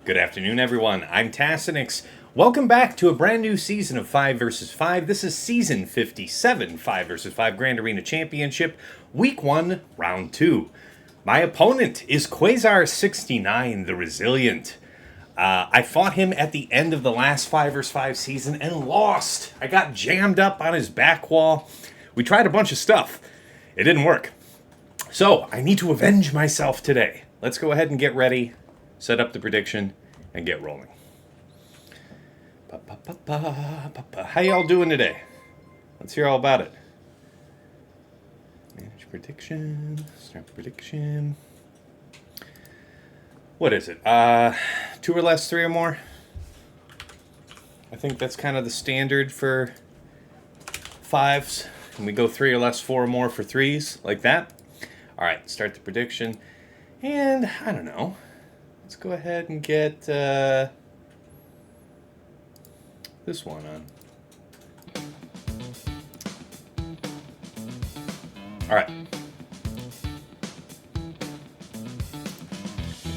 Good afternoon, everyone. I'm Tassinix. Welcome back to a brand new season of 5 vs. 5. This is Season 57, 5 vs. 5 Grand Arena Championship, Week 1, Round 2. My opponent is Quasar69, the Resilient. I fought him at the end of the last 5 vs. 5 season and lost. I got jammed up on his back wall. We tried a bunch of stuff. It didn't work. So, I need to avenge myself today. Let's go ahead and get ready. Set up the prediction, and get rolling. How y'all doing today? Let's hear all about it. Manage prediction. Start prediction. What is it? 2 or less, 3 or more? I think that's kind of the standard for 5s. And we go 3 or less, 4 or more for 3s, like that. All right, start the prediction. And, I don't know. Let's go ahead and get this one on. All right.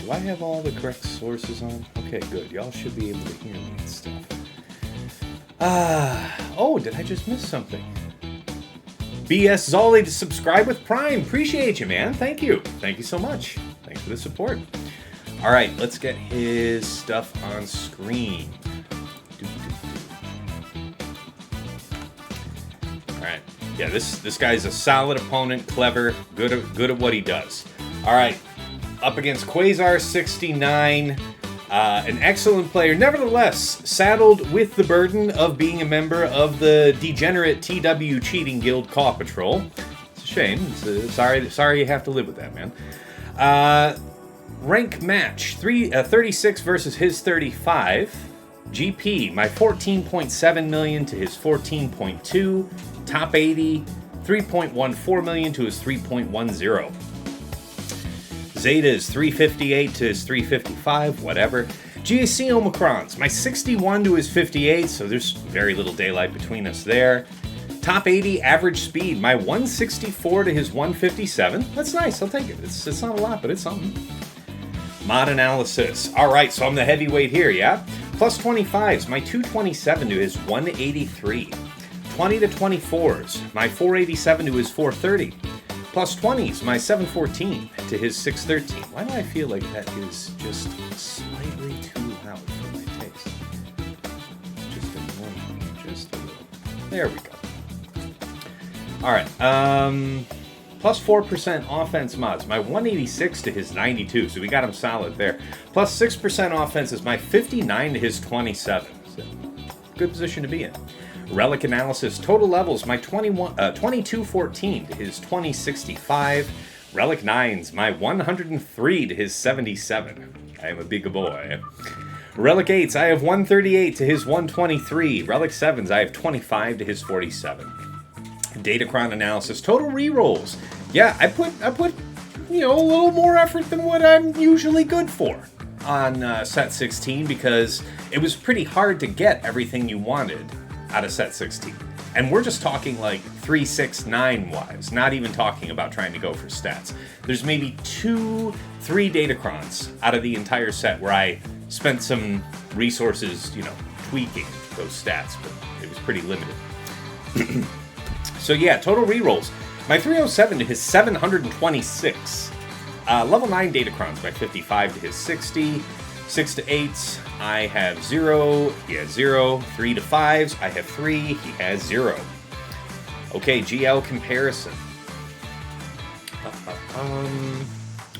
Do I have all the correct sources on? Okay, good. Y'all should be able to hear me and stuff. Oh, did I just miss something? BS Zolly to subscribe with Prime. Appreciate you, man. Thank you. Thank you so much. Thanks for the support. All right, let's get his stuff on screen. All right, yeah, this guy's a solid opponent, clever, good at what he does. All right, up against Quasar69, an excellent player, nevertheless saddled with the burden of being a member of the degenerate TW cheating guild Caw Patrol. It's a shame. Sorry you have to live with that, man. Rank match, 36 versus his 35. GP, my 14.7 million to his 14.2. Top 80, 3.14 million to his 3.10. Zeta is 358 to his 355, whatever. GAC Omicrons, my 61 to his 58, so there's very little daylight between us there. Top 80 average speed, my 164 to his 157. That's nice, I'll take it. It's not a lot, but it's something. Mod analysis. All right, so I'm the heavyweight here, yeah? Plus 25s, my 227 to his 183. 20 to 24s, my 487 to his 430. Plus 20s, my 714 to his 613. Why do I feel like that is just slightly too loud for my taste? Just annoying, just a little. There we go. All right, plus 4% offense mods. My 186 to his 92, so we got him solid there. Plus 6% offense is my 59 to his 27. So, good position to be in. Relic analysis. Total levels, my 2214 to his 2065. Relic 9s, my 103 to his 77. I am a big boy. Relic 8s, I have 138 to his 123. Relic 7s, I have 25 to his 47. Datacron analysis. Total rerolls. Yeah, I put a little more effort than what I'm usually good for on set 16 because it was pretty hard to get everything you wanted out of set 16. And we're just talking like 3, 6, 9 wise, not even talking about trying to go for stats. There's maybe 2, 3 Datacrons out of the entire set where I spent some resources, tweaking those stats, but it was pretty limited. So yeah, total rerolls. My 307 to his 726. Level 9 Datacrons by 55 to his 60. 6 to 8s, I have 0. He has 0. 3 to 5s, I have 3. He has 0. Okay, GL comparison.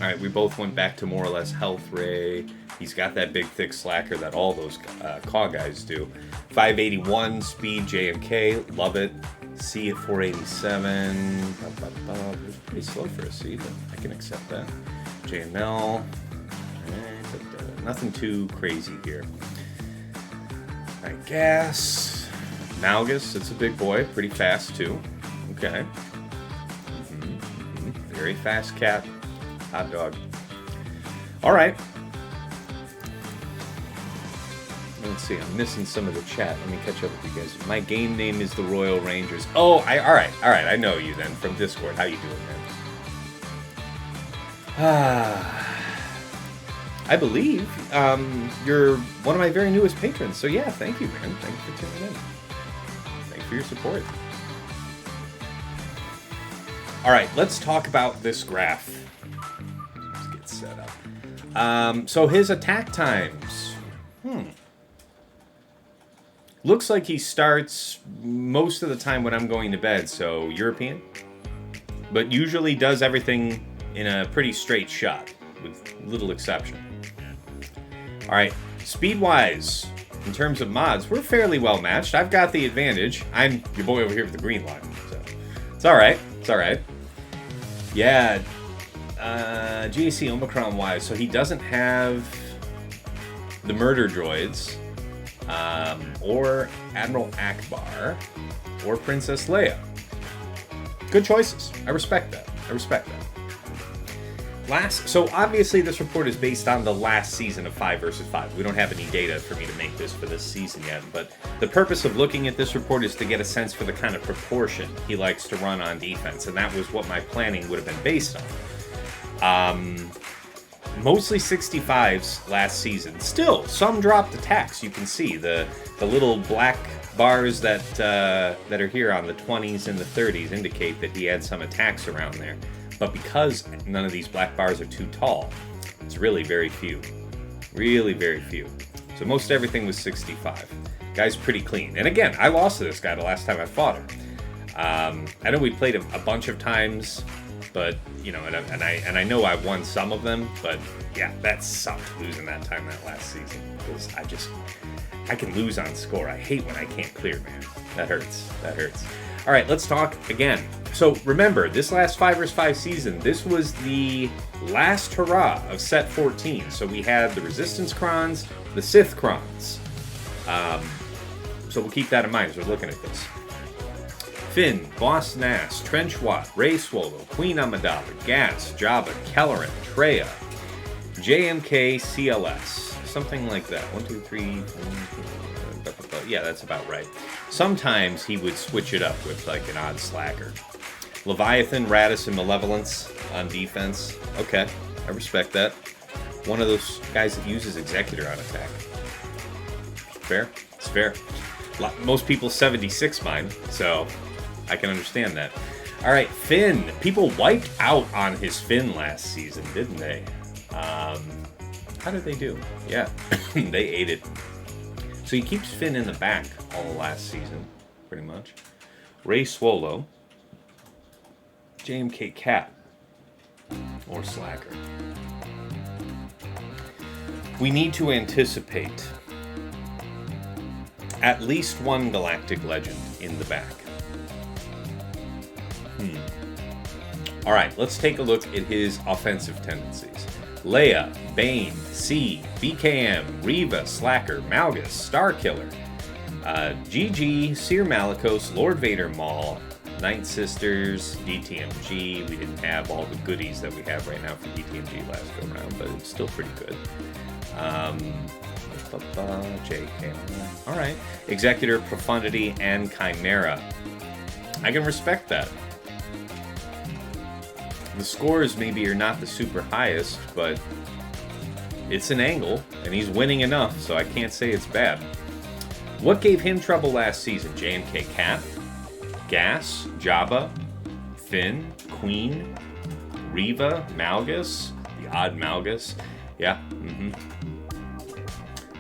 Alright, we both went back to more or less health ray. He's got that big thick slacker that all those Caw guys do. 581 speed JMK, love it. C at 487. It's pretty slow for a C, but I can accept that. JML. But nothing too crazy here. Alright, gas. Malgus, it's a big boy. Pretty fast, too. Okay. Very fast cat. Hot dog. Alright. Let's see, I'm missing some of the chat. Let me catch up with you guys. My game name is the Royal Rangers. Oh, alright. I know you then from Discord. How you doing, man? I believe you're one of my very newest patrons. So yeah, thank you, man. Thank you for tuning in. Thanks for your support. All right, let's talk about this graph. Let's get set up. So his attack times. Looks like he starts most of the time when I'm going to bed, so European. But usually does everything in a pretty straight shot, with little exception. All right, speed-wise, in terms of mods, we're fairly well matched. I've got the advantage. I'm your boy over here with the green line, so it's all right. It's all right. Yeah, GAC Omicron-wise, so he doesn't have the murder droids, or Admiral Akbar, or Princess Leia. Good choices. I respect that. So obviously this report is based on the last season of 5 versus 5. We don't have any data for me to make this for this season yet, but the purpose of looking at this report is to get a sense for the kind of proportion he likes to run on defense, and that was what my planning would have been based on. Mostly 65s last season. Still, some dropped attacks. You can see the little black bars that are here on the 20s and the 30s indicate that he had some attacks around there. But because none of these black bars are too tall, it's really very few. Really very few. So most everything was 65. Guy's pretty clean. And again, I lost to this guy the last time I fought him. I know we played a bunch of times, but you know, and I know I won some of them, but yeah, that sucked losing that time that last season. Because I can lose on score. I hate when I can't clear, man. That hurts. All right, let's talk again. So remember, this last 5 vs 5 season, this was the last hurrah of set 14. So we had the Resistance Crons, the Sith Crons. So we'll keep that in mind as we're looking at this. Finn, Boss Nass, Trenchwad, Rey Swallow, Queen Amidala, Gas, Jabba, Kelleran, Traya, JMK, CLS. Something like that. 1, 2, 3, 4, yeah, that's about right. Sometimes he would switch it up with like an odd slacker. Leviathan, Radis, and Malevolence on defense. Okay, I respect that. One of those guys that uses Executor on attack. Fair? It's fair. Most people 76 mine, so I can understand that. All right, Finn. People wiped out on his Finn last season, didn't they? How did they do? Yeah, they ate it. So he keeps Finn in the back all the last season, pretty much. Rey Swallow, JMK Cat, or Slacker. We need to anticipate at least one Galactic Legend in the back. All right, let's take a look at his offensive tendencies. Leia, Bane, C, BKM, Reva, Slacker, Malgus, Starkiller, GG, Cere Malicos, Lord Vader Maul, Night Sisters, DTMG. We didn't have all the goodies that we have right now for DTMG last go round, but it's still pretty good. JK. All right. Executor, Profundity, and Chimera. I can respect that. The scores maybe are not the super highest, but it's an angle, and he's winning enough, so I can't say it's bad. What gave him trouble last season? JMK Cap, Gas, Jabba, Finn, Queen, Reva, Malgus, the odd Malgus. Yeah,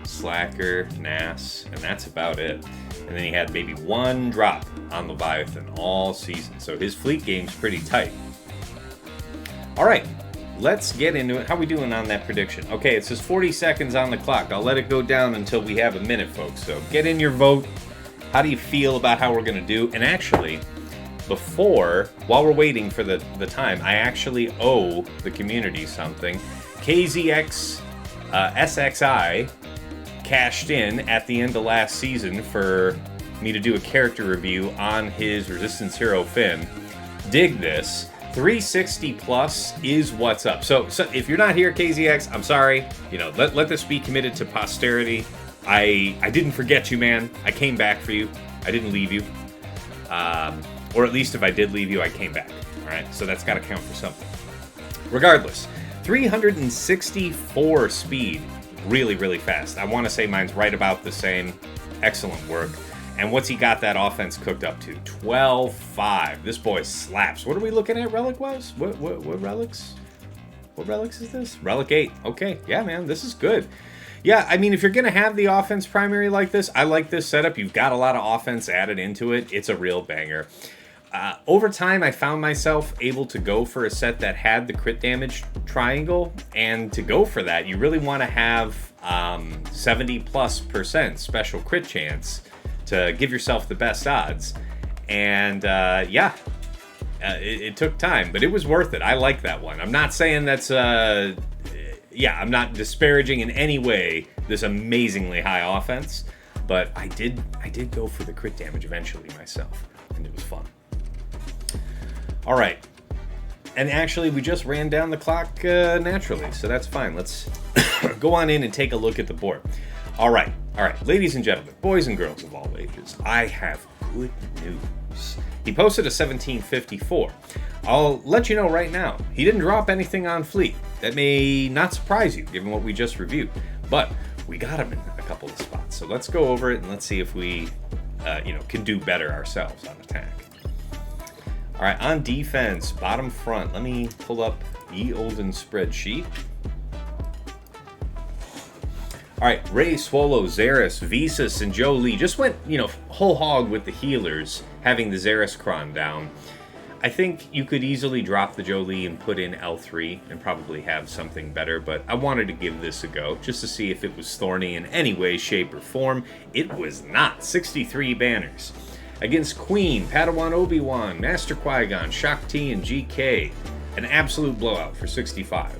Slacker, Nass, and that's about it. And then he had maybe one drop on Leviathan all season, so his fleet game's pretty tight. All right, let's get into it. How we doing on that prediction? Okay, it says 40 seconds on the clock. I'll let it go down until we have a minute, folks. So get in your vote. How do you feel about how we're going to do? And actually, while we're waiting for the time, I actually owe the community something. KZX SXI cashed in at the end of last season for me to do a character review on his Resistance Hero Finn. Dig this. 360 plus is what's up. So if you're not here, KZX, I'm sorry. You know, let this be committed to posterity. I didn't forget you, man. I came back for you. I didn't leave you. Or at least if I did leave you, I came back. All right, so that's got to count for something. Regardless, 364 speed. Really, really fast. I want to say mine's right about the same. Excellent work. And what's he got that offense cooked up to? 12.5. This boy slaps. What are we looking at relic-wise? What relics? What relics is this? Relic 8. Okay, yeah, man, this is good. Yeah, I mean, if you're going to have the offense primary like this, I like this setup. You've got a lot of offense added into it. It's a real banger. Over time, I found myself able to go for a set that had the crit damage triangle, and to go for that, you really want to have 70+% special crit chance to give yourself the best odds. And it took time, but it was worth it. I like that one. I'm not saying that's I'm not disparaging in any way this amazingly high offense, but I did go for the crit damage eventually myself, and it was fun. All right, and actually we just ran down the clock naturally, so that's fine. Let's go on in and take a look at the board. All right, ladies and gentlemen, boys and girls of all ages, I have good news. He posted a 1754. I'll let you know right now, he didn't drop anything on Fleet. That may not surprise you, given what we just reviewed, but we got him in a couple of spots. So let's go over it and let's see if we, can do better ourselves on attack. All right, on defense, bottom front, let me pull up ye olden spreadsheet. All right, Ray, Swallow, Xeris, Visas, and Joe Lee just went, whole hog with the healers, having the Xeris cron down. I think you could easily drop the Joe Lee and put in L3 and probably have something better, but I wanted to give this a go just to see if it was thorny in any way, shape, or form. It was not. 63 banners. Against Queen, Padawan Obi-Wan, Master Qui-Gon, Shakti, and GK. An absolute blowout for 65.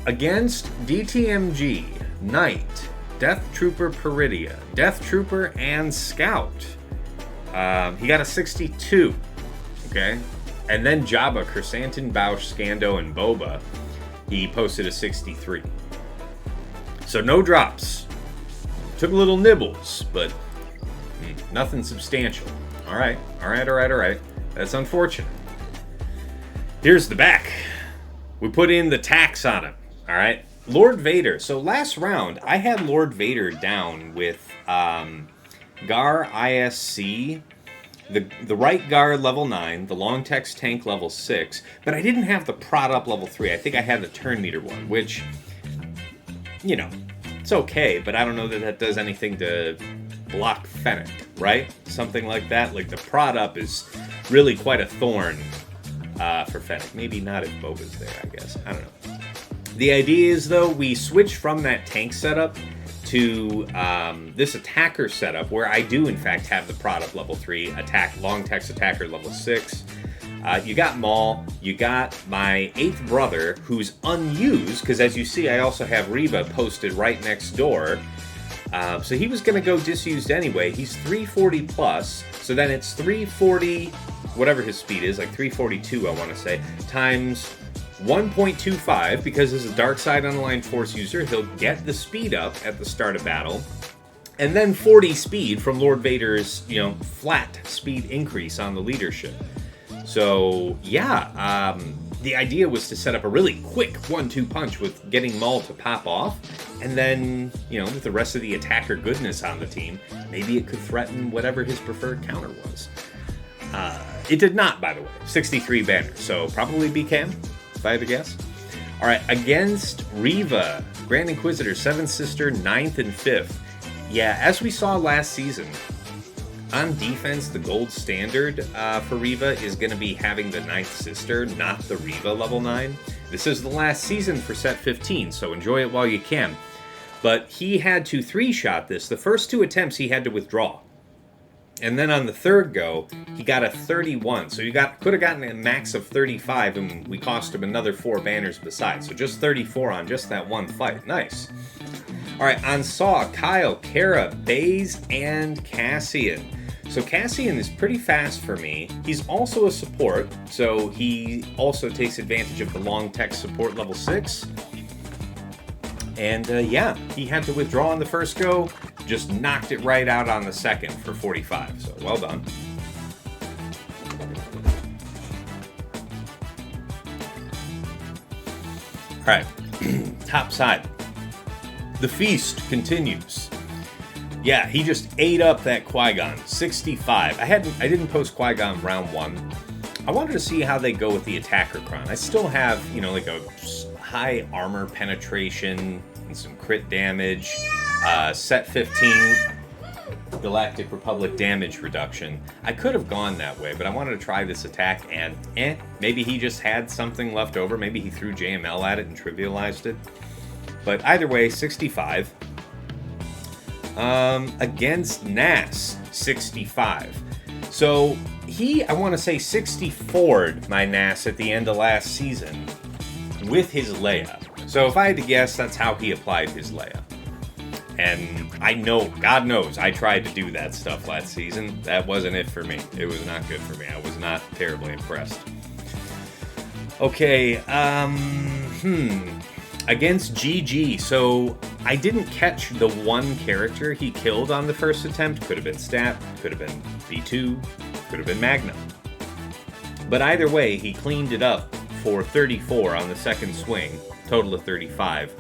Against DTMG, Knight, Death Trooper Peridia, Death Trooper, and Scout. He got a 62. Okay? And then Jabba, Chrysanthemum, Bausch, Scando, and Boba. He posted a 63. So no drops. Took a little nibbles, but nothing substantial. All right. That's unfortunate. Here's the back. We put in the tax on him. All right. Lord Vader. So last round, I had Lord Vader down with Gar ISC, the right Gar level 9, the long text tank level 6, but I didn't have the prod up level 3. I think I had the turn meter one, which, it's okay, but I don't know that does anything to block Fennec, right? Something like that. Like the prod up is really quite a thorn for Fennec. Maybe not if Boba's there, I guess. I don't know. The idea is, though, we switch from that tank setup to this attacker setup where I do, in fact, have the prod up level 3, long text attacker level 6. You got Maul, you got my 8th brother, who's unused, because as you see, I also have Reva posted right next door. So he was going to go disused anyway. He's 340 plus, so then it's 340, whatever his speed is, like 342, I want to say, times 1.25, because as a dark side unaligned force user, he'll get the speed up at the start of battle, and then 40 speed from Lord Vader's, flat speed increase on the leadership. So, yeah, the idea was to set up a really quick 1-2 punch with getting Maul to pop off, and then, with the rest of the attacker goodness on the team, maybe it could threaten whatever his preferred counter was. It did not, by the way. 63 banners, so probably BCAM, if I had to guess. All right, against Reva, Grand Inquisitor, 7th Sister, 9th, and 5th. Yeah, as we saw last season, on defense, the gold standard for Reva is going to be having the 9th Sister, not the Reva level 9. This is the last season for set 15, so enjoy it while you can. But he had to 3-shot this. The first 2 attempts he had to withdraw. And then on the third go, he got a 31. So could have gotten a max of 35, and we cost him another 4 banners besides. So just 34 on just that one fight. Nice. All right, on Saw, Kyle, Kara, Baze, and Cassian. So Cassian is pretty fast for me. He's also a support, so he also takes advantage of the long text support level 6. And he had to withdraw on the first go, just knocked it right out on the second for 45, so well done. right, top side. The feast continues. Yeah, he just ate up that Qui-Gon. 65. I didn't post Qui-Gon round 1. I wanted to see how they go with the attacker cron. I still have, you know, like a high armor penetration and some crit damage. Set 15 Galactic Republic damage reduction. I could have gone that way, but I wanted to try this attack, and maybe he just had something left over. Maybe he threw JML at it and trivialized it. But either way, 65. Against Nas, 65. So I want to say 64'd my Nas at the end of last season with his Leia. So if I had to guess, that's how he applied his Leia. And I know, God knows, I tried to do that stuff last season. That wasn't it for me. It was not good for me. I was not terribly impressed. Okay, against GG, so I didn't catch the one character he killed on the first attempt. Could have been Stat, could have been B2, could have been Magnum. But either way, he cleaned it up for 34 on the second swing, total of 35,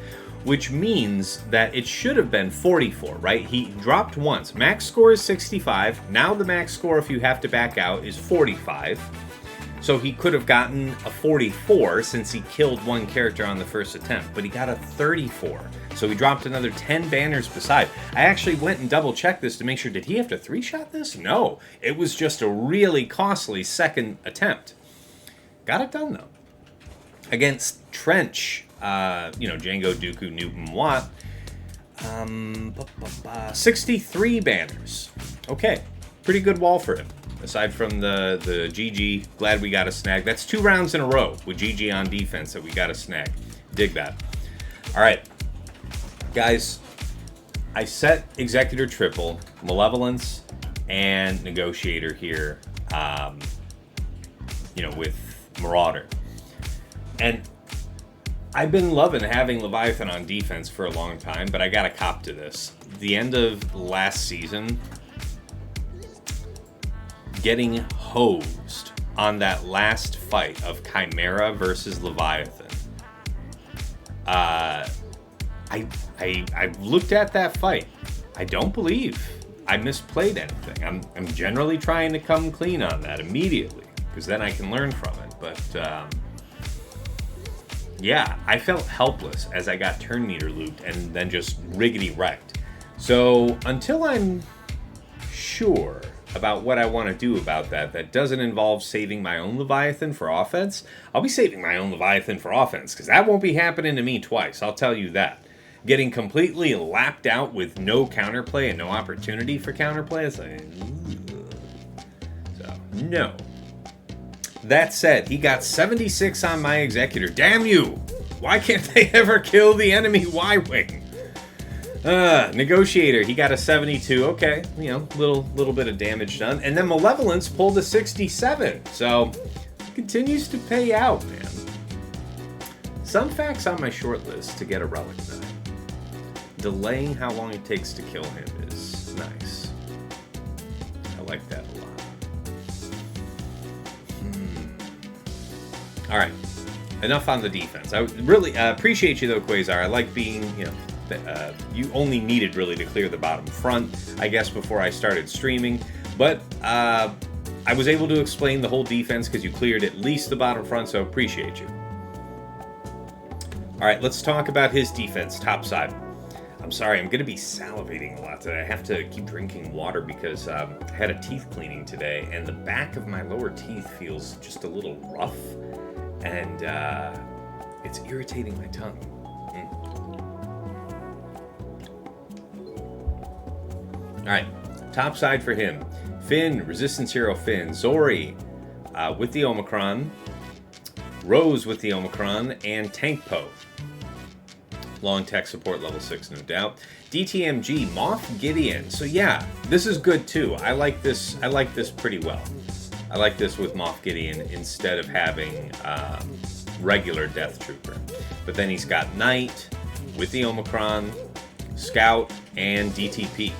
which means that it should have been 44, right? He dropped once. Max score is 65. Now the max score, if you have to back out, is 45. So he could have gotten a 44 since he killed one character on the first attempt, but he got a 34. So he dropped another 10 banners beside. I actually went and double checked this to make sure, did he have to 3-shot this? No, it was just a really costly second attempt. Got it done though. Against Trench, Django, Dooku, Newton, Watt, 63 banners. Okay, pretty good wall for him. Aside from the GG, glad we got a snag. That's 2 rounds in a row with GG on defense that we got a snag. Dig that. All right, guys, I set Executor triple, Malevolence, and Negotiator here, with Marauder. And I've been loving having Leviathan on defense for a long time, but I got to cop to this. The end of last season, getting hosed on that last fight of Chimera versus Leviathan. I looked at that fight. I don't believe I misplayed anything. I'm generally trying to come clean on that immediately, because then I can learn from it. But I felt helpless as I got turn meter looped and then just riggedy wrecked. So until I'm sure about what I want to do about that doesn't involve saving my own Leviathan for offense, I'll be saving my own Leviathan for offense, because that won't be happening to me twice, I'll tell you that. Getting completely lapped out with no counterplay and no opportunity for counterplay, it's like, so, no. That said, he got 76 on my Executor. Damn you! Why can't they ever kill the enemy Y-Wing? Negotiator, he got a 72. Okay, little bit of damage done. And then Malevolence pulled a 67. So, continues to pay out, man. Some facts on my short list to get a relic knight. Delaying how long it takes to kill him is nice. I like that a lot. Alright, enough on the defense. I really appreciate you though, Quasar. I like being, you only needed really to clear the bottom front, I guess, before I started streaming. But I was able to explain the whole defense because you cleared at least the bottom front, so appreciate you. Alright, let's talk about his defense, top side. I'm sorry, I'm going to be salivating a lot today. I have to keep drinking water because I had a teeth cleaning today, and the back of my lower teeth feels just a little rough, and it's irritating my tongue. Alright, top side for him. Finn, Resistance Hero Finn. Zori with the Omicron. Rose with the Omicron. And Tank Po. Long tech support, level 6, no doubt. DTMG, Moff Gideon. So yeah, this is good too. I like this pretty well. I like this with Moff Gideon instead of having regular Death Trooper. But then he's got Knight with the Omicron, Scout, and DTP.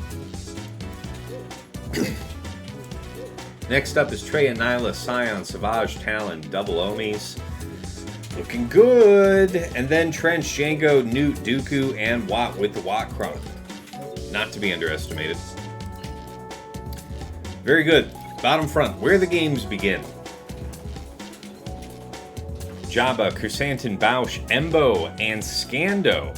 Next up is Traya, Nyla, Scion, Savage, Talon, double Omis. Looking good. And then Trench, Django, Newt, Dooku, and Watt with the Watt Chrome. Not to be underestimated. Very good. Bottom front, where the games begin. Jabba, Chrysanthemum, Bausch, Embo, and Scando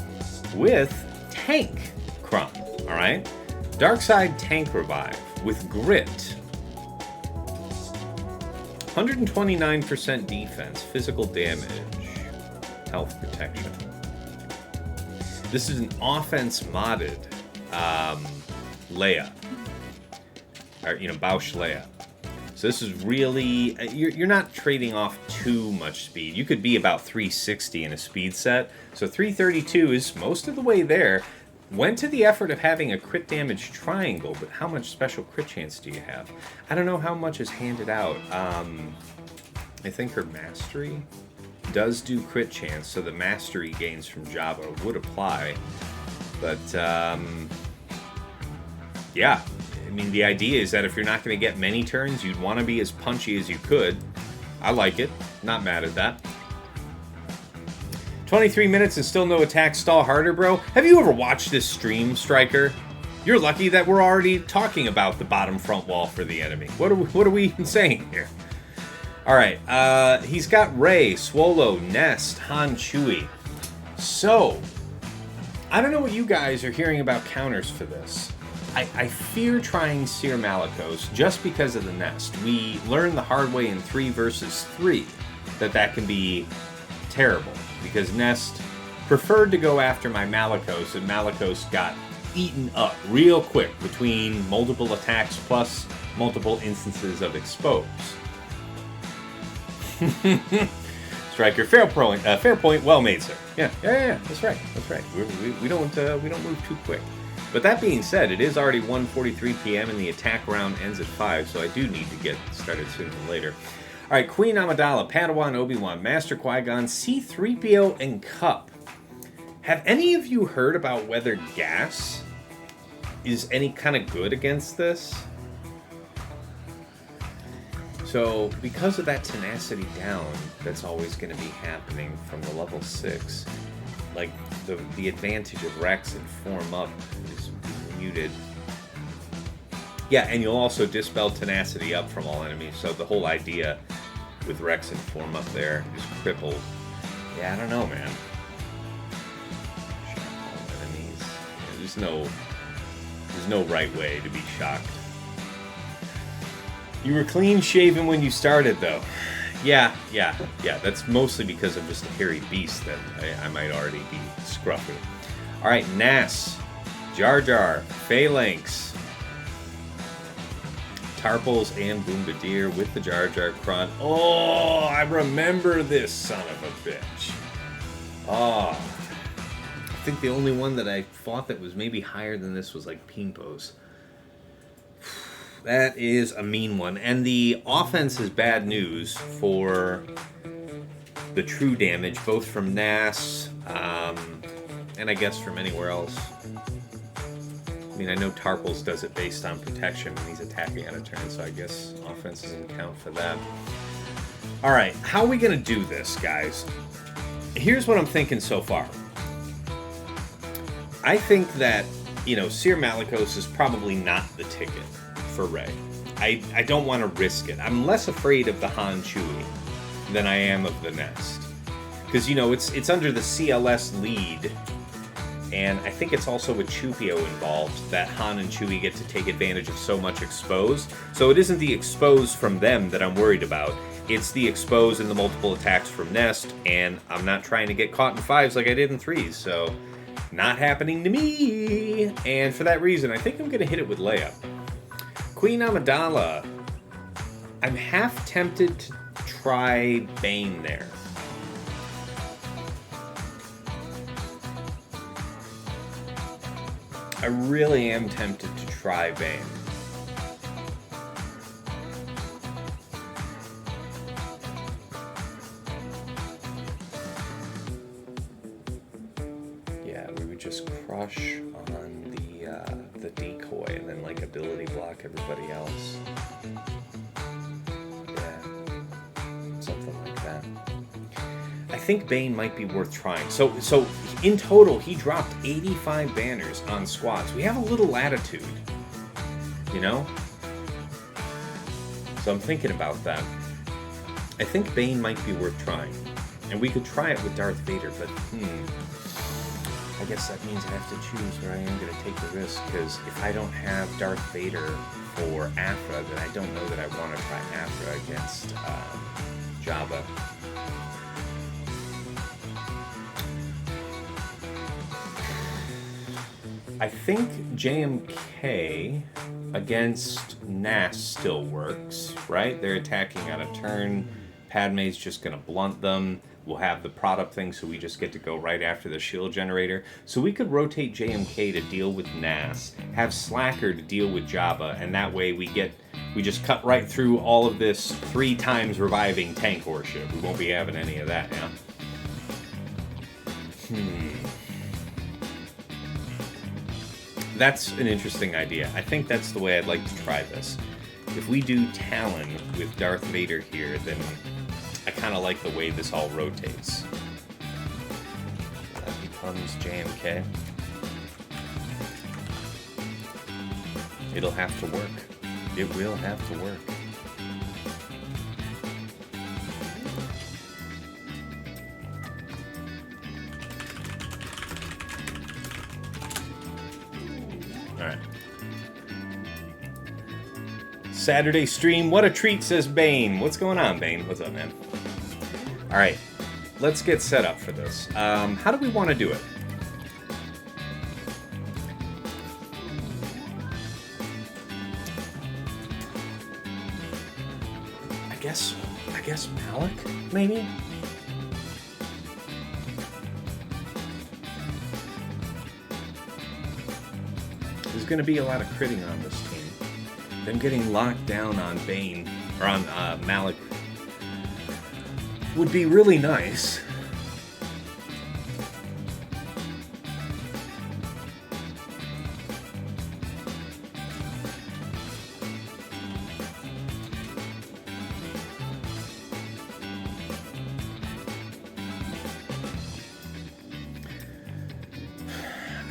with Tank Crumb. Alright? Darkside Tank Revive with Grit. 129% defense, physical damage, health protection. This is an offense modded Leia. Or, Bausch Leia. So this is really, you're not trading off too much speed. You could be about 360 in a speed set. So 332 is most of the way there. Went to the effort of having a crit damage triangle, but how much special crit chance do you have? I don't know how much is handed out. I think her mastery does do crit chance, so the mastery gains from Jabba would apply. But, yeah. I mean, the idea is that if you're not going to get many turns, you'd want to be as punchy as you could. I like it. Not mad at that. 23 minutes and still no attack stall harder, bro. Have you ever watched this stream, Striker? You're lucky that we're already talking about the bottom front wall for the enemy. What are we even saying here? All right. He's got Rey, Swolo, Nest, Han, Chewie. So, I don't know what you guys are hearing about counters for this. I fear trying Cere Malgus just because of the Nest. We learned the hard way in 3 versus 3 that can be terrible, because Nest preferred to go after my Malgus, and Malgus got eaten up real quick between multiple attacks plus multiple instances of expose. Striker, fair point, well made, sir. Yeah, that's right. We don't move too quick. But that being said, it is already 1:43 p.m. and the attack round ends at 5, so I do need to get started sooner than later. All right, Queen Amidala, Padawan Obi-Wan, Master Qui-Gon, C-3PO, and Cup. Have any of you heard about whether gas is any kind of good against this? So, because of that tenacity down that's always going to be happening from the level 6, like, the advantage of Rex and Form Up is muted. Yeah, and you'll also dispel tenacity up from all enemies, so the whole idea with Rex and Form Up there is crippled. Yeah, I don't know, man. Shock all enemies. Yeah, there's no right way to be shocked. You were clean shaven when you started, though. Yeah, that's mostly because I'm just a hairy beast that I might already be scruffy. Alright, Nass, Jar Jar, Phalanx, Tarples, and Boombadir with the Jar Jar Cron. Oh, I remember this son of a bitch. Oh, I think the only one that I thought that was maybe higher than this was like Pimpos. That is a mean one. And the offense is bad news for the true damage, both from Nass, and I guess from anywhere else. I mean, I know Tarples does it based on protection, and he's attacking on a turn, so I guess offense doesn't count for that. Alright, how are we going to do this, guys? Here's what I'm thinking so far. I think that, Cere Malgus is probably not the ticket for Rey. I don't want to risk it. I'm less afraid of the Han Chewie than I am of the Nest. Because, it's under the CLS lead, and I think it's also with Chewpio involved that Han and Chewie get to take advantage of so much exposed. So it isn't the expose from them that I'm worried about. It's the expose and the multiple attacks from Nest, and I'm not trying to get caught in 5s like I did in 3s, so not happening to me. And for that reason, I think I'm going to hit it with Leia. Queen Amidala, I'm half tempted to try Bane there. I really am tempted to try Bane. Yeah, we would just crush on the decoy and then like ability block everybody else. Yeah, something like that. I think Bane might be worth trying. So in total, he dropped 85 banners on squads. We have a little latitude, you know? So I'm thinking about that. I think Bane might be worth trying. And we could try it with Darth Vader, but I guess that means I have to choose where I am going to take the risk, because if I don't have Darth Vader for Aphra, then I don't know that I want to try Aphra against Jabba. I think JMK against Nas still works, right? They're attacking on a turn. Padme's just going to blunt them. We'll have the prod-up thing, so we just get to go right after the shield generator. So we could rotate JMK to deal with Nas, have Slacker to deal with Jabba, and that way we just cut right through all of this 3 times reviving tank warship. We won't be having any of that now. That's an interesting idea. I think that's the way I'd like to try this. If we do Talon with Darth Vader here, then I kind of like the way this all rotates. That becomes JMK. It'll have to work. It will have to work. Alright. Saturday stream, what a treat, says Bane. What's going on, Bane? What's up, man? Alright, let's get set up for this. How do we want to do it? I guess Malik, maybe? There's going to be a lot of critting on this team. Them getting locked down on Bane, or on Malik, would be really nice.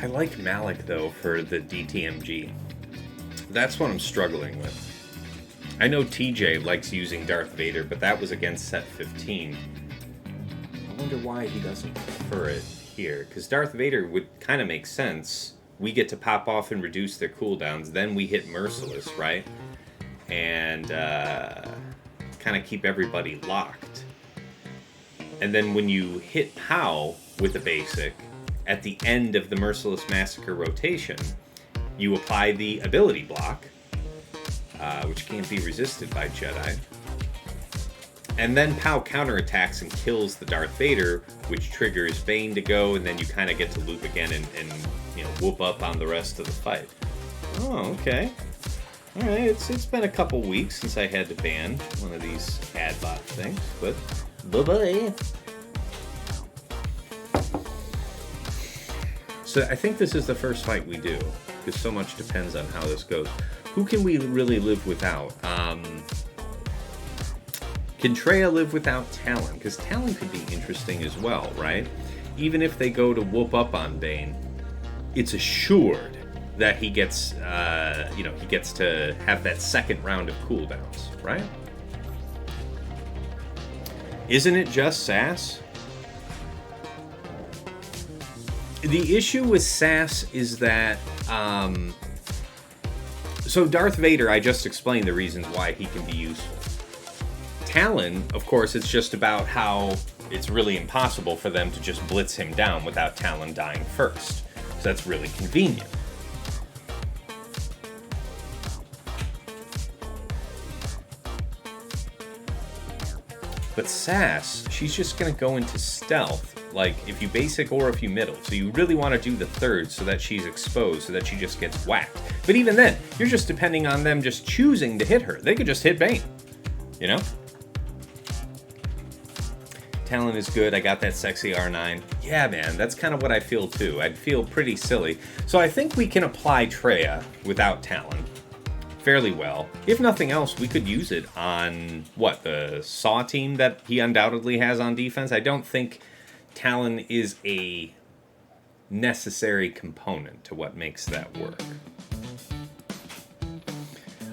I like Malik, though, for the DTMG. That's what I'm struggling with. I know TJ likes using Darth Vader, but that was against set 15. I wonder why he doesn't prefer it here, because Darth Vader would kind of make sense. We get to pop off and reduce their cooldowns, then we hit Merciless, right? And kind of keep everybody locked. And then when you hit POW with a basic, at the end of the Merciless Massacre rotation, you apply the ability block, which can't be resisted by Jedi. And then POW counterattacks and kills the Darth Vader, which triggers Bane to go, and then you kind of get to loop again and you know, whoop up on the rest of the fight. Oh, okay. Alright, it's been a couple weeks since I had to ban one of these adbot things, but bye-bye. So I think this is the first fight we do, because so much depends on how this goes. Who can we really live without? Can Traya live without Talon? Because Talon could be interesting as well, right? Even if they go to whoop up on Bane, it's assured that he gets, he gets to have that second round of cooldowns, right? Isn't it just Sass? The issue with Sass is that, so Darth Vader, I just explained the reasons why he can be useful. Talon, of course, it's just about how it's really impossible for them to just blitz him down without Talon dying first. So that's really convenient. But Sass, she's just going to go into stealth, like if you basic or if you middle. So you really want to do the third so that she's exposed, so that she just gets whacked. But even then, you're just depending on them just choosing to hit her. They could just hit Bane, you know? Talon is good. I got that sexy R9. Yeah, man, that's kind of what I feel too. I'd feel pretty silly. So I think we can apply Traya without Talon. fairly well. If nothing else, we could use it on, what, the Saw team that he undoubtedly has on defense? I don't think Talon is a necessary component to what makes that work.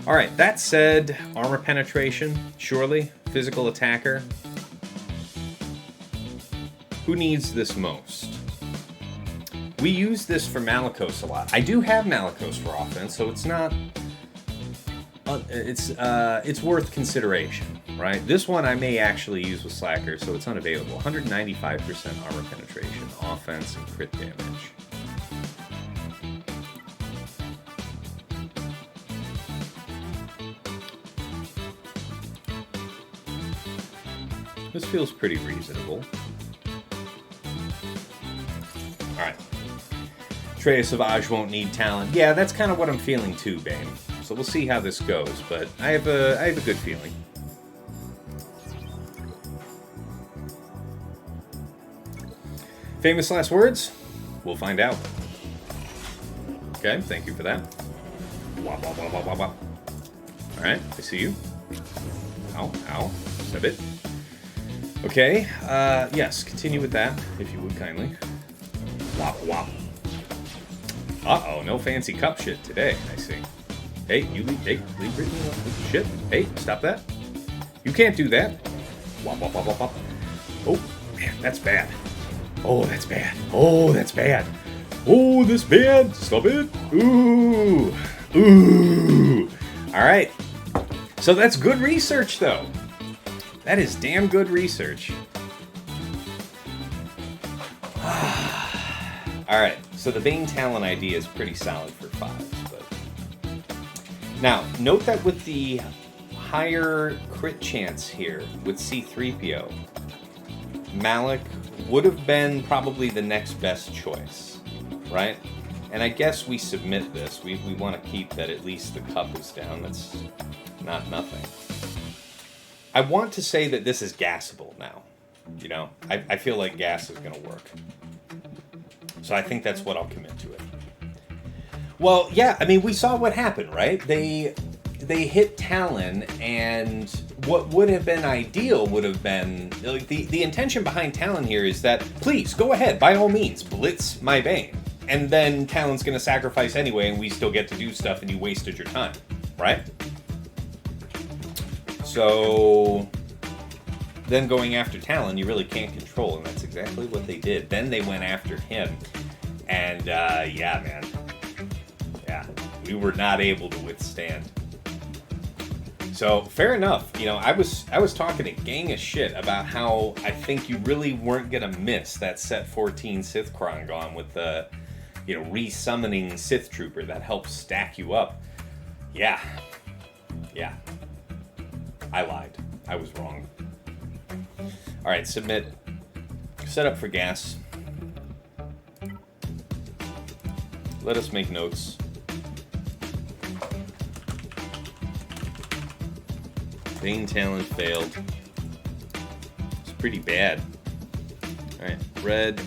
Alright, that said, armor penetration, surely. Physical attacker. Who needs this most? We use this for Malgus a lot. I do have Malgus for offense, so it's not... it's worth consideration, right? This one I may actually use with Slacker, so it's unavailable. 195% armor penetration, offense, and crit damage. This feels pretty reasonable. Alright. Traya Savage won't need Talon. Yeah, that's kind of what I'm feeling too, Bane. So we'll see how this goes, but I have a good feeling. Famous last words? We'll find out. Okay, thank you for that. Wop, wop, wop, wop, wop, wop. Alright, I see you. Ow, ow. Step it. Okay, yes, continue with that, if you would kindly. Wop, wop. Uh-oh, no fancy cup shit today, I see. Hey, you leave, hey, leave Brittany alone. Shit. Hey, stop that. You can't do that. Wop, wop, wop, wop, wop. Oh, man, that's bad. Oh, that's bad. Oh, that's bad. Oh, this bad. Stop it. Ooh. Ooh. All right. So that's good research, though. That is damn good research. All right. So the Bane Talon idea is pretty solid for 5s, but... Now, note that with the higher crit chance here with C-3PO, Malik would have been probably the next best choice, right? And I guess we submit this. We want to keep that at least the cup is down. That's not nothing. I want to say that this is gassable now. You know, I feel like gas is going to work. So I think that's what I'll commit to it. Well, yeah, I mean, we saw what happened, right? They hit Talon, and what would have been ideal would have been... Like, the intention behind Talon here is that, please, go ahead, by all means, blitz my Bane. And then Talon's going to sacrifice anyway, and we still get to do stuff, and you wasted your time, right? So... Then going after Talon, you really can't control, and that's exactly what they did. Then they went after him, and, yeah, man. Yeah, we were not able to withstand. So, fair enough. You know, I was talking a gang of shit about how I think you really weren't going to miss that set 14 Sith Krongon with the, you know, re-summoning Sith Trooper that helps stack you up. Yeah. Yeah. I lied. I was wrong. Alright, submit. Set up for gas. Let us make notes. Bane Talon failed. It's pretty bad. Alright, red,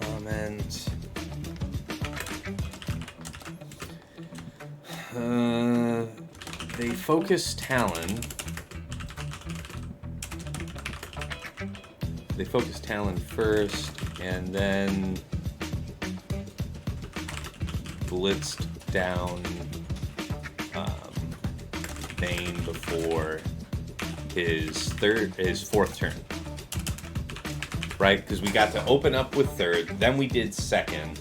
comment. They focus Talon. They focus Talon first, and then blitzed down Bane before his fourth turn, right? Because we got to open up with third, then we did second,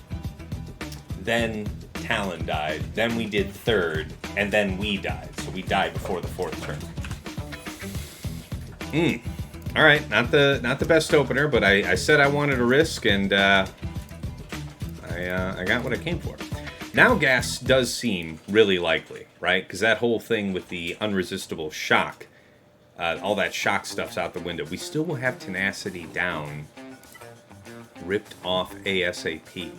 then Talon died, then we did third, and then we died. So we died before the fourth turn. All right, not the best opener, but I said I wanted a risk, and I got what I came for. Now gas does seem really likely, right? Because that whole thing with the unresistible shock, all that shock stuff's out the window. We still will have tenacity down, ripped off ASAP.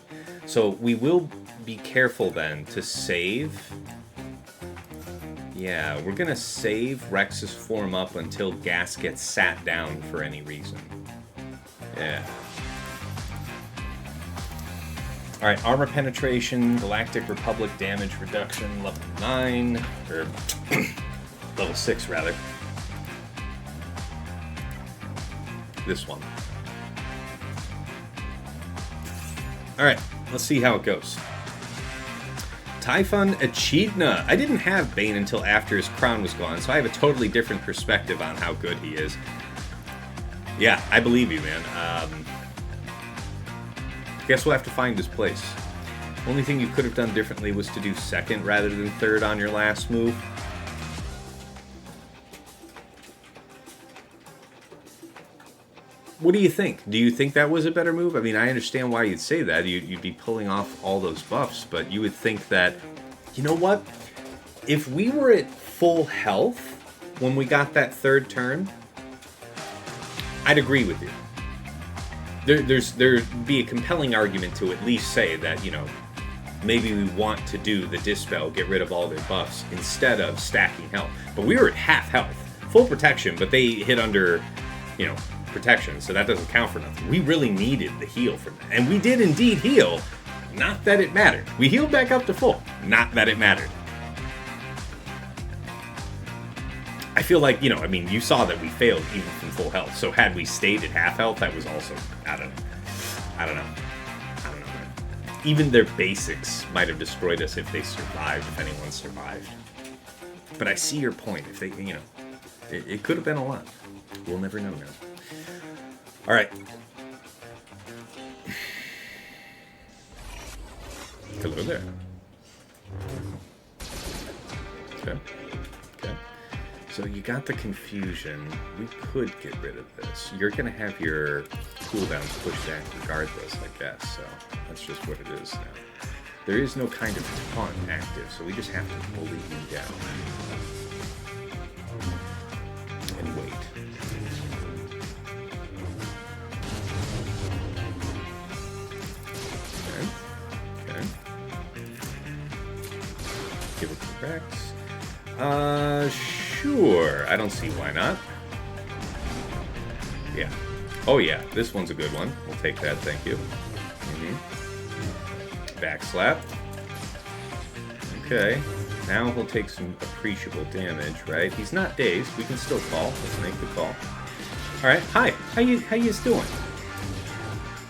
So we will be careful then to save. Yeah, we're going to save Rex's form up until gas gets sat down for any reason. Yeah. Alright, armor penetration, Galactic Republic damage reduction, level 9, or level 6 rather. This one. Alright, let's see how it goes. Typhon Echidna. I didn't have Bane until after his crown was gone, so I have a totally different perspective on how good he is. Yeah, I believe you, man. Guess we'll have to find his place. Only thing you could have done differently was to do second rather than third on your last move. What do you think? Do you think that was a better move? I mean, I understand why you'd say that. You'd be pulling off all those buffs, but you would think that, you know what? If we were at full health when we got that third turn, I'd agree with you. There'd be a compelling argument to at least say that, you know, maybe we want to do the Dispel, get rid of all their buffs, instead of stacking health. But we were at half health. Full protection, but they hit under, you know, protection, so that doesn't count for nothing. We really needed the heal from that. And we did indeed heal, not that it mattered. We healed back up to full, not that it mattered. I feel like, you know, I mean, you saw that we failed even from full health, so had we stayed at half health, that was also, I don't know, man. Even their basics might have destroyed us if they survived, if anyone survived. But I see your point. If they, you know, it could have been a lot. We'll never know now. All right. Hello there. Okay. Okay. So you got the confusion. We could get rid of this. You're going to have your cooldowns pushed back regardless, I guess. So that's just what it is now. There is no kind of taunt active, so we just have to bully you down. And wait. Okay. Give it to Rex. Sure. I don't see why not. Yeah. Oh yeah, this one's a good one. We'll take that, thank you. Backslap. Okay. Now he'll take some appreciable damage, right? He's not dazed. We can still call. Let's make the call. Alright, hi. How you doing?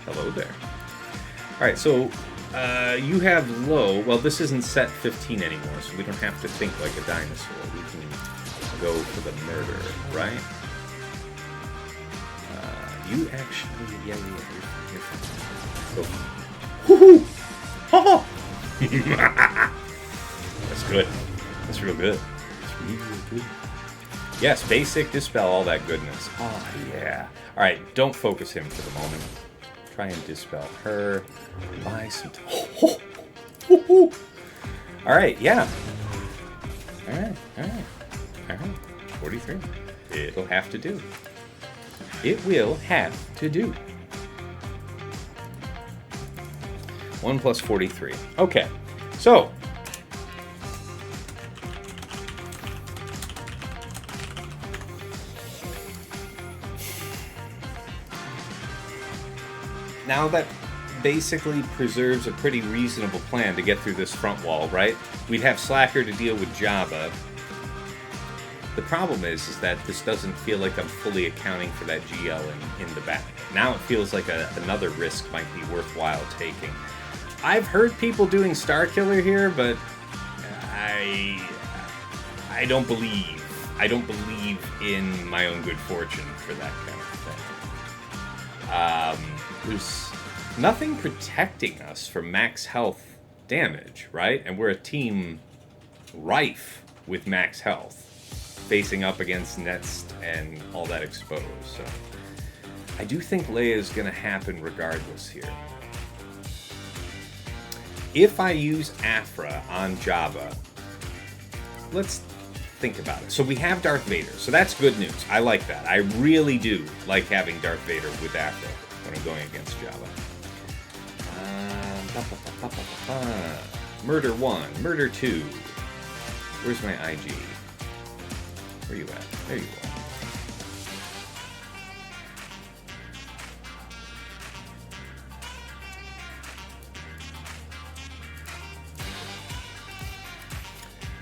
Hello there. Alright, so you have low. Well, this isn't set 15 anymore, so we don't have to think like a dinosaur. We can go for the murder, right? You actually, yeah, you're fine. Woohoo! Oh! That's good. That's real good. That's really, really good. Yes, basic, dispel, all that goodness. Oh, yeah. All right, don't focus him for the moment. Try and dispel her. Buy some time. All right, yeah. All right. 43. It'll have to do. It will have to do. 1 plus 43. Okay, so now that basically preserves a pretty reasonable plan to get through this front wall, right? We'd have Slacker to deal with Jabba. The problem is that this doesn't feel like I'm fully accounting for that GL in the back. Now it feels like another risk might be worthwhile taking. I've heard people doing Starkiller here, but I don't believe in my own good fortune for that kind of thing. There's nothing protecting us from max health damage, right? And we're a team rife with max health, facing up against Nets and all that exposed. So I do think Leia is going to happen regardless here. If I use Aphra on Jabba, let's think about it. So we have Darth Vader, so that's good news. I like that. I really do like having Darth Vader with Aphra when I'm going against Jabba. Murder 1, Murder 2. Where's my IG? Where you at? There you are.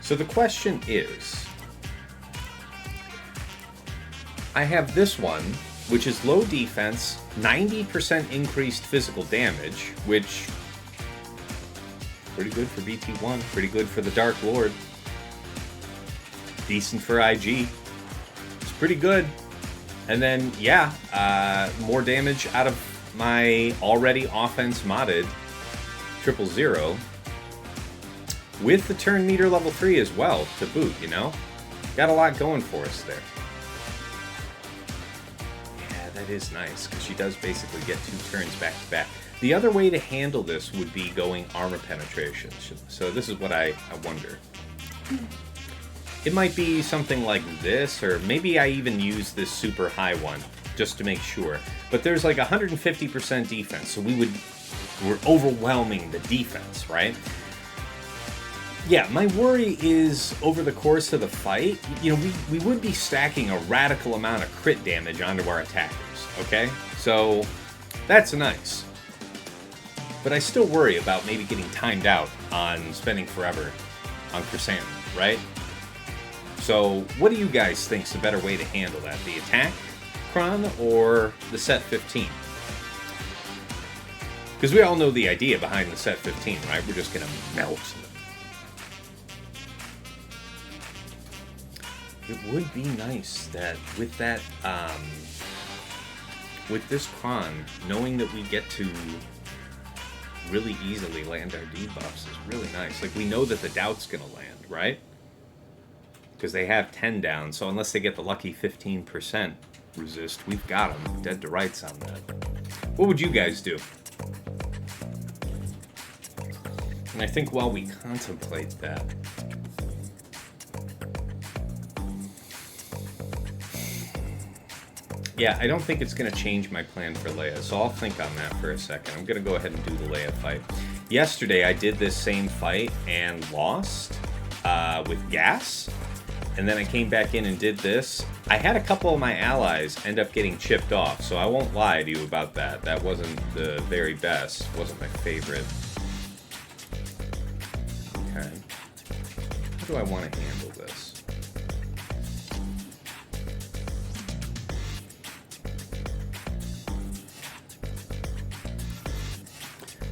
So the question is, I have this one, which is low defense, 90% increased physical damage, which pretty good for BT1, pretty good for the Dark Lord. Decent for IG. It's pretty good. And then, yeah, more damage out of my already offense modded 000 with the turn meter level 3 as well to boot, you know? Got a lot going for us there. Yeah, that is nice, because she does basically get 2 turns back to back. The other way to handle this would be going armor penetration. So this is what I wonder. It might be something like this, or maybe I even use this super high one, just to make sure. But there's like 150% defense, so we're overwhelming the defense, right? Yeah, my worry is over the course of the fight, you know, we would be stacking a radical amount of crit damage onto our attackers, okay? So that's nice. But I still worry about maybe getting timed out on spending forever on Chrysanthemum, right? So what do you guys think is a better way to handle that? The attack Kron or the set 15? Because we all know the idea behind the set 15, right? We're just going to melt them. It would be nice that with that, with this Kron, knowing that we get to really easily land our debuffs is really nice. Like, we know that the doubt's going to land, right? Because they have 10 down, so unless they get the lucky 15% resist, we've got them dead to rights on that. What would you guys do? And I think while we contemplate that, yeah, I don't think it's going to change my plan for Leia, so I'll think on that for a second. I'm going to go ahead and do the Leia fight. Yesterday, I did this same fight and lost with gas, and then I came back in and did this. I had a couple of my allies end up getting chipped off, so I won't lie to you about that. That wasn't the very best. Wasn't my favorite. Okay. How do I want to handle this?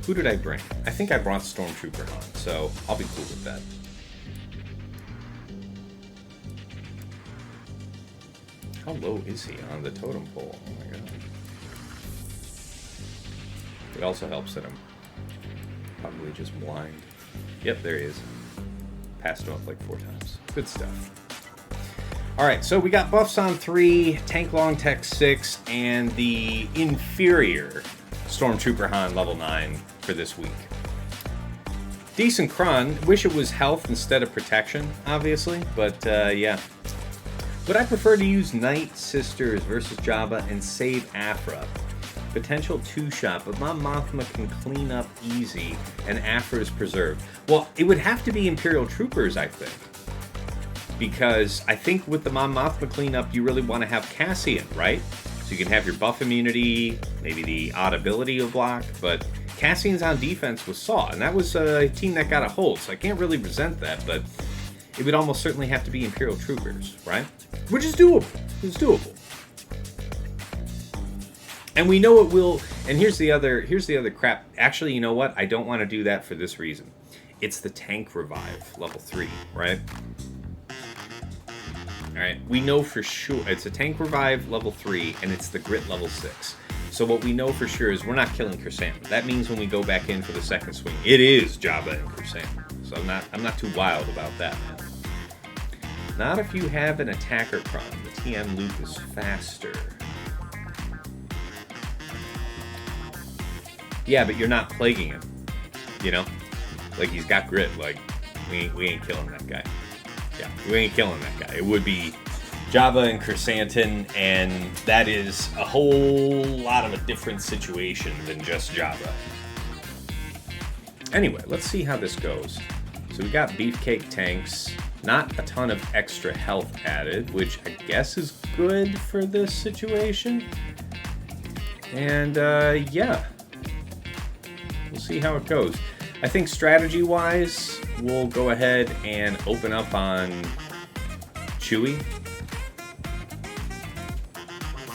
Who did I bring? I think I brought Stormtrooper on, so I'll be cool with that. How low is he on the totem pole? Oh my god. It also helps that I'm probably just blind. Yep, there he is. Passed him up like 4 times. Good stuff. Alright, so we got buffs on 3, Tank Long Tech 6, and the inferior Stormtrooper Han level 9 for this week. Decent Kron. Wish it was health instead of protection, obviously, but yeah. Would I prefer to use Night Sisters versus Jabba and save Aphra? Potential 2-shot, but Mom Mothma can clean up easy, and Aphra is preserved. Well, it would have to be Imperial Troopers, I think. Because I think with the Mom Mothma cleanup, you really want to have Cassian, right? So you can have your buff immunity, maybe the odd ability to block, but Cassian's on defense with Saw, and that was a team that got a hold, so I can't really resent that, but it would almost certainly have to be Imperial Troopers, right? Which is doable. It's doable. And we know it will, and here's the other crap. Actually, you know what? I don't want to do that for this reason. It's the Tank Revive, level 3, right? Alright, we know for sure it's a Tank Revive level 3, and it's the Grit level 6. So what we know for sure is we're not killing Chrysanthemum. That means when we go back in for the second swing, it is Jabba and Chrysanthemum. So I'm not too wild about that, man. Not if you have an attacker Kron. The TM loop is faster. Yeah, but you're not plaguing him. You know? Like, he's got grit. Like, we ain't killing that guy. Yeah, we ain't killing that guy. It would be Jabba and Chrysanthemum, and that is a whole lot of a different situation than just Jabba. Anyway, let's see how this goes. So we got Beefcake tanks. Not a ton of extra health added, which I guess is good for this situation. And, yeah. We'll see how it goes. I think strategy-wise, we'll go ahead and open up on Chewie.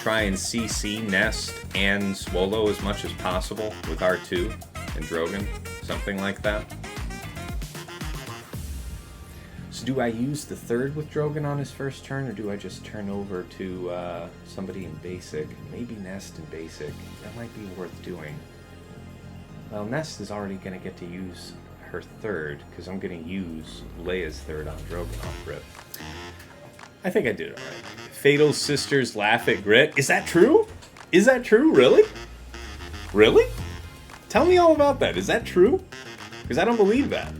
Try and CC Nest and Swallow as much as possible with R2 and Drogon, something like that. So do I use the third with Drogon on his first turn, or do I just turn over to somebody in basic? Maybe Nest in basic. That might be worth doing. Well, Nest is already going to get to use her third, because I'm going to use Leia's third on Drogon off rip. I think I did it alright. Fatal sisters laugh at Grit. Is that true? Is that true? Really? Really? Tell me all about that. Is that true? Because I don't believe that.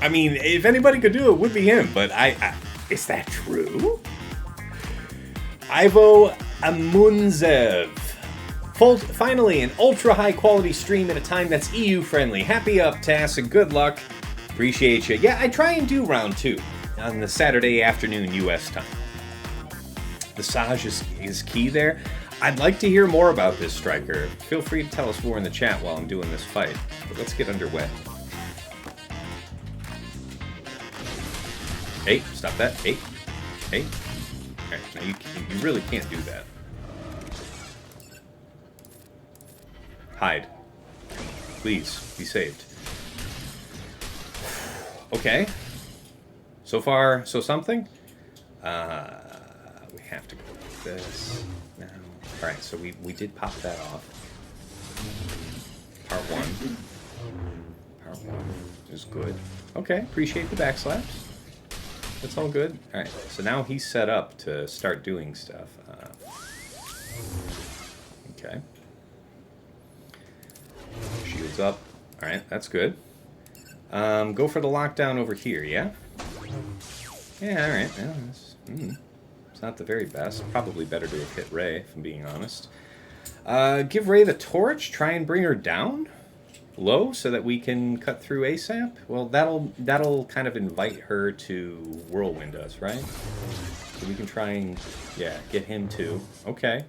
I mean, if anybody could do it, it would be him, but is that true? Ivo Amunzev. Finally, an ultra high quality stream at a time that's EU friendly. Happy up, Tass, and good luck. Appreciate you. Yeah, I try and do round 2 on the Saturday afternoon US time. The Saj is key there. I'd like to hear more about this striker. Feel free to tell us more in the chat while I'm doing this fight. But let's get underway. Hey, stop that. Hey. Hey. Alright, now you really can't do that. Hide. Please, be saved. Okay. So far, so something? We have to go with this now. Alright, so we did pop that off. Part 1. Part 1 is good. Okay, appreciate the backslaps. That's all good. Alright, so now he's set up to start doing stuff. Okay. Shields up. Alright, that's good. Go for the lockdown over here, yeah? Yeah, alright. Yeah, it's not the very best. Probably better to have hit Rey, if I'm being honest. Give Rey the torch. Try and bring her down low so that we can cut through ASAP. Well, that'll kind of invite her to whirlwind us, right? So we can try and, yeah, get him too. Okay.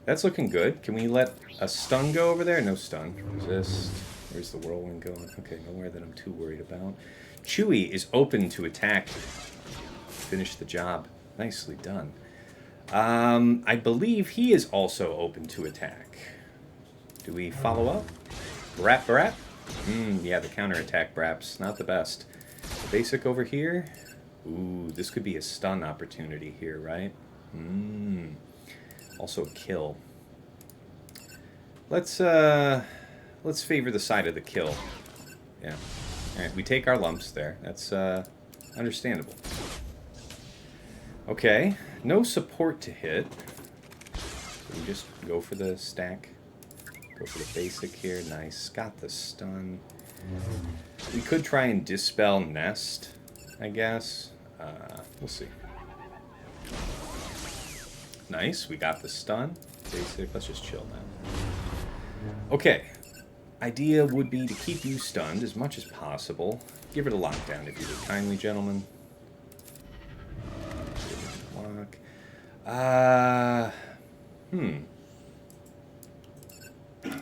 That's looking good. Can we let a stun go over there? No stun. Resist. Where's the whirlwind going? Okay, nowhere that I'm too worried about. Chewie is open to attack. Finish the job. Nicely done. I believe he is also open to attack. Do we follow up? Brap, brap? Yeah, the counterattack brap's not the best. Basic over here. Ooh, this could be a stun opportunity here, right? Also a kill. Let's favor the side of the kill. Yeah. Alright, we take our lumps there. That's understandable. Okay, no support to hit. So we just go for the stack. Go for the basic here. Nice. Got the stun. We could try and dispel Nest, I guess. We'll see. Nice. We got the stun. Basic. Let's just chill now. Okay. Idea would be to keep you stunned as much as possible. Give it a lockdown if you would kindly, gentlemen. Lock.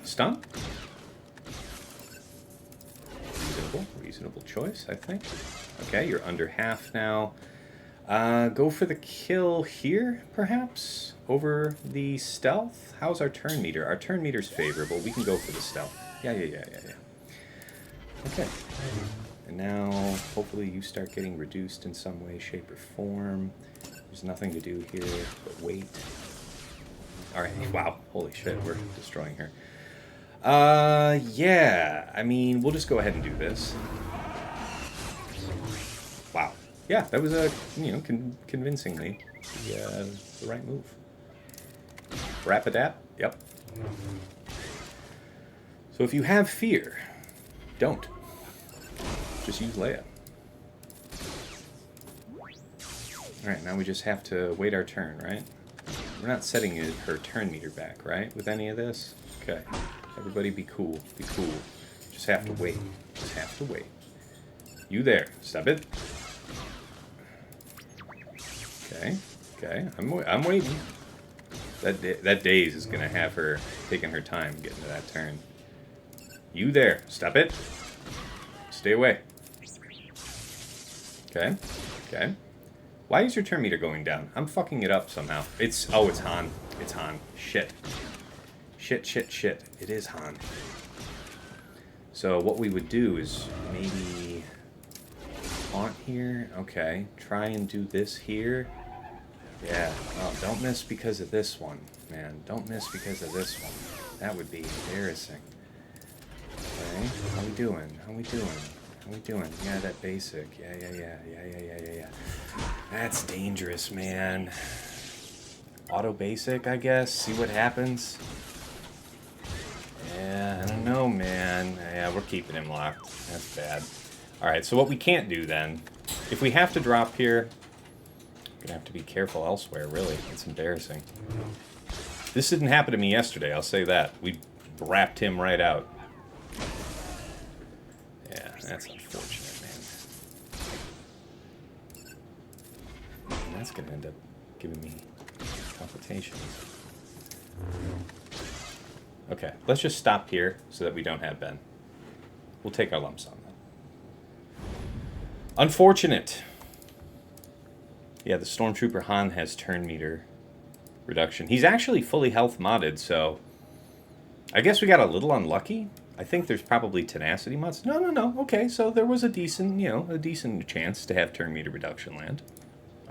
Stun? Reasonable choice, I think. Okay, you're under half now. Go for the kill here, perhaps? Over the stealth? How's our turn meter? Our turn meter's favorable. We can go for the stealth. Yeah. Okay. And now, hopefully you start getting reduced in some way, shape, or form. There's nothing to do here but wait. Alright, wow. Holy shit, we're destroying her. Yeah. I mean, we'll just go ahead and do this. Wow. Yeah, that was a, convincingly the right move. Rapidat? Yep. So if you have fear, don't. Just use Leia. Alright, now we just have to wait our turn, right? We're not setting her turn meter back, right? With any of this? Okay. Everybody be cool. Be cool. Just have to wait. Just have to wait. You there. Stop it. Okay. I'm waiting. That daze is going to have her taking her time getting to that turn. You there. Stop it. Stay away. Okay. Okay. Why is your turn meter going down? I'm fucking it up somehow. It's... Oh, it's Han. It's Han. Shit. Shit, shit, shit. It is Han. So what we would do is maybe... Haunt here. Okay. Try and do this here. Yeah. Oh, don't miss because of this one, man. Don't miss because of this one. That would be embarrassing. Okay. How we doing? How we doing? How we doing? Yeah, that basic. Yeah. That's dangerous, man. Auto basic, I guess. See what happens. Yeah, I don't know, man. Yeah, we're keeping him locked. That's bad. Alright, so what we can't do then, if we have to drop here, we're gonna have to be careful elsewhere, really. It's embarrassing. This didn't happen to me yesterday, I'll say that. We wrapped him right out. Yeah, that's unfortunate, man. And that's gonna end up giving me complications. Okay, let's just stop here so that we don't have Ben. We'll take our lumps on that. Unfortunate. Yeah, the Stormtrooper Han has turn meter reduction. He's actually fully health modded, so I guess we got a little unlucky. I think there's probably tenacity mods. No. Okay, so there was a decent, a decent chance to have turn meter reduction land.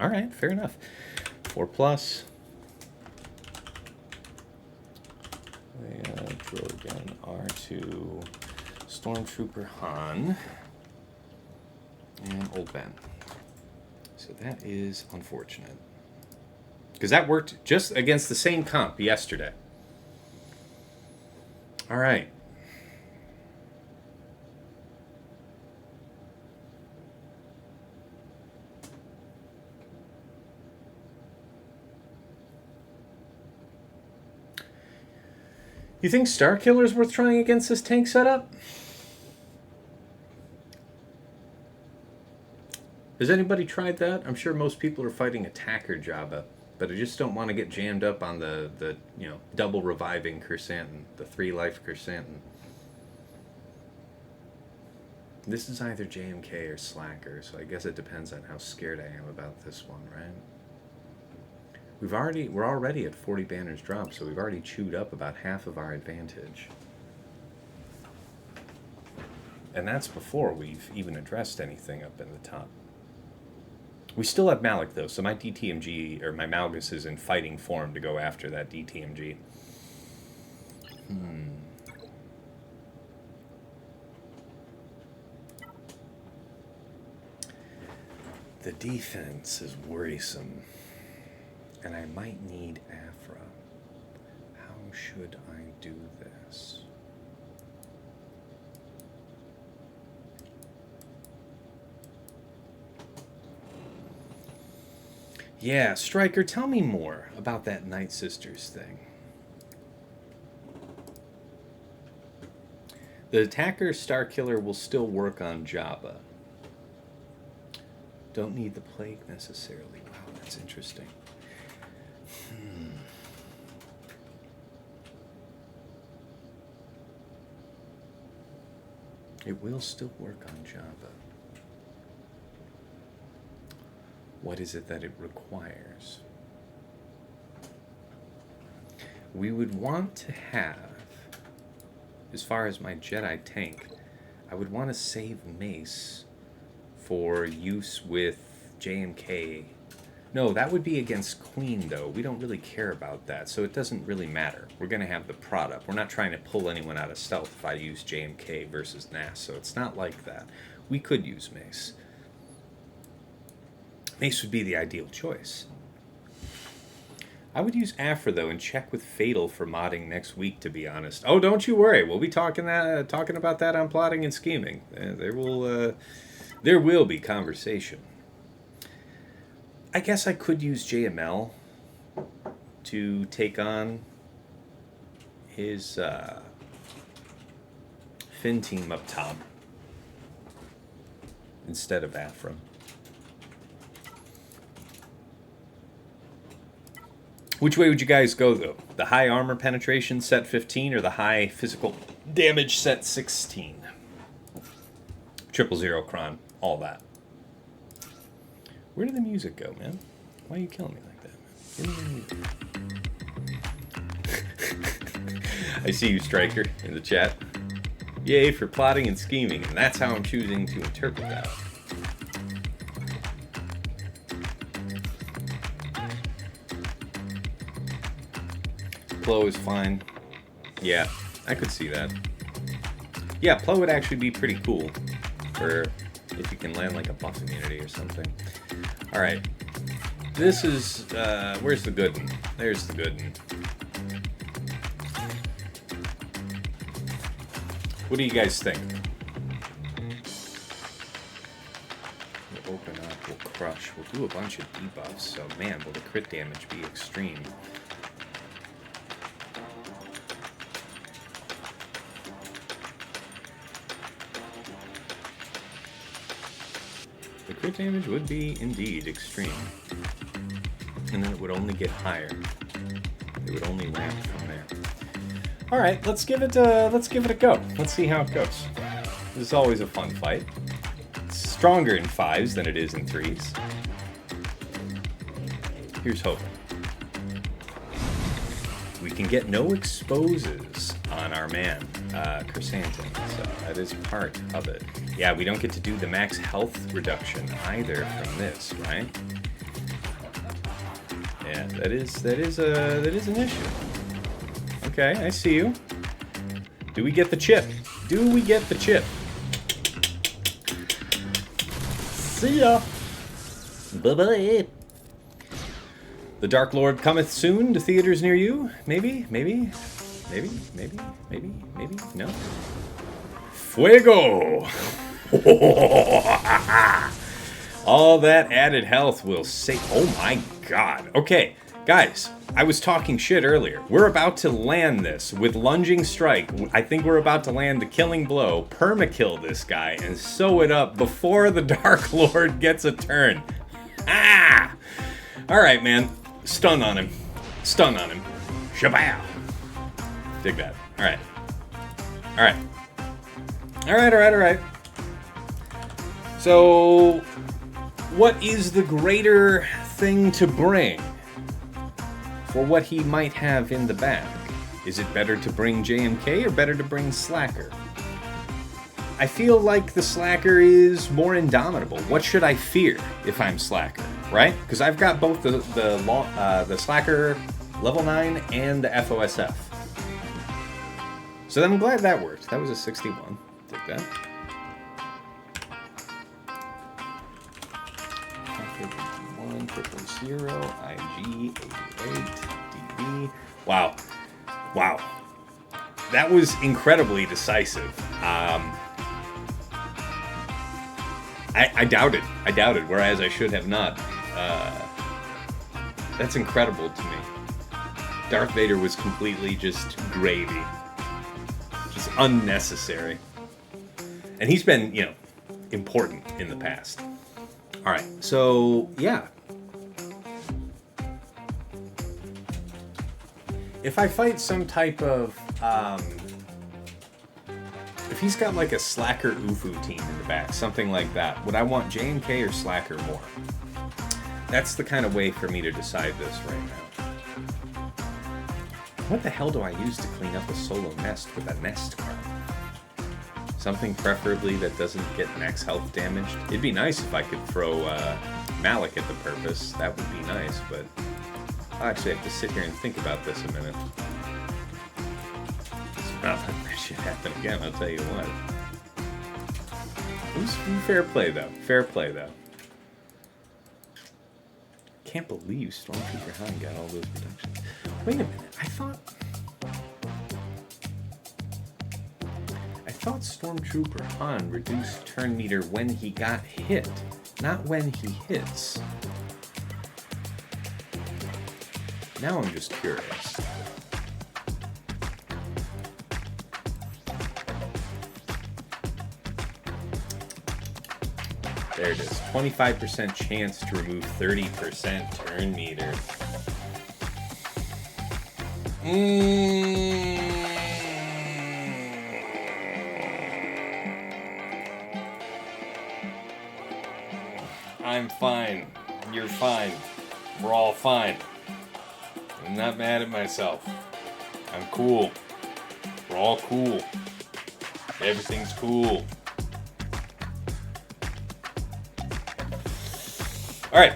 All right, fair enough. 4+. Leia, Drogan, R2, Stormtrooper Han, and Old Ben. So that is unfortunate. Because that worked just against the same comp yesterday. All right. You think Starkiller is worth trying against this tank setup? Has anybody tried that? I'm sure most people are fighting Attacker Jabba, but I just don't want to get jammed up on the double reviving Kersantin, the 3-life Kersantin. This is either JMK or Slacker, so I guess it depends on how scared I am about this one, right? We're already at 40 banners dropped, so we've already chewed up about half of our advantage. And that's before we've even addressed anything up in the top. We still have Malik, though, so my DTMG, or my Malgus, is in fighting form to go after that DTMG. The defense is worrisome. And I might need Aphra. How should I do this? Yeah, Striker, tell me more about that Night Sisters thing. The Attacker Starkiller will still work on Jabba. Don't need the Plague necessarily. Wow, that's interesting. It will still work on Jabba. What is it that it requires? We would want to have, as far as my Jedi tank, I would want to save Mace for use with JMK. No, that would be against Queen, though. We don't really care about that, so it doesn't really matter. We're going to have the prod up. We're not trying to pull anyone out of stealth if I use JMK versus NAS, so it's not like that. We could use Mace. Mace would be the ideal choice. I would use Aphra, though, and check with Fatal for modding next week, to be honest. Oh, don't you worry. We'll be talking about that on Plotting and Scheming. There will be conversation. I guess I could use JML to take on his Finn team up top instead of Aphra. Which way would you guys go, though? The high armor penetration set 15 or the high physical damage set 16? 000 Kron, all that. Where did the music go, man? Why are you killing me like that, man? Give me the music. I see you, Striker, in the chat. Yay for plotting and scheming, and that's how I'm choosing to interpret that. Plo is fine. Yeah, I could see that. Yeah, Plo would actually be pretty cool for if you can land like a buff immunity or something. Alright. This is, where's the good one? There's the good one. What do you guys think? We'll open up, we'll crush, we'll do a bunch of debuffs, so man, will the crit damage be extreme. The crit damage would be indeed extreme. And then it would only get higher. It would only ramp from there. All right, let's give it a go. Let's see how it goes. This is always a fun fight. It's stronger in 5s than it is in 3s. Here's hoping. We can get no exposes on our man, Chrysanthemum, so that is part of it. Yeah, we don't get to do the max health reduction either from this, right? Yeah, that is an issue. Okay, I see you. Do we get the chip? Do we get the chip? See ya! Bye-bye. The Dark Lord cometh soon to theaters near you. Maybe? No? Fuego! All that added health will save... Oh my god. Okay, guys, I was talking shit earlier. We're about to land this with lunging strike. I think we're about to land the killing blow, permakill this guy, and sew it up before the Dark Lord gets a turn. Ah! Alright, man. Stun on him. Stun on him. Shabow! Dig that. Alright. Alright. Alright. So, what is the greater thing to bring for what he might have in the bag? Is it better to bring JMK or better to bring Slacker? I feel like the Slacker is more indomitable. What should I fear if I'm Slacker, right? Because I've got both the Slacker level 9 and the FOSF. So I'm glad that worked. That was a 61. Take that. 100, IG 88, DB. Wow. That was incredibly decisive. I doubted, whereas I should have not. That's incredible to me. Darth Vader was completely just gravy. Just unnecessary. And he's been, important in the past. Alright, so, yeah. If I fight some type of, if he's got like a Slacker Ufu team in the back, something like that, would I want J&K or Slacker more? That's the kind of way for me to decide this right now. What the hell do I use to clean up a solo nest with a nest card? Something preferably that doesn't get max health damaged. It'd be nice if I could throw Malik at the purpose. That would be nice, but I'll actually have to sit here and think about this a minute. Well, that should happen again, I'll tell you what. It was fair play, though. Fair play, though. Can't believe Stormtrooper Han got all those protections. Wait a minute, I thought Stormtrooper Han reduced turn meter when he got hit, not when he hits. Now I'm just curious. There it is. 25% chance to remove 30% turn meter. I'm fine. You're fine. We're all fine. I'm not mad at myself. I'm cool. We're all cool. Everything's cool. All right.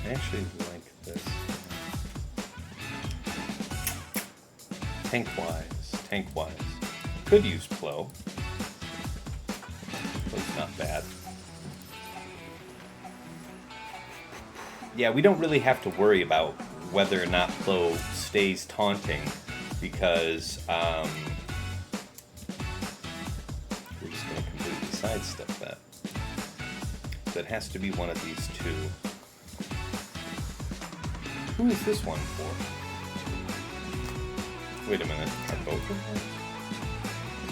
I actually like this. Tank-wise. Could use Plo. Plo's not bad. Yeah, we don't really have to worry about whether or not Plo stays taunting because we're just going to completely sidestep that. So it has to be one of these two. Who is this one for? Wait a minute, are both of them?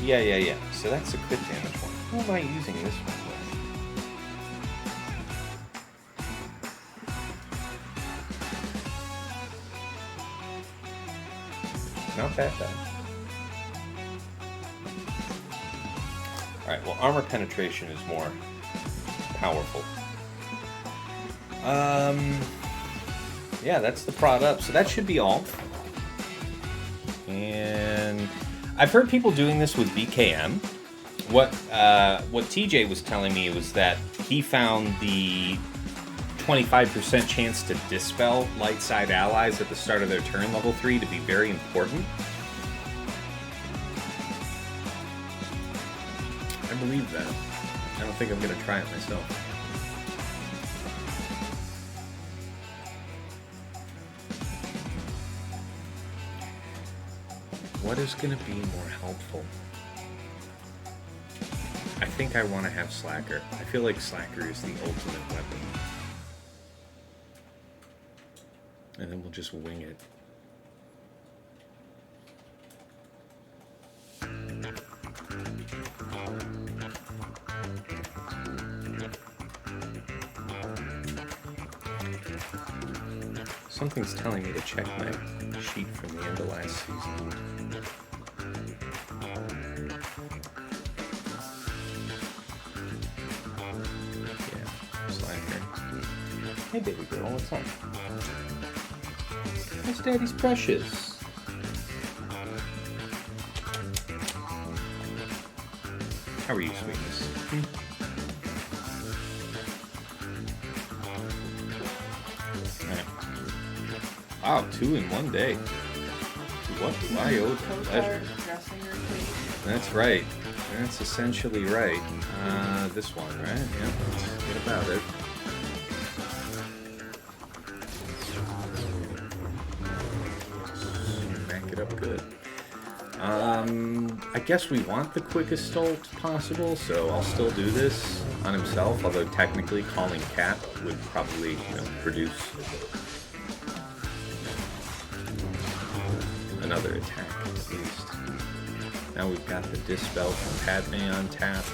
Yeah. So that's a crit damage one. Who am I using this one with? Not that bad. Alright, well, armor penetration is more powerful. Yeah, that's the prod up. So that should be all. And I've heard people doing this with BKM. What TJ was telling me was that he found the 25% chance to dispel light side allies at the start of their turn level 3 to be very important. I believe that. I don't think I'm going to try it myself. What is going to be more helpful? I think I want to have Slacker. I feel like Slacker is the ultimate weapon. And then we'll just wing it. Something's telling me to check my sheet from the end of last season. Yeah, Slacker. Hey baby girl, what's up? How's Daddy's precious? How are you, sweetness? Wow, 2 in one day. What do I owe to pleasure? That's right. That's essentially right. This one, right? Yeah, let's get about it. Back it up good. I guess we want the quickest ult possible, so I'll still do this on himself, although technically calling Cap would probably, produce another attack, at least. Now we've got the Dispel from Padme on tap.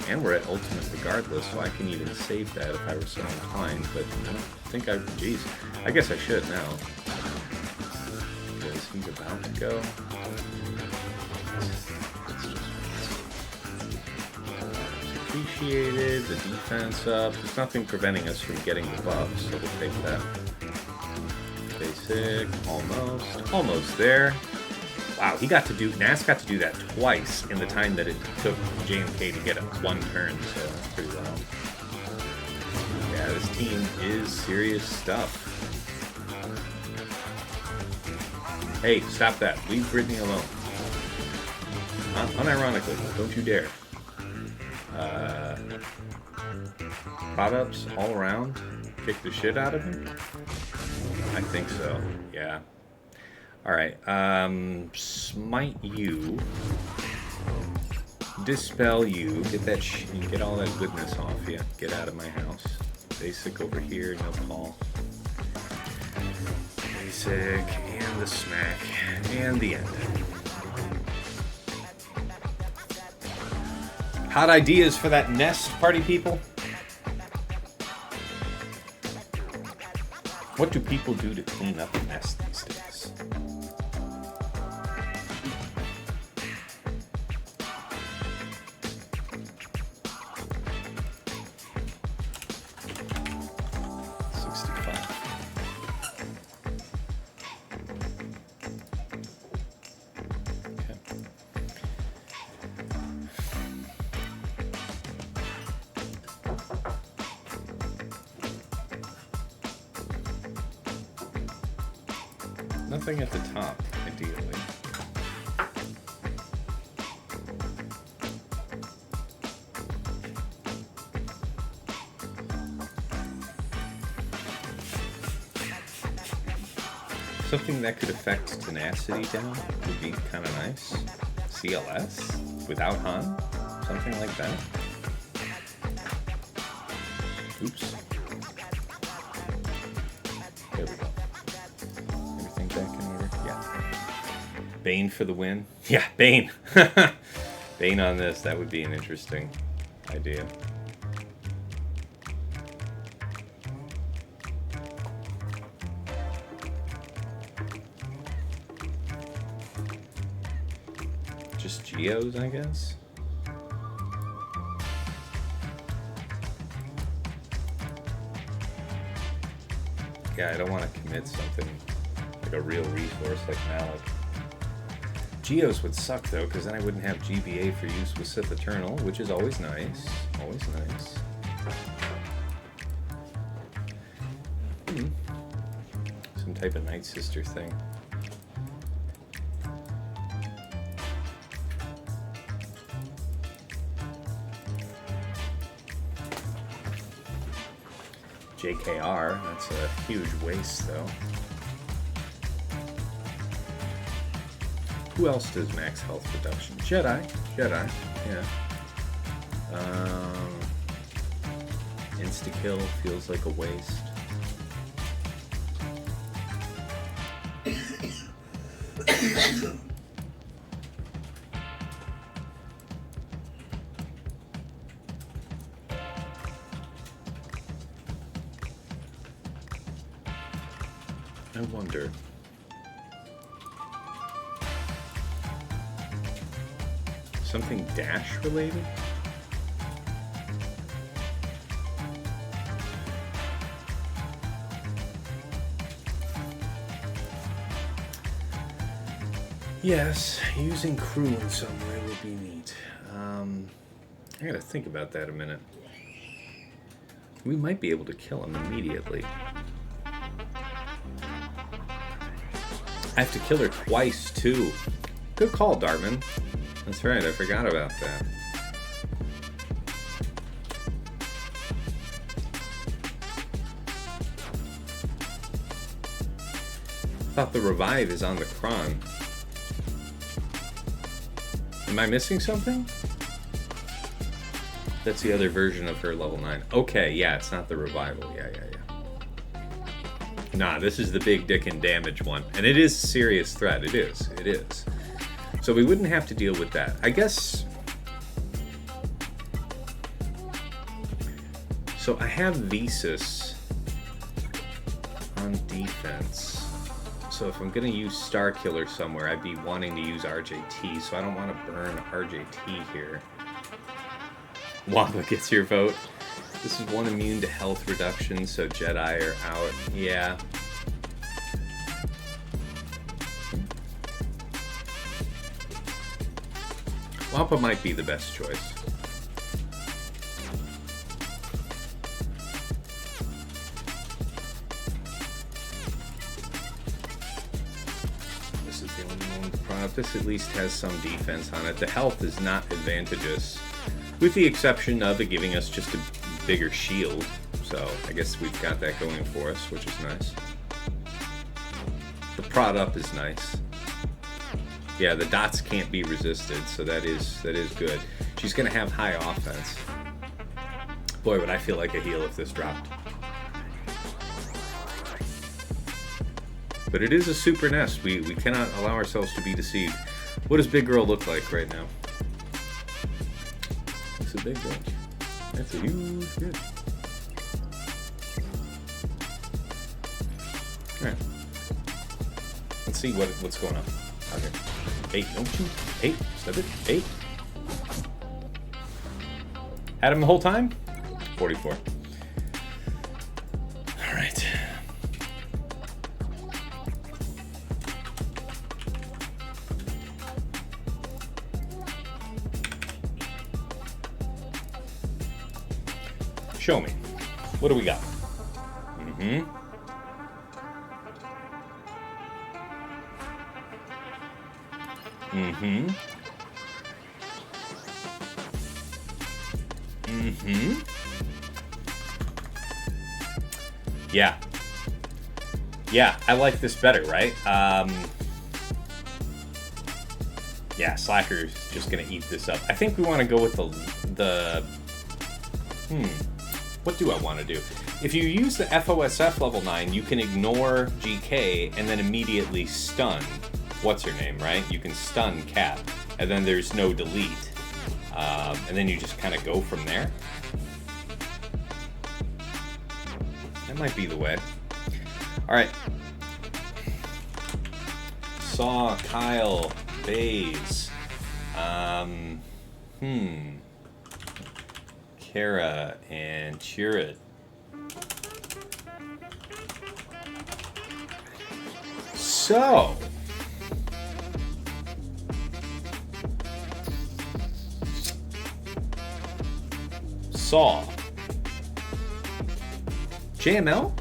And we're at Ultimate regardless, so I can even save that if I were so inclined, but I don't think geez, I guess I should now. Because he's about to go. Appreciated, the defense up. There's nothing preventing us from getting the buffs, so we'll take that. Basic, almost there. Wow, Nas got to do that twice in the time that it took JMK to get it one turn, so that's pretty wild. Yeah, this team is serious stuff. Hey, stop that. Leave Brittany alone. Unironically, don't you dare. Products all around? Kick the shit out of him? I think so, yeah. Alright, smite you. Dispel you. Get all that goodness off you. Get out of my house. Basic over here, no call. Basic, and the smack, and the end. Hot ideas for that nest, party people? What do people do to clean up a nest these days? Nothing at the top, ideally. Something that could affect tenacity down would be kind of nice. CLS? Without Han? Something like that. Oops. There we go. Everything back in order? Yeah. Bane for the win? Yeah, Bane. Bane on this, that would be an interesting idea. Just Geos, I guess? Yeah, I don't want to commit something like a real resource like Malik. Geos would suck though, because then I wouldn't have GBA for use with Sith Eternal, which is always nice. Always nice. Some type of Night Sister thing. JKR, that's a huge waste though. Who else does max health reduction? Jedi, yeah. Insta-kill feels like a waste. I wonder. Something dash related? Yes, using crew in some way would be neat. I gotta think about that a minute. We might be able to kill him immediately. I have to kill her twice, too. Good call, Dartman. That's right, I forgot about that. Thought the revive is on the Kron. Am I missing something? That's the other version of her level 9. Okay, yeah, it's not the revival. Yeah. Nah, this is the big dick and damage one. And it is a serious threat. It is. So we wouldn't have to deal with that. I guess... So I have Visas on defense. So if I'm going to use Starkiller somewhere, I'd be wanting to use RJT. So I don't want to burn RJT here. Wampa gets your vote. This is one immune to health reduction, so Jedi are out. Yeah. Wampa might be the best choice. This is the only one with the prod Hospice at least has some defense on it. The health is not advantageous, with the exception of it giving us just a bigger shield. So I guess we've got that going for us, which is nice. The prod up is nice. Yeah, the dots can't be resisted, so that is good. She's gonna have high offense. Boy, would I feel like a heel if this dropped. But it is a super nest. We cannot allow ourselves to be deceived. What does Big Girl look like right now? It's a big bitch. That's a huge bitch. Alright. Let's see what's going on. Okay. 8, don't shoot. 8, step it. 8. Had him the whole time? 44. Alright. Show me. What do we got? Mm-hmm. Mm-hmm. Mm-hmm. Yeah. Yeah, I like this better, right? Yeah, Slacker's just gonna eat this up. I think we want to go with the what do I want to do? If you use the FOSF level 9, you can ignore GK and then immediately stun what's her name, right? You can stun Cat, and then there's no delete. And then you just kind of go from there. That might be the way. Alright. Saw, Kyle, Baze. Cere and Cere. So, Saw. JML?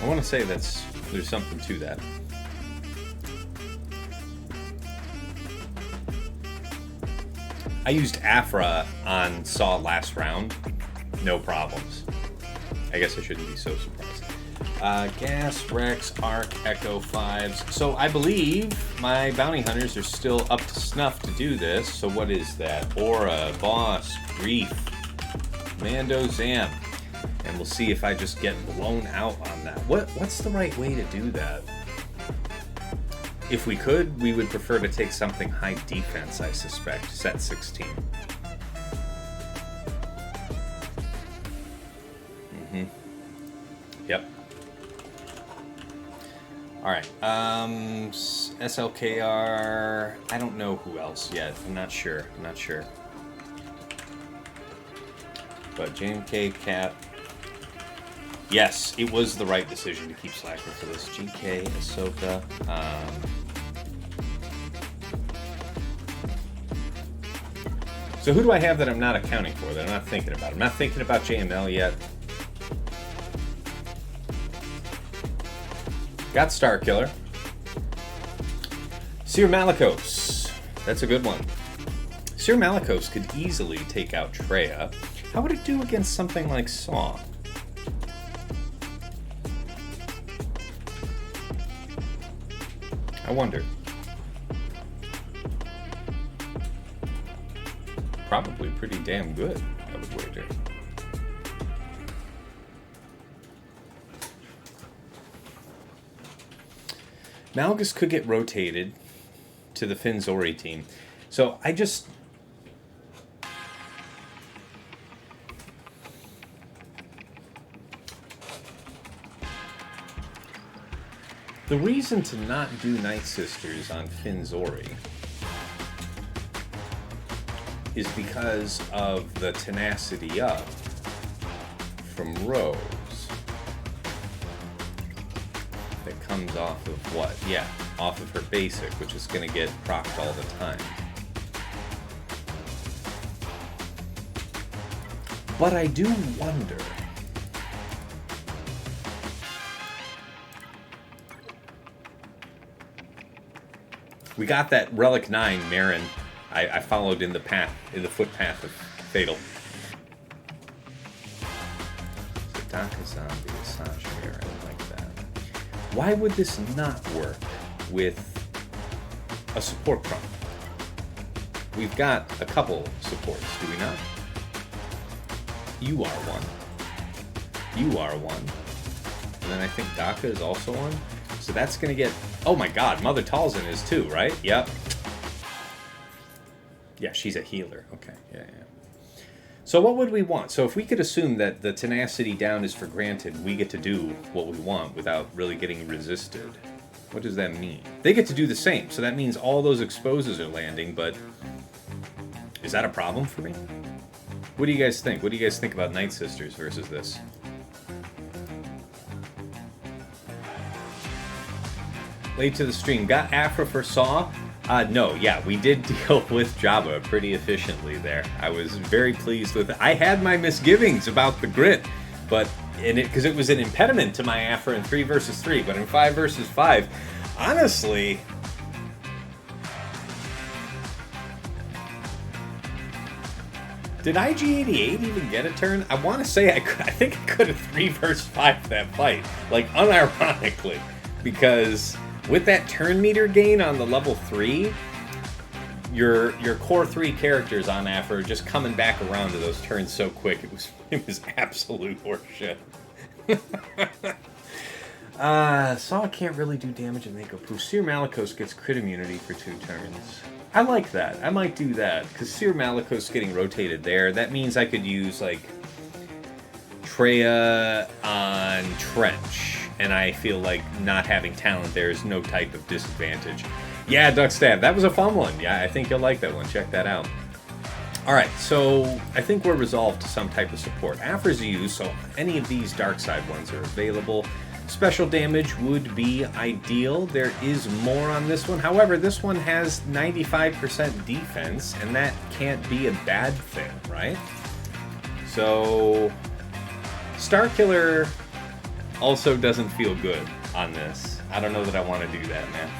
I want to say there's something to that. I used Aphra on Saw last round. No problems. I guess I shouldn't be so surprised. Gas, Rex, Arc, Echo 5s. So I believe my bounty hunters are still up to snuff to do this. So what is that? Aurra, Boss, Grief, Mando, Zam. And we'll see if I just get blown out on that. What's the right way to do that? If we could, we would prefer to take something high defense, I suspect. Set 16. Yep. Alright. SLKR. I don't know who else yet. I'm not sure. But JMK, Cat. Yes, it was the right decision to keep Slacker for this. GK, Ahsoka. So who do I have that I'm not accounting for, that I'm not thinking about? I'm not thinking about JML yet. Got Starkiller. Cere Malakos. That's a good one. Cere Malakos could easily take out Traya. How would it do against something like Saw? I wonder. Probably pretty damn good, I would wager. Malgus could get rotated to the Finzori team. So I just... The reason to not do Night Sisters on Finzori is because of the tenacity up from Rose that comes off of what? Yeah, off of her basic, which is going to get procced all the time. But I do wonder We got that Relic 9 Marin. I followed in the footpath of Fatal. So Daka Zombie, Chimera, like that. Why would this not work with a support prompt? We've got a couple supports, do we not? You are one. You are one. And then I think Daka is also one. So that's going to get... Oh my god, Mother Talzin is too, right? Yep. Yeah, she's a healer. Okay, yeah. So what would we want? So if we could assume that the tenacity down is for granted, we get to do what we want without really getting resisted. What does that mean? They get to do the same, so that means all those exposes are landing, but... Is that a problem for me? What do you guys think? What do you guys think about Night Sisters versus this? Late to the stream. Got Aphra for Saw? No, yeah, we did deal with Jabba pretty efficiently there. I was very pleased with it. I had my misgivings about the grit, but because it was an impediment to my Aphra in 3 versus 3, but in 5 versus 5, honestly... Did IG-88 even get a turn? I want to say I think I could have 3 versus 5 that fight, like unironically, because with that turn meter gain on the level 3, your core 3 characters on Aphra are just coming back around to those turns so quick. It was absolute horseshit. Saw can't really do damage and make a poof. Cere Malgus gets crit immunity for 2 turns. I like that. I might do that, because Cere Malgus getting rotated there. That means I could use, like, Traya on Trench, and I feel like not having Talon there is no type of disadvantage. Yeah, Duck Stab, that was a fun one. Yeah, I think you'll like that one. Check that out. Alright, so I think we're resolved to some type of support. Aphra's used, so any of these dark side ones are available. Special damage would be ideal. There is more on this one. However, this one has 95% defense, and that can't be a bad thing, right? So, Starkiller also doesn't feel good on this. I don't know that I want to do that, man.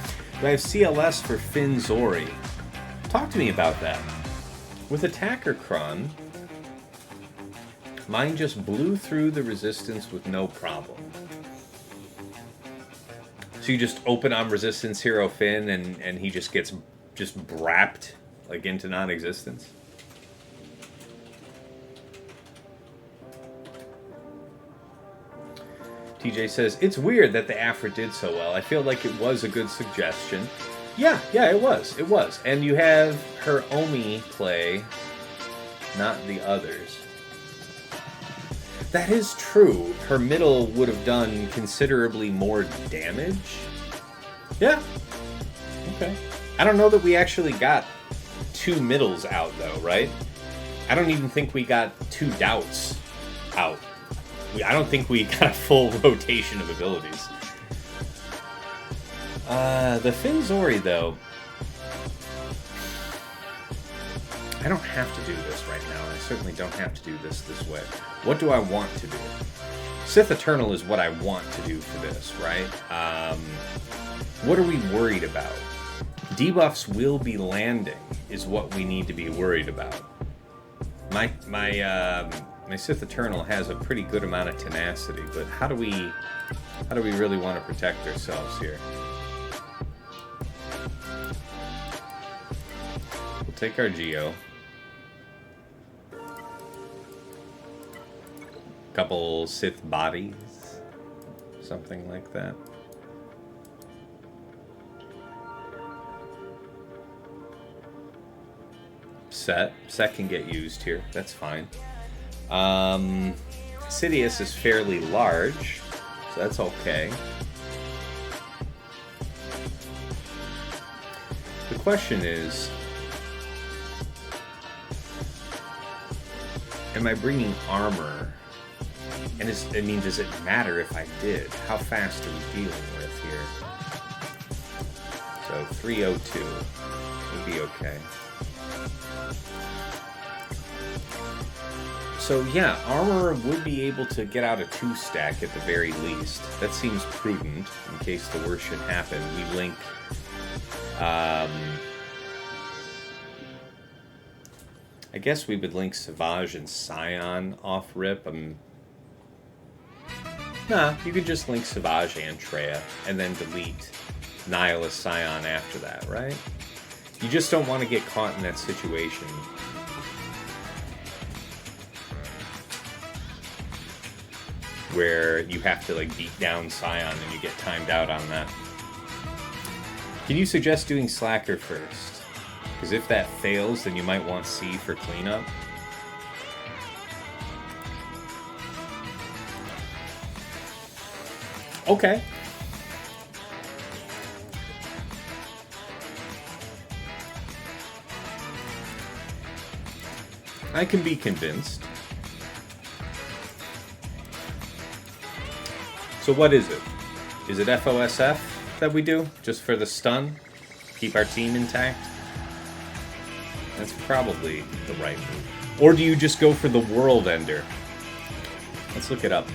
Do I have CLS for Finn Zori? Talk to me about that. With Attacker Krun, mine just blew through the resistance with no problem. So you just open on Resistance Hero Finn and he just gets brapped like into non-existence? TJ says, it's weird that the Aphra did so well. I feel like it was a good suggestion. Yeah, it was. It was. And you have her Omi play, not the others. That is true. Her middle would have done considerably more damage. Yeah. Okay. I don't know that we actually got 2 middles out, though, right? I don't even think we got 2 doubts out. I don't think we got a full rotation of abilities. The Finn Zori, though... I don't have to do this right now. I certainly don't have to do this way. What do I want to do? Sith Eternal is what I want to do for this, right? What are we worried about? Debuffs will be landing is what we need to be worried about. My Sith Eternal has a pretty good amount of tenacity, but how do we really want to protect ourselves here? We'll take our Geo. Couple Sith bodies, something like that. Set can get used here. That's fine. Sidious is fairly large, so that's okay. The question is, am I bringing armor? And does it matter if I did? How fast are we dealing with here? So 302 would be okay. So yeah, armor would be able to get out a 2-stack at the very least. That seems prudent in case the worst should happen. We link... I guess we would link Savage and Scion off rip. Nah, you could just link Savage and Traya, and then delete Nihilist Scion after that, right? You just don't want to get caught in that situation. Where you have to like beat down Scion and you get timed out on that. Can you suggest doing Slacker first? Because if that fails, then you might want C for cleanup. Okay. I can be convinced. So what is it? Is it FOSF that we do? Just for the stun? Keep our team intact? That's probably the right move. Or do you just go for the World Ender? Let's look it up.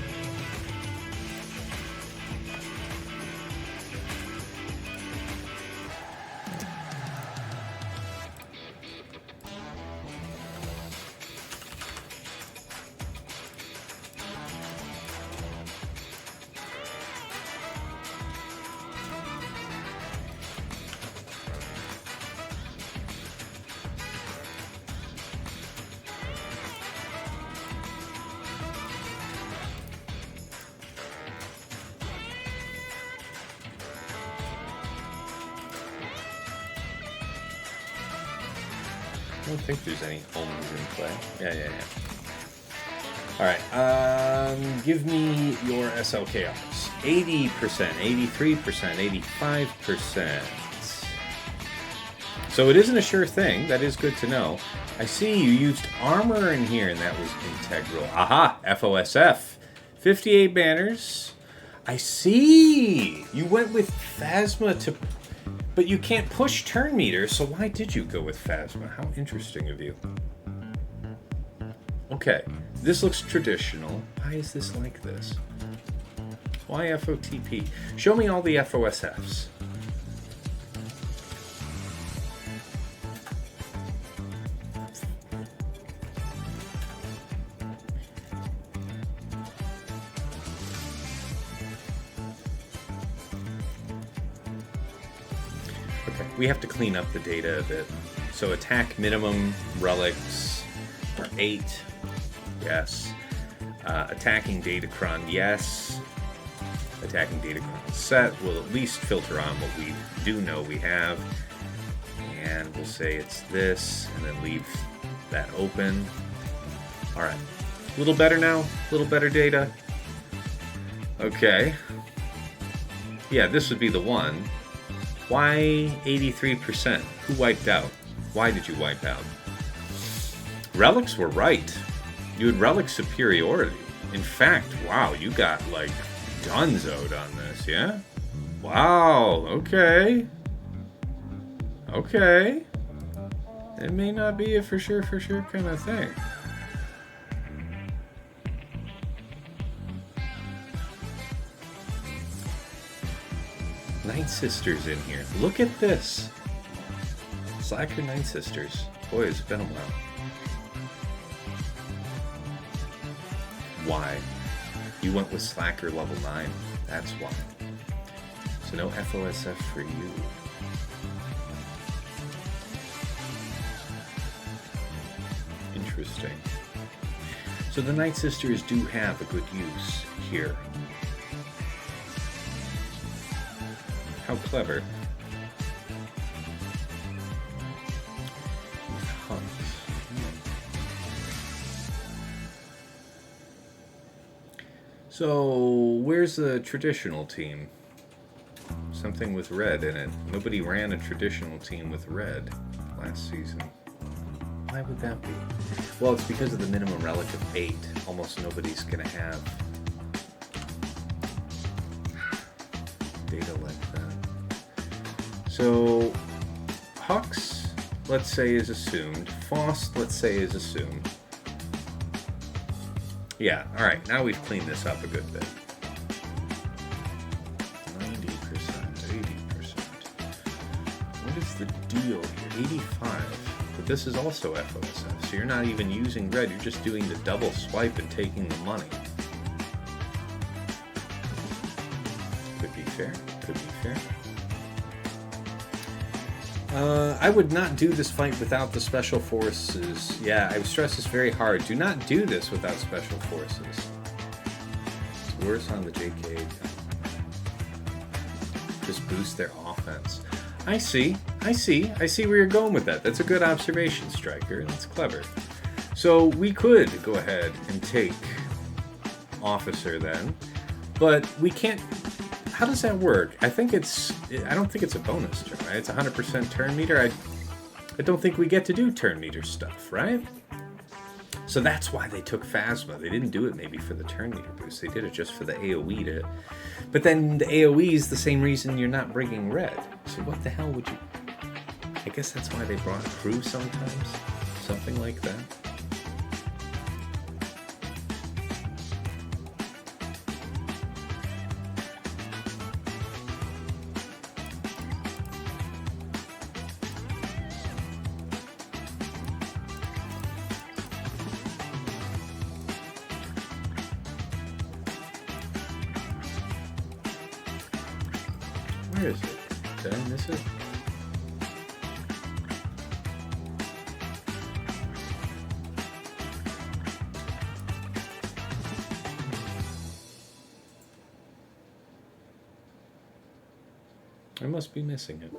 I don't think there's any homes in play. Yeah. Alright, give me your SLKRs. 80%, 83%, 85%. So it isn't a sure thing. That is good to know. I see you used armor in here, and that was integral. Aha! FOSF. 58 banners. I see! You went with Phasma to... But you can't push turn meter, so why did you go with Phasma? How interesting of you. Okay, this looks traditional. Why is this like this? Why FOTP? Show me all the FOSFs. We have to clean up the data a bit. So attack minimum relics are 8. Yes. Attacking Datacron, yes. Attacking Datacron set will at least filter on what we do know we have. And we'll say it's this, and then leave that open. Alright. A little better now? A little better data? Okay. Yeah, this would be the one. Why 83%? Who wiped out? Why did you wipe out? Relics were right. You had relic superiority. In fact, wow, you got like gunzoed on this, yeah? Wow, okay. Okay. It may not be a for sure kind of thing. Night Sisters in here. Look at this. Slacker Night Sisters. Boy, it's been a while. Why? You went with Slacker level 9. That's why. So no FOSF for you. Interesting. So the Night Sisters do have a good use here. How clever. So, where's the traditional team? Something with red in it. Nobody ran a traditional team with red last season. Why would that be? Well, it's because of the minimum relic of 8. Almost nobody's gonna have data like that. So, Hux, let's say, is assumed. Faust, let's say, is assumed. Yeah, alright, now we've cleaned this up a good bit. 90%, 80%. What is the deal here? 85. But this is also FOSF, so you're not even using red, you're just doing the double swipe and taking the money. Could be fair, could be fair. I would not do this fight without the special forces. Yeah, I would stress this very hard. Do not do this without special forces. It's worse on the JK. Just boost their offense. I see where you're going with that. That's a good observation, Striker. That's clever. So we could go ahead and take Officer then, but we can't. How does that work? I don't think it's a bonus turn, right? It's 100% turn meter. I don't think we get to do turn meter stuff, right? So that's why they took Phasma. They didn't do it maybe for the turn meter boost. They did it just for the AoE to... But then the AoE is the same reason you're not bringing red. So what the hell would you... I guess that's why they brought crew sometimes. Something like that. Where is it? Did I miss it? I must be missing it.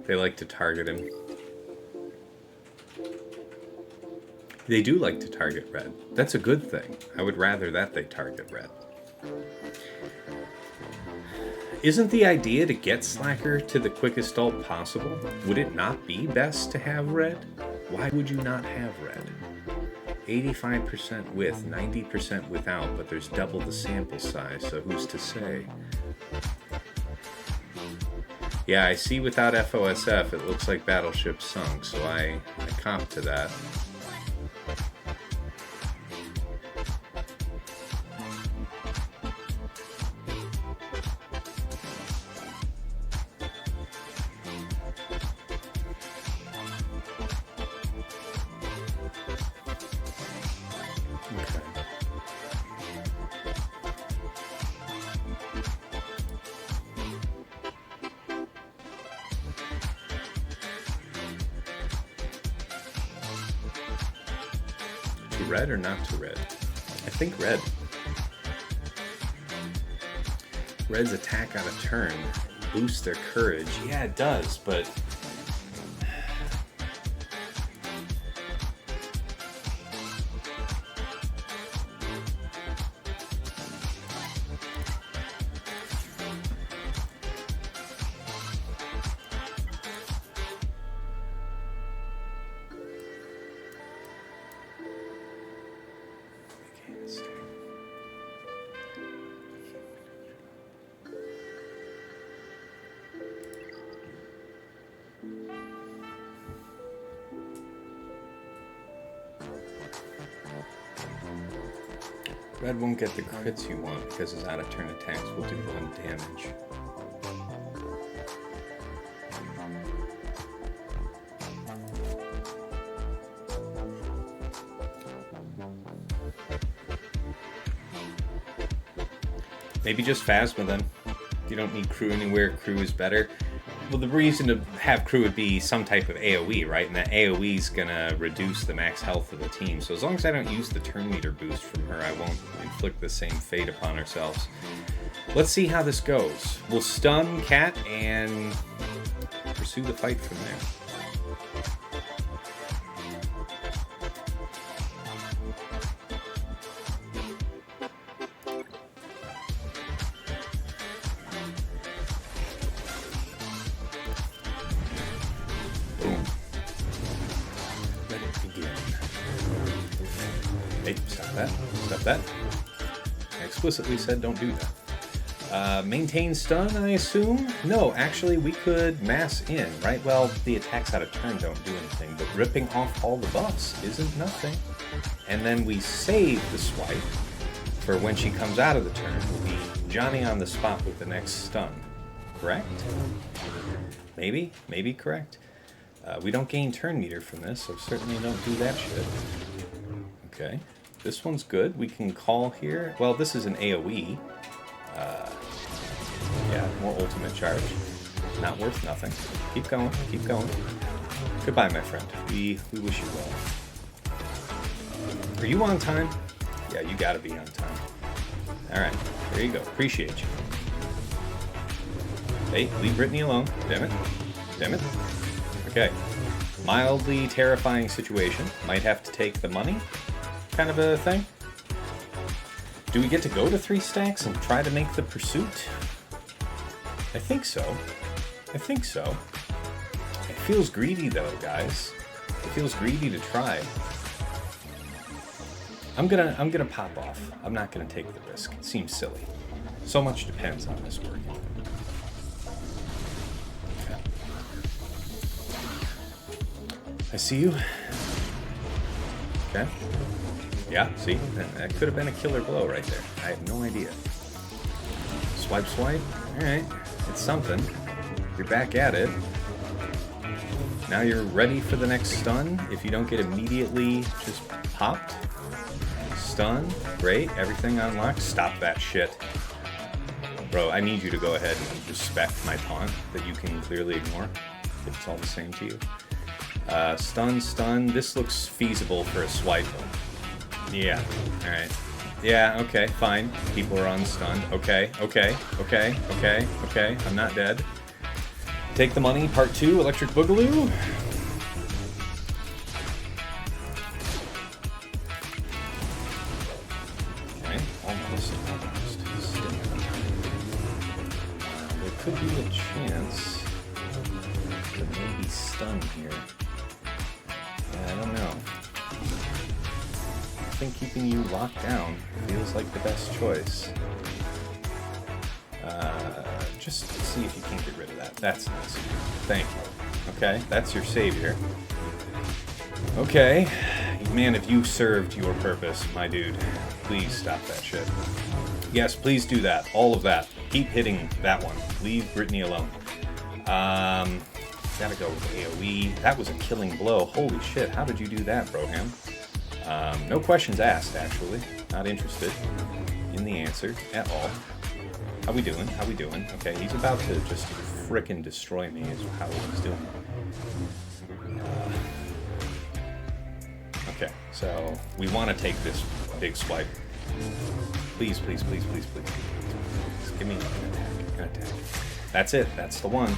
They like to target him. They do like to target red. That's a good thing. I would rather that they target red. Isn't the idea to get Slacker to the quickest ult possible? Would it not be best to have red? Why would you not have red? 85% with, 90% without, but there's double the sample size, so who's to say? Yeah, I see without FOSF, it looks like Battleship sunk, so I comp to that. Red or not to red? I think red. Red's attack on a turn boosts their courage. Yeah, it does, but... Red won't get the crits you want because his out-of-turn attacks will do 1 damage. Maybe just Phasma then. You don't need crew anywhere, crew is better. Well, the reason to have crew would be some type of AoE, right? And that AoE is going to reduce the max health of the team. So as long as I don't use the turn meter boost from her, I won't inflict the same fate upon ourselves. Let's see how this goes. We'll stun Cat and pursue the fight from there. Stop that. I explicitly said don't do that. Maintain stun, I assume? No, actually, we could mass in, right? Well, the attacks out of turn don't do anything, but ripping off all the buffs isn't nothing. And then we save the swipe for when she comes out of the turn. We'll be Johnny on the spot with the next stun. Correct? Maybe? Maybe correct? We don't gain turn meter from this, so certainly don't do that shit. Okay. This one's good. We can call here. Well, this is an AoE. Yeah, more ultimate charge. Not worth nothing. Keep going, keep going. Goodbye, my friend. We wish you well. Are you on time? Yeah, you gotta be on time. Alright, there you go. Appreciate you. Hey, leave Brittany alone. Damn it. Damn it. Okay. Mildly terrifying situation. Might have to take the money. Kind of a thing. Do we get to go to 3 stacks and try to make the pursuit? I think so. I think so. It feels greedy though, guys. It feels greedy to try. I'm gonna pop off. I'm not gonna take the risk. It seems silly. So much depends on this working. Okay. I see you. Okay. Yeah, see? That could have been a killer blow right there. I have no idea. Swipe, swipe. Alright. It's something. You're back at it. Now you're ready for the next stun. If you don't get immediately just popped. Stun. Great. Everything unlocked. Stop that shit. Bro, I need you to go ahead and respect my taunt that you can clearly ignore. If it's all the same to you. Stun, stun. This looks feasible for a swipe. Yeah. Alright. Yeah, okay, fine. People are unstunned. Okay, okay, okay, okay, okay. I'm not dead. Take the money, part 2, Electric Boogaloo. Okay, almost. There could be a chance to maybe stun here. Yeah, I don't know. I think keeping you locked down feels like the best choice. Just see if you can't get rid of that. That's nice. Thank you. Okay, that's your savior. Okay. Man, if you served your purpose, my dude, please stop that shit. Yes, please do that. All of that. Keep hitting that one. Leave Brittany alone. Gotta go with AoE. That was a killing blow. Holy shit, how did you do that, Broham? No questions asked, actually. Not interested in the answer at all. How we doing? How we doing? Okay, he's about to just frickin' destroy me is how he's doing. Okay, so we want to take this big swipe. Please, please, please, please, please, please. Give me an attack. An attack. That's it. That's the one.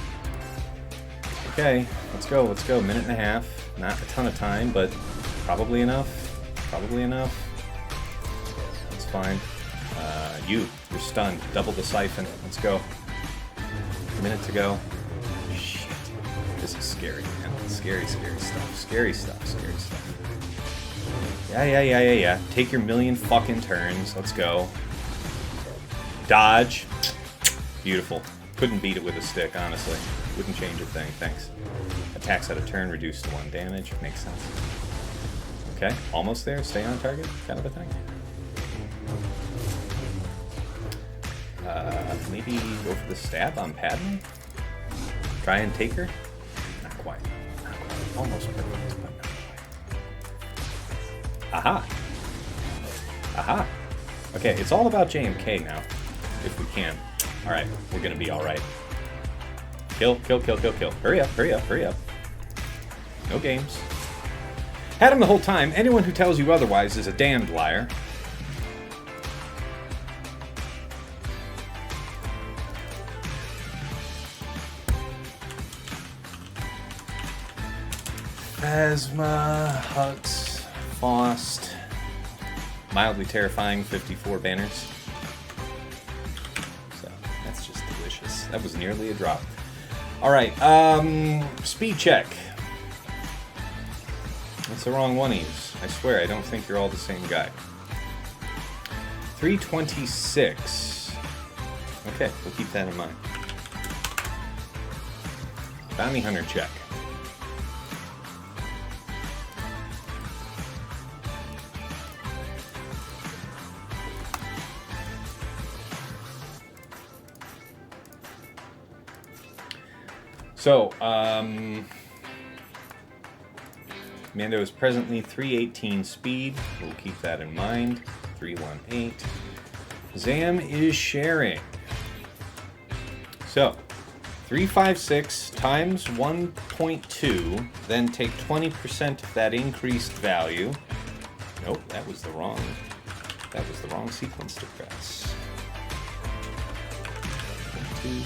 Okay, let's go. Let's go. Minute and a half. Not a ton of time, but probably enough. Probably enough. That's fine. You're stunned. Double the siphon. Let's go. A minute to go. Shit. This is scary, man. Scary, scary stuff. Scary stuff. Scary stuff. Yeah. Take your million fucking turns. Let's go. Dodge. Beautiful. Couldn't beat it with a stick, honestly. Wouldn't change a thing. Thanks. Attacks out of turn reduced to 1 damage. Makes sense. Okay, almost there. Stay on target, kind of a thing. Maybe go for the stab on Padme? Try and take her? Not quite. Not quite. Almost perfect, but not quite. Aha! Aha! Okay, it's all about JMK now, if we can. Alright, we're gonna be alright. Kill, kill, kill, kill, kill. Hurry up, hurry up, hurry up. No games. Had him the whole time. Anyone who tells you otherwise is a damned liar. Phasma, Hux, Faust. Mildly terrifying 54 banners. So, that's just delicious. That was nearly a drop. Alright, speed check. That's the wrong one, Eves. I swear, I don't think you're all the same guy. 326. Okay, we'll keep that in mind. Bounty Hunter check. So, Mando is presently 318 speed. We'll keep that in mind. 318. Zam is sharing. So, 356 times 1.2, then take 20% of that increased value. Nope, that was the wrong sequence to press. 2.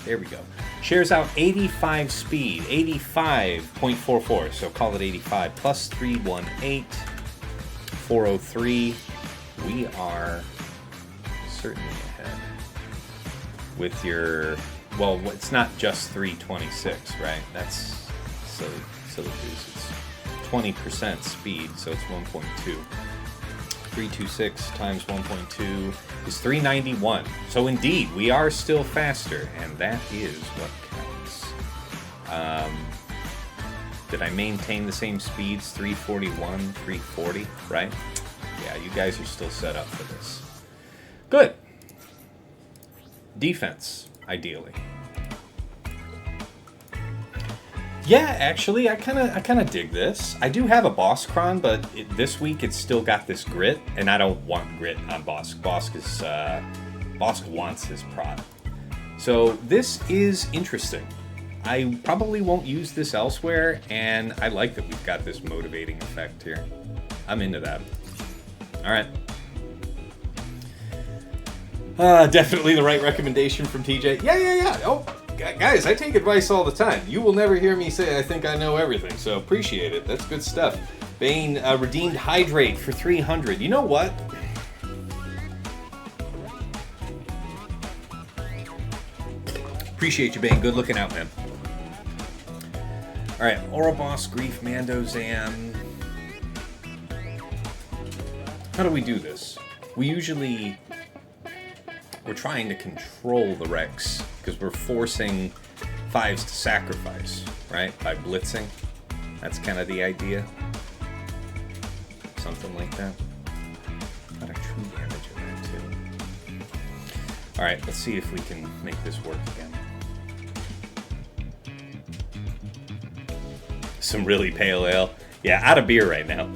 There we go. Shares out 85 speed, 85.44, so call it 85, plus 318, 403. We are certainly ahead. With your, well, it's not just 326, right? That's silly goose. It's 20% speed, so it's 1.2. 326 times 1.2 is 391. So indeed, we are still faster, and that is what counts. Did I maintain the same speeds? 341, 340, right? Yeah, you guys are still set up for this. Good. Defense, ideally. Yeah, actually, I kind of dig this. I do have a Boss Cron, but this week it's still got this grit, and I don't want grit on Boss. Boss wants his prod. So this is interesting. I probably won't use this elsewhere, and I like that we've got this motivating effect here. I'm into that. All right. Definitely the right recommendation from TJ. Yeah. Oh. Guys, I take advice all the time. You will never hear me say I think I know everything, so appreciate it. That's good stuff. Bane redeemed Hydrate for 300. You know what? Appreciate you, Bane. Good looking out, man. All right, Aurra Boss, Grief, Mando, Zam. How do we do this? We're trying to control the Rex because we're forcing fives to sacrifice, right? By blitzing. That's kind of the idea. Something like that. Got a true damage in that too. All right, let's see if we can make this work again. Some really pale ale. Yeah, out of beer right now.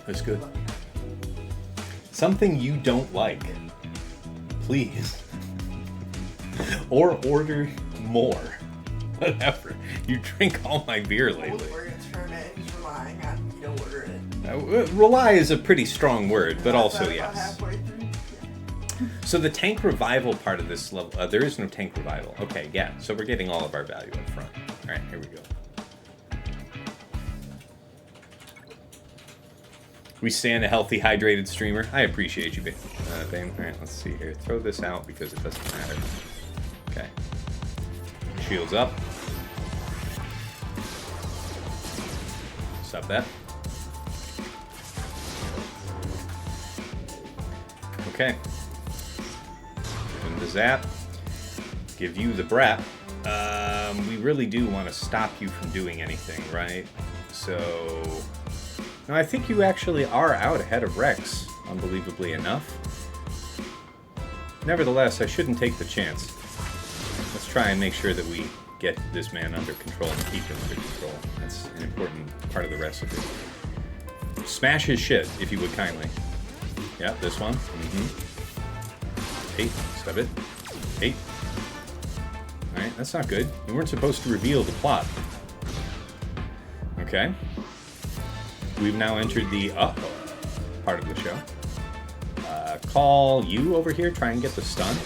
That's good. Something you don't like, please. Or order more. Whatever. You drink all my beer lately. He's relying on you to order it. Rely is a pretty strong word, but also yes. So the tank revival part of this level, there is no tank revival. Okay, yeah. So we're getting all of our value up front. All right, here we go. We stand a healthy, hydrated streamer. I appreciate you, Bane. All right, let's see here. Throw this out because it doesn't matter. Okay. Shields up. Stop that. Okay. Open the zap. Give you the brep. We really do want to stop you from doing anything, right? So... No, I think you actually are out ahead of Rex, unbelievably enough. Nevertheless, I shouldn't take the chance. Let's try and make sure that we get this man under control and keep him under control. That's an important part of the recipe. Smash his shit, if you would kindly. Yeah, this one. Hey, stop it. Hey. Alright, that's not good. You weren't supposed to reveal the plot. Okay. We've now entered the part of the show. Call you over here, try and get the stun.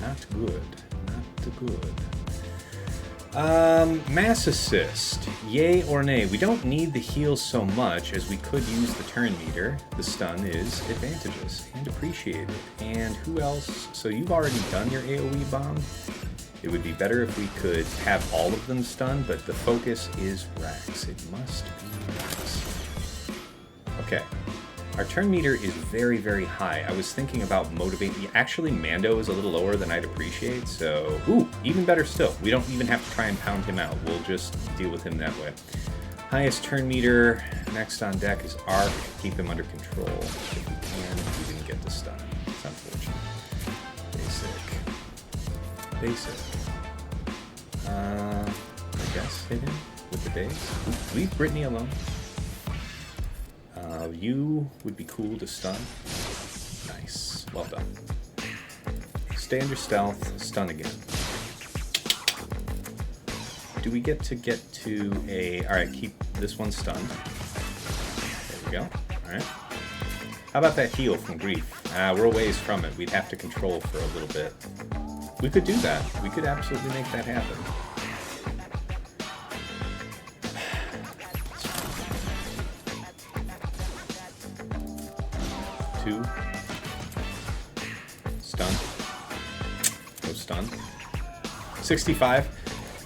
Not good. Not good. Mass assist. Yay or nay? We don't need the heals so much as we could use the turn meter. The stun is advantageous and appreciated. And who else? So you've already done your AoE bomb. It would be better if we could have all of them stunned, but the focus is Rax. It must be Rax. Okay. Our turn meter is very, very high. I was thinking about motivating... Actually, Mando is a little lower than I'd appreciate, so... Ooh, even better still. We don't even have to try and pound him out. We'll just deal with him that way. Highest turn meter. Next on deck is Arc. Keep him under control if we can. We didn't get the stun. It's unfortunate. Basic. I guess hit him with the days. Leave Brittany alone. You would be cool to stun. Nice. Well done. Stay under stealth. Stun again. Do we get to a... Alright, keep this one stunned. There we go. Alright. How about that heal from Grief? We're a ways from it. We'd have to control for a little bit. We could do that. We could absolutely make that happen. Two. Stun. No stun. 65.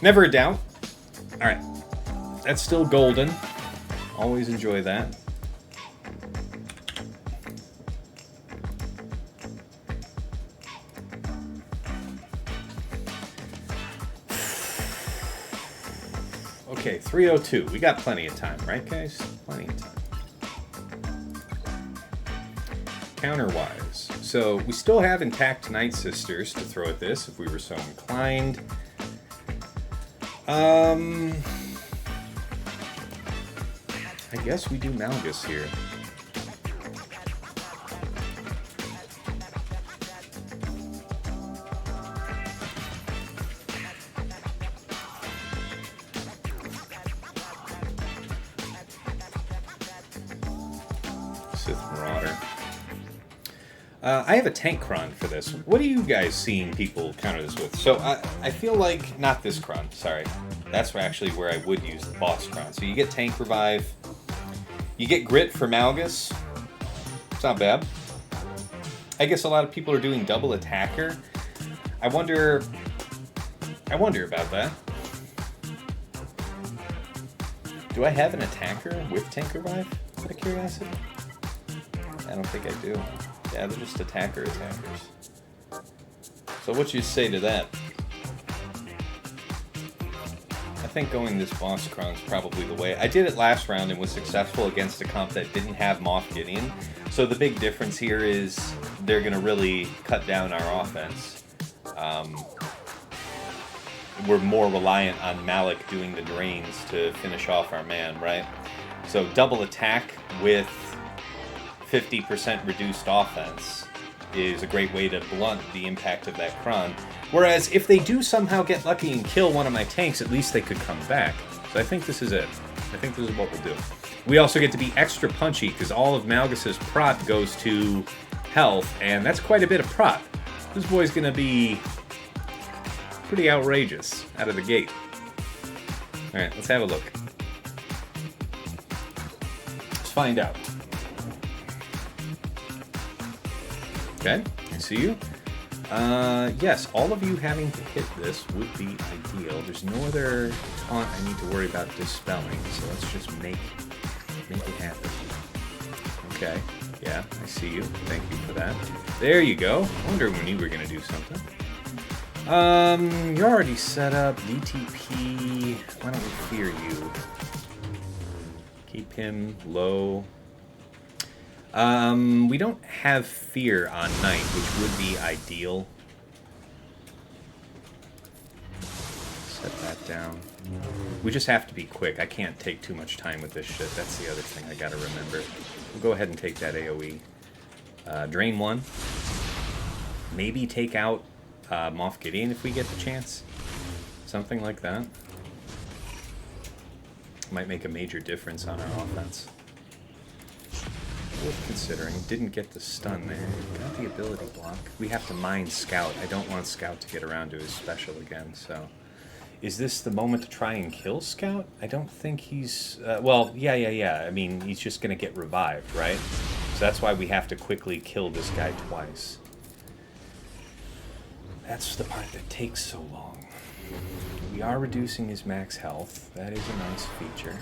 Never a doubt. Alright. That's still golden. Always enjoy that. Okay, 302. We got plenty of time, right, guys? Plenty of time. Counter-wise. So, we still have intact Night Sisters to throw at this, if we were so inclined. I guess we do Malgus here. I have a tank cron for this. What are you guys seeing people counter this with? So I feel like, not this cron, sorry. That's actually where I would use the boss cron. So you get tank revive. You get grit for Malgus. It's not bad. I guess a lot of people are doing double attacker. I wonder about that. Do I have an attacker with tank revive, out of curiosity? I don't think I do. Yeah, they're just attackers. So what you say to that? I think going this boss cron is probably the way. I did it last round and was successful against a comp that didn't have Moff Gideon. So the big difference here is they're going to really cut down our offense. We're more reliant on Malik doing the drains to finish off our man, right? So double attack with 50% reduced offense is a great way to blunt the impact of that cron. Whereas if they do somehow get lucky and kill one of my tanks, at least they could come back. So I think this is it. I think this is what we'll do. We also get to be extra punchy because all of Malgus's prot goes to health, and that's quite a bit of prot. This boy's gonna be pretty outrageous out of the gate. Alright, let's have a look. Let's find out. Okay, I see you. Yes, all of you having to hit this would be ideal. There's no other taunt I need to worry about dispelling, so let's just make it happen. Okay, yeah, I see you. Thank you for that. There you go. I wonder when you were going to do something. You're already set up. DTP. Why don't we fear you? Keep him low. We don't have fear on night, which would be ideal. Set that down. We just have to be quick. I can't take too much time with this shit. That's the other thing I gotta remember. We'll go ahead and take that AoE. Drain one. Maybe take out Moff Gideon if we get the chance. Something like that. Might make a major difference on our offense. Worth considering. Didn't get the stun there. Got the ability block. We have to mine Scout. I don't want Scout to get around to his special again, so... Is this the moment to try and kill Scout? I don't think he's... well, yeah. I mean, he's just going to get revived, right? So that's why we have to quickly kill this guy twice. That's the part that takes so long. We are reducing his max health. That is a nice feature.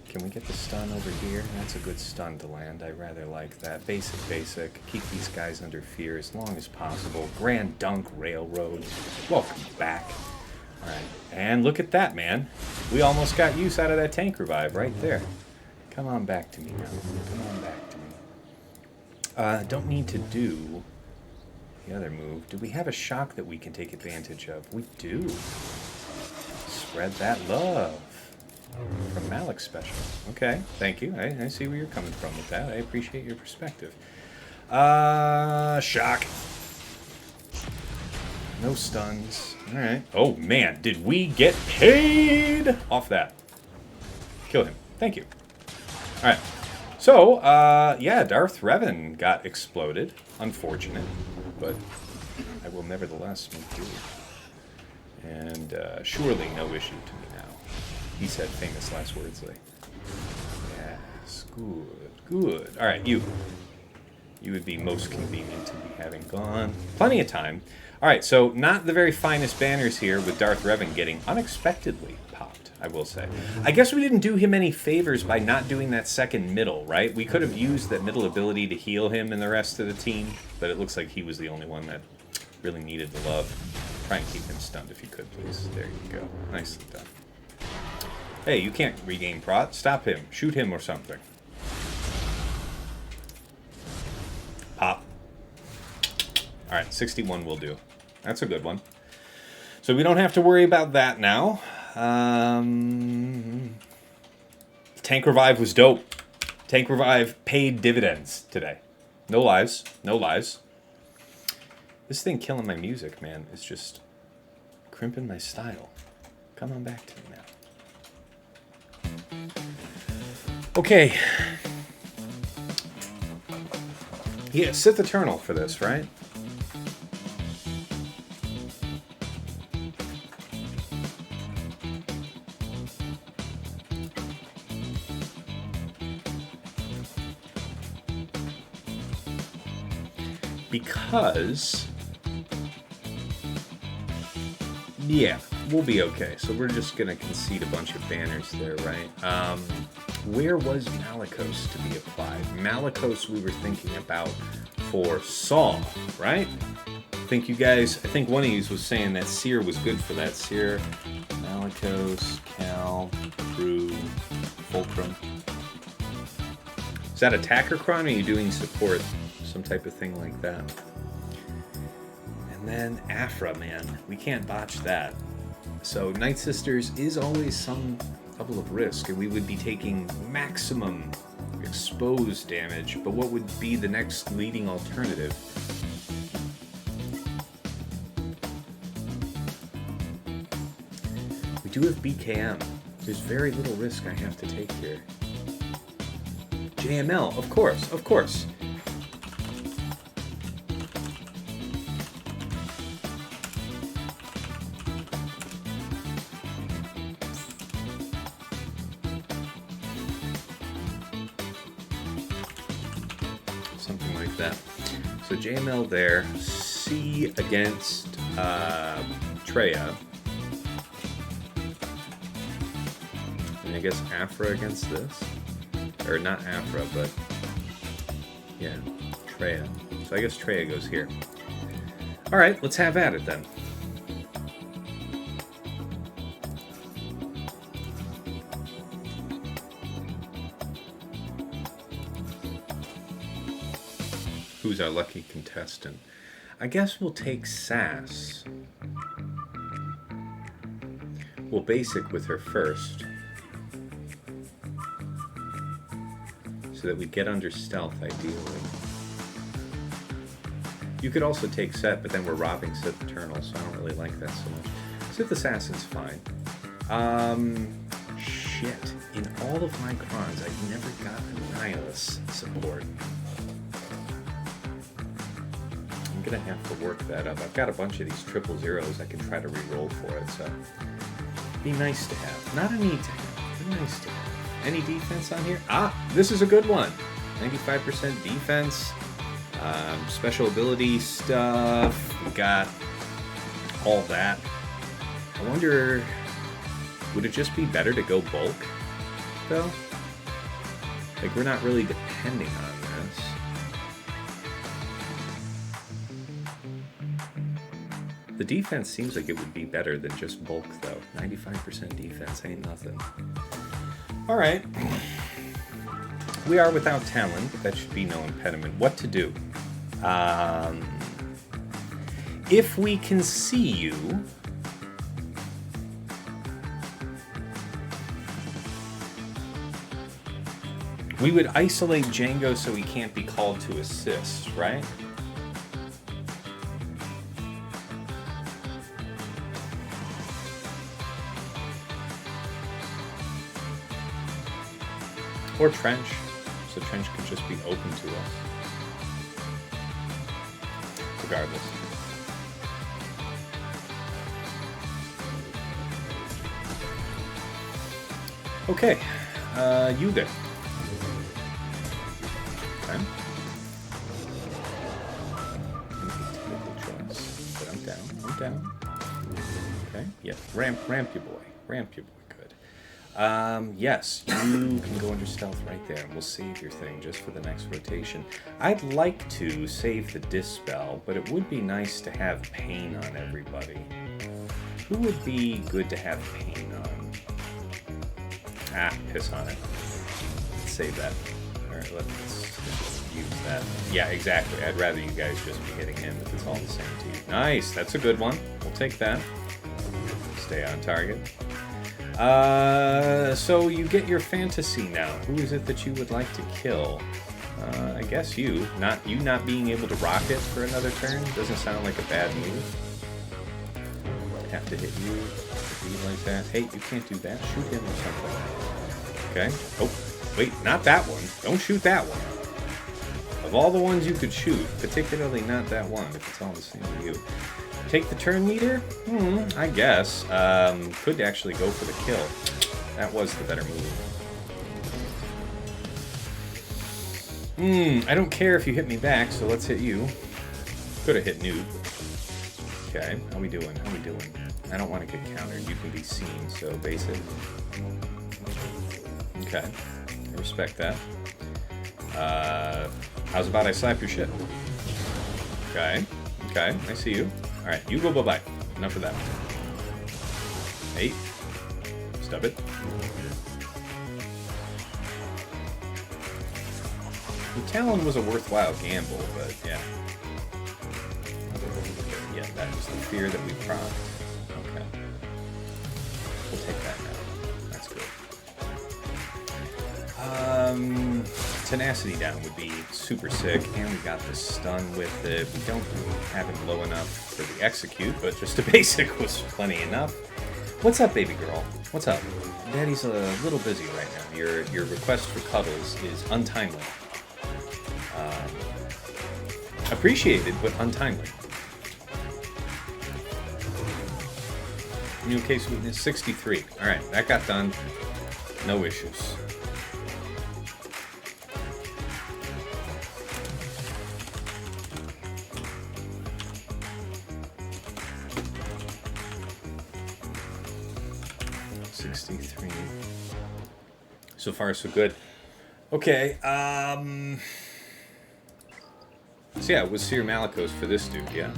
Can we get the stun over here? That's a good stun to land. I rather like that. Basic. Keep these guys under fear as long as possible. Grand Dunk Railroad. Welcome back. Alright, and look at that, man. We almost got use out of that tank revive right there. Come on back to me now. Come on back to me. Don't need to do the other move. Do we have a shock that we can take advantage of? We do. Spread that love. From Malik's special. Okay, thank you. I see where you're coming from with that. I appreciate your perspective. Shock. No stuns. Alright. Oh, man. Did we get paid off that? Kill him. Thank you. Alright. So, yeah, Darth Revan got exploded. Unfortunate. But I will nevertheless make do. And surely no issue to me now. He said famous last words like, yes, good. Alright, you. You would be most convenient to be having gone. Plenty of time. Alright, so not the very finest banners here with Darth Revan getting unexpectedly popped, I will say. I guess we didn't do him any favors by not doing that second middle, right? We could have used that middle ability to heal him and the rest of the team, but it looks like he was the only one that really needed the love. Try and keep him stunned if you could, please. There you go. Nicely done. Hey, you can't regain prot. Stop him. Shoot him or something. Pop. Alright, 61 will do. That's a good one. So we don't have to worry about that now. Tank Revive was dope. Tank Revive paid dividends today. No lies. No lies. This thing killing my music, man, is just crimping my style. Come on back to me now. Okay. Yeah, Sith Eternal for this, right? Because, yeah, we'll be okay. So we're just going to concede a bunch of banners there, right? Where was Malikos to be applied? Malikos we were thinking about for Saw, right? I think one of you was saying that Cere was good for that. Cere, Malikos, Cal, Crew, Fulcrum. Is that attacker cron or are you doing support? Some type of thing like that. And then Aphra, man. We can't botch that. So Night Sisters is always some level of risk, and we would be taking maximum exposed damage, but what would be the next leading alternative? We do have BKM. There's very little risk I have to take here. JML, of course, of course. Something like that. So JML there, C against Traya. And I guess Aphra against this. Or not Aphra, but yeah, Traya. So I guess Traya goes here. Alright, let's have at it then. Who's our lucky contestant? I guess we'll take Sass. We'll basic with her first. So that we get under stealth, ideally. You could also take Set, but then we're robbing Sith Eternal, so I don't really like that so much. Sith Assassin's fine. Shit. In all of my crons, I've never got a Nihilus support. I'm gonna have to work that up. I've got a bunch of these 000s I can try to re-roll for it, so Be nice to have. Not a need to have. Be nice to have. Any defense on here? Ah, this is a good one. 95% defense. Special ability stuff. We got all that. I wonder, would it just be better to go bulk, though? Like, we're not really depending on this. The defense seems like it would be better than just bulk, though. 95% defense ain't nothing. Alright. We are without Talon, but that should be no impediment. What to do? If we can see you... we would isolate Django so he can't be called to assist, right? Or Trench. So Trench could just be open to us. Regardless. Okay. You there. Okay. Choice, but I'm down. I'm down. Okay. Yeah. Ramp your boy. Ramp your boy. Yes, you can go under stealth right there, and we'll save your thing just for the next rotation. I'd like to save the Dispel, but it would be nice to have Pain on everybody. Who would be good to have Pain on? Ah, piss on it. Let's save that. Alright, let's use that. Yeah, exactly. I'd rather you guys just be hitting him if it's all the same team. Nice, that's a good one. We'll take that. Stay on target. So you get your fantasy now. Who is it that you would like to kill? I guess you. Not being able to rocket for another turn doesn't sound like a bad move. Have to hit you. Be like that. Hey, you can't do that. Shoot him or something. Okay. Oh, wait, not that one. Don't shoot that one. Of all the ones you could shoot, particularly not that one, if it's all the same to you. Take the turn meter? I guess. Could actually go for the kill. That was the better move. I don't care if you hit me back, so let's hit you. Could have hit noob. Okay, how we doing? How we doing? I don't want to get countered. You can be seen, so basic. Okay, I respect that. How's about I slap your shit? Okay, okay, I see you. Alright, you go bye-bye. Enough of that. Hey. Stub it. The Talon was a worthwhile gamble, but yeah. Yeah, that was the fear that we prompted. Okay. We'll take that now. That's good. Tenacity down would be super sick, and we got the stun with it. We don't have it low enough for the execute, but just a basic was plenty enough. What's up, baby girl? What's up? Daddy's a little busy right now. Your request for cuddles is untimely. Appreciated, but untimely. New case weakness 63. All right, that got done. No issues. So far, so good. Okay, so yeah, it was Cere Malicos for this dude, yeah.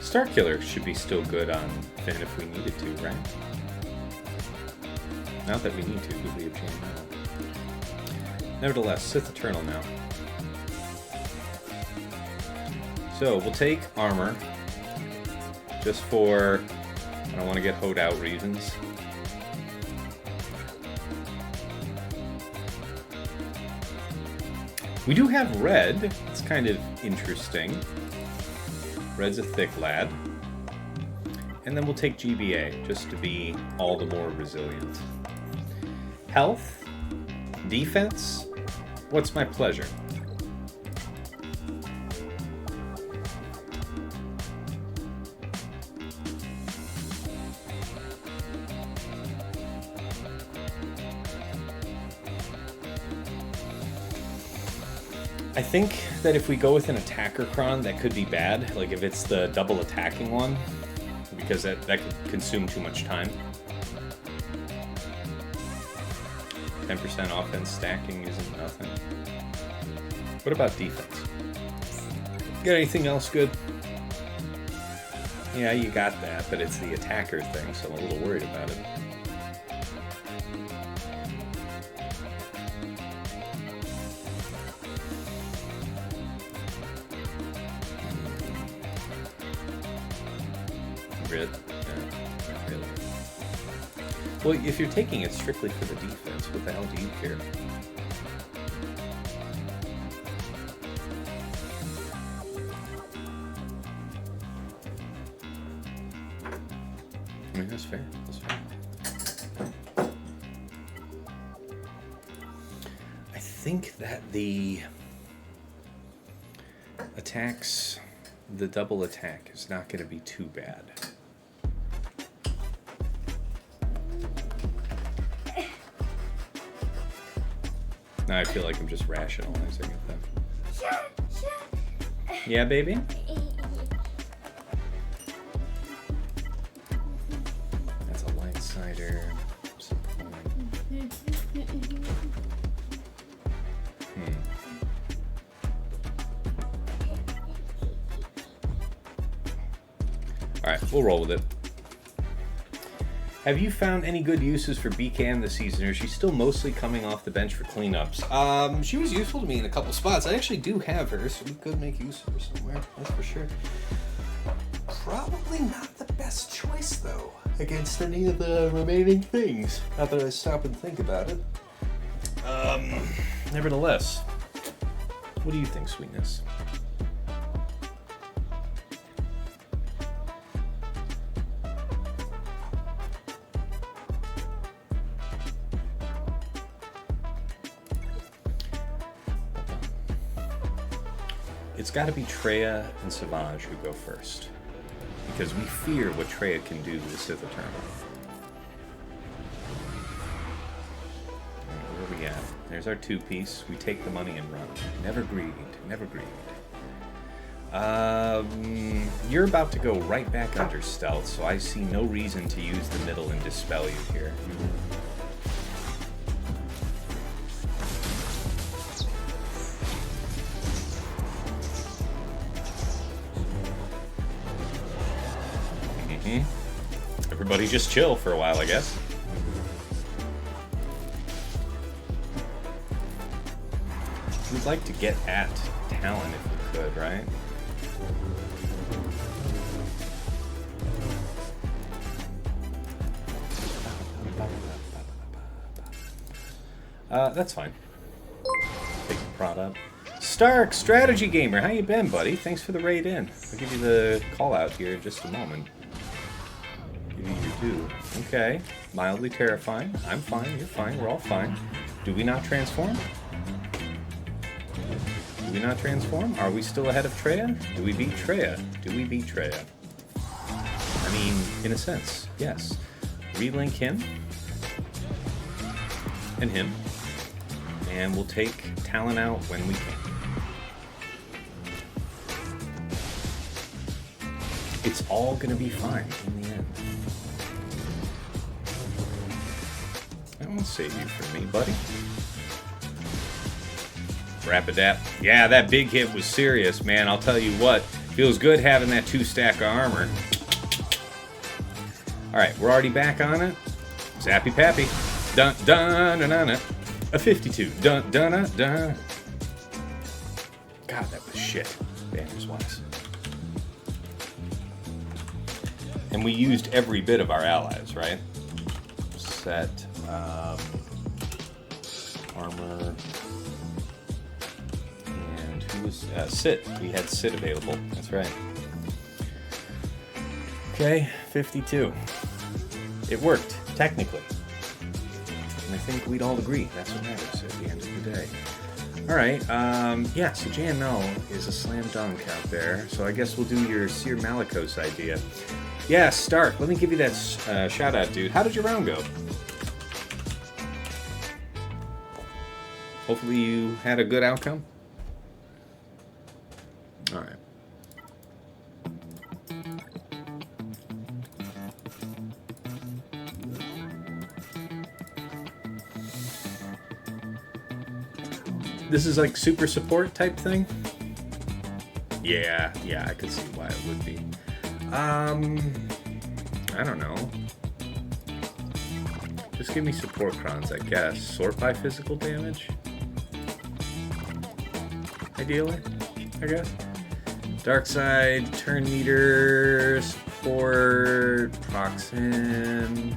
Starkiller should be still good on Finn if we needed to, right? Not that we need to, because we have changed now. Nevertheless, Sith Eternal now. So, we'll take armor. Just for, I don't want to get hoed out reasons. We do have red. It's kind of interesting. Red's a thick lad. And then we'll take GBA, just to be all the more resilient. Health, defense, what's my pleasure? I think that if we go with an attacker cron, that could be bad. Like if it's the double attacking one, because that could consume too much time. 10% offense stacking isn't nothing. What about defense? Got anything else good? Yeah, you got that, but it's the attacker thing, so I'm a little worried about it. Red? No, not really. Well, if you're taking it strictly for the defense, what the hell do you care? I mean, that's fair. That's fair. I think that the attacks, the double attack is not going to be too bad. Now I feel like I'm just rationalizing it then. Yeah, baby? That's a light cider. Alright, we'll roll with it. Have you found any good uses for BKM this season, or is she still mostly coming off the bench for cleanups? She was useful to me in a couple spots. I actually do have her, so we could make use of her somewhere, that's for sure. Probably not the best choice, though, against any of the remaining things. Not that I stop and think about it. Nevertheless, what do you think, sweetness? It's got to be Traya and Savage who go first, because we fear what Traya can do to the Sith Eternal. Where are we at? There's our two-piece. We take the money and run. Never greed. Never greed. You're about to go right back under stealth, so I see no reason to use the middle and dispel you here. Everybody just chill for a while, I guess. We'd like to get at Talon if we could, right? That's fine. Take the prod up. Stark, Strategy Gamer, how you been, buddy? Thanks for the raid in. I'll give you the call out here in just a moment. Give you your due. Okay. Mildly terrifying. I'm fine, you're fine, we're all fine. Do we not transform? Do we not transform? Are we still ahead of Traya? Do we beat Traya? Do we beat Traya? I mean, in a sense, yes. Relink him. And him. And we'll take Talon out when we can. It's all gonna be fine in the end. I won't save you from me, buddy. Rapidap. Yeah, that big hit was serious, man. I'll tell you what. Feels good having that 2-stack of armor. Alright, we're already back on it. Zappy Pappy. Dun dun dun dun dun. A 52. Dun dun dun dun. God, that was shit. Damage wise. And we used every bit of our allies, right? Set armor. He was Sit. We had Sit available. That's right. Okay, 52. It worked, technically. And I think we'd all agree that's what matters at the end of the day. Alright, yeah, so JML is a slam dunk out there. So I guess we'll do your Cere Malgus idea. Yeah, Stark, let me give you that shout out, dude. How did your round go? Hopefully you had a good outcome. Alright. This is like super support type thing? Yeah, I could see why it would be. I don't know. Just give me support crons, I guess. Sort by physical damage? Ideally, I guess. Dark side, turn meter, support, proxim.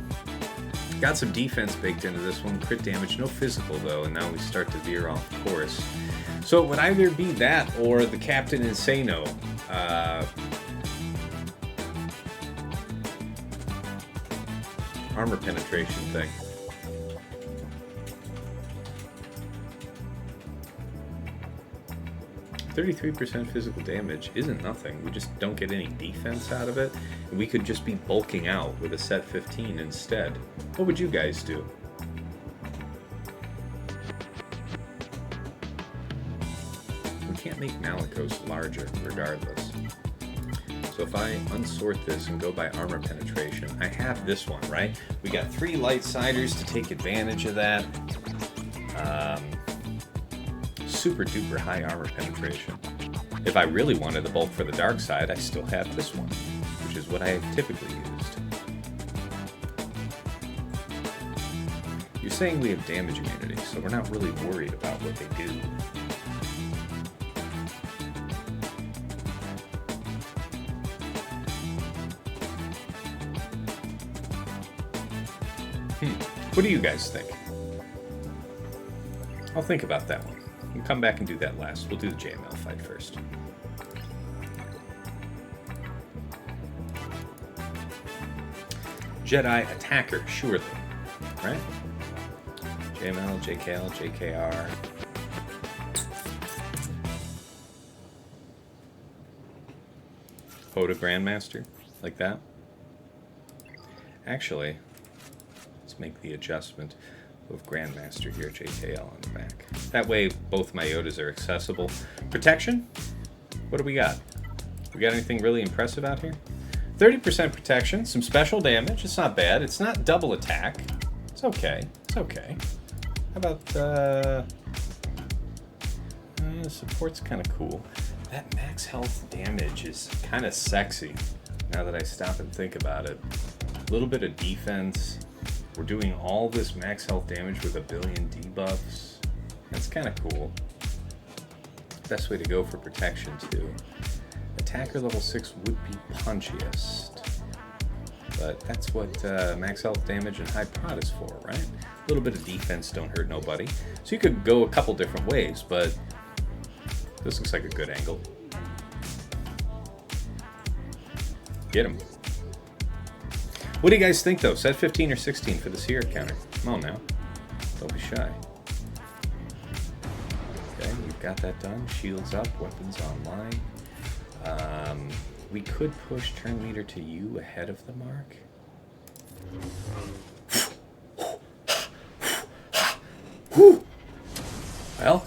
Got some defense baked into this one. Crit damage, no physical though, and now we start to veer off course. So it would either be that or the Captain Insano. Armor penetration thing. %33% physical damage isn't nothing. We just don't get any defense out of it. We could just be bulking out with a set 15 instead. What would you guys do? We can't make Malgus larger regardless. So if I unsort this and go by armor penetration, I have this one, right? We got 3 light siders to take advantage of that. Super duper high armor penetration. If I really wanted the bulk for the dark side, I still have this one, which is what I have typically used. You're saying we have damage immunity, so we're not really worried about what they do. What do you guys think? I'll think about that one. We'll come back and do that last. We'll do the JML fight first. Jedi attacker, surely. Right? JML, JKL, JKR. Hoda Grandmaster, like that. Actually, let's make the adjustment of Grandmaster here, JKL on the back. That way, both my Yodas are accessible. Protection? What do we got? We got anything really impressive out here? 30% protection, some special damage. It's not bad. It's not double attack. It's okay. It's okay. How about support's kind of cool. That max health damage is kind of sexy. Now that I stop and think about it, a little bit of defense. We're doing all this max health damage with 1 billion debuffs. That's kind of cool. Best way to go for protection too. Attacker level 6 would be punchiest, but that's what max health damage and high prot is for, right? A little bit of defense don't hurt nobody. So you could go a couple different ways, but this looks like a good angle. Get him. What do you guys think though? Set 15 or 16 for the Cere counter? Come on now. Don't be shy. Okay, we've got that done. Shields up, weapons online. We could push turn meter to you ahead of the mark. Well,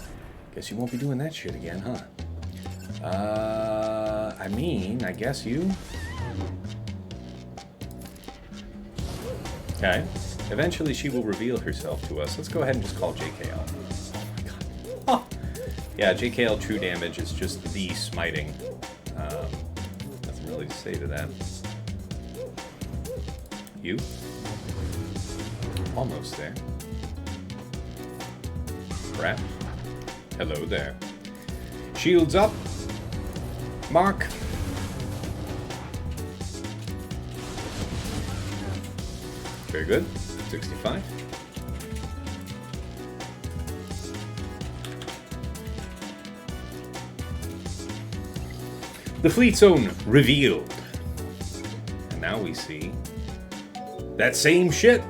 guess you won't be doing that shit again, huh? I mean, I guess you. Okay. Eventually she will reveal herself to us. Let's go ahead and just call JKL. Oh. Yeah, JKL true damage is just the smiting. Nothing really to say to that. You? Almost there. Brat. Hello there. Shields up. Mark. Very good. 65. The fleet zone revealed. And now we see that same shit.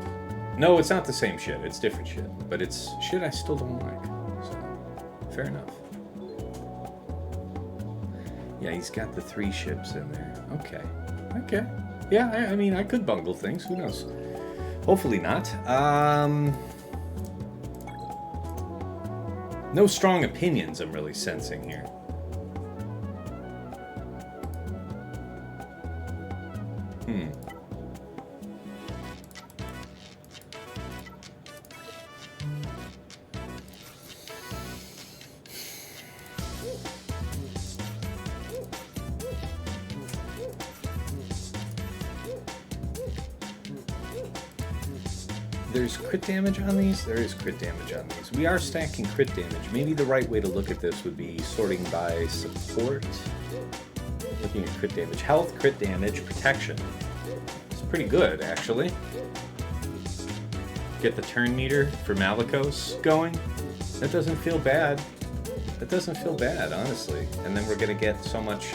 No, it's not the same shit. It's different shit. But it's shit I still don't like. So, fair enough. Yeah, he's got the 3 ships in there. Okay. Okay. Yeah, I mean, I could bungle things. Who knows? Hopefully not. No strong opinions I'm really sensing here. There's crit damage on these? There is crit damage on these. We are stacking crit damage. Maybe the right way to look at this would be sorting by support. Looking at crit damage. Health, crit damage, protection. It's pretty good, actually. Get the turn meter for Malgus going. That doesn't feel bad. That doesn't feel bad, honestly. And then we're going to get so much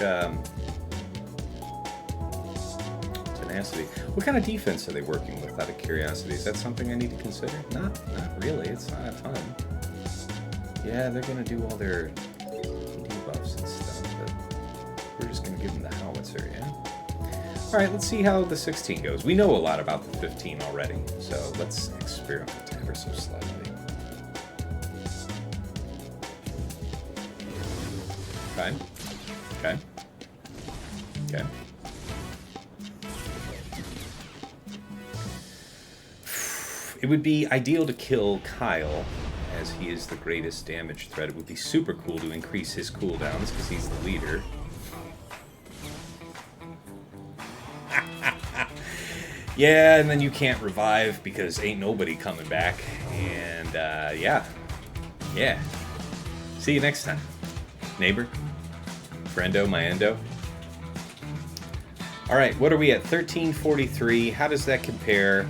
tenacity. What kind of defense are they working with, out of curiosity? Is that something I need to consider? Not really. It's not a ton. Yeah, they're going to do all their debuffs and stuff, but we're just going to give them the howitzer, yeah? Alright, let's see how the 16 goes. We know a lot about the 15 already, so let's experiment ever so slightly. Okay. Okay. Okay. It would be ideal to kill Kyle, as he is the greatest damage threat. It would be super cool to increase his cooldowns, because he's the leader. Yeah, and then you can't revive, because ain't nobody coming back. And, yeah. Yeah. See you next time. Neighbor. Friendo, my endo. Alright, what are we at? 1343. How does that compare?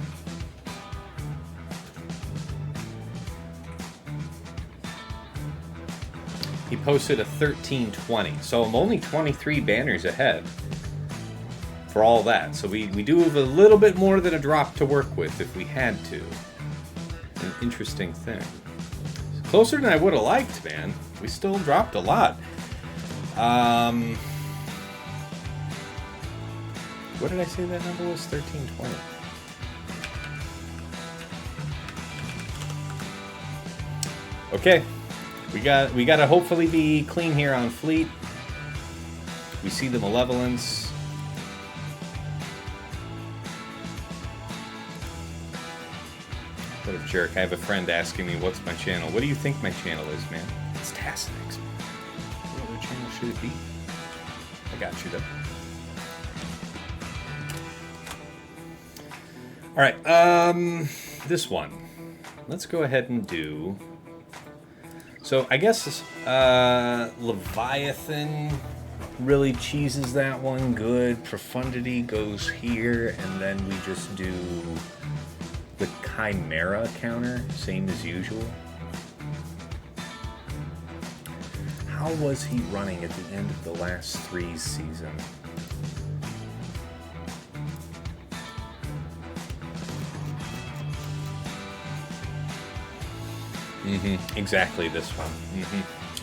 He posted a 1320, so I'm only 23 banners ahead for all that. So we do have a little bit more than a drop to work with if we had to. An interesting thing. Closer than I would have liked, man. We still dropped a lot. What did I say that number was? 1320. Okay. We gotta hopefully be clean here on fleet. We see the Malevolence. What a jerk. I have a friend asking me what's my channel. What do you think my channel is, man? It's Tassinix. What other channel should it be? I got you though. Alright, this one. Let's go ahead and do... So I guess Leviathan really cheeses that one good. Profundity goes here, and then we just do the Chimera counter, same as usual. How was he running at the end of the last 3 season? Exactly this one.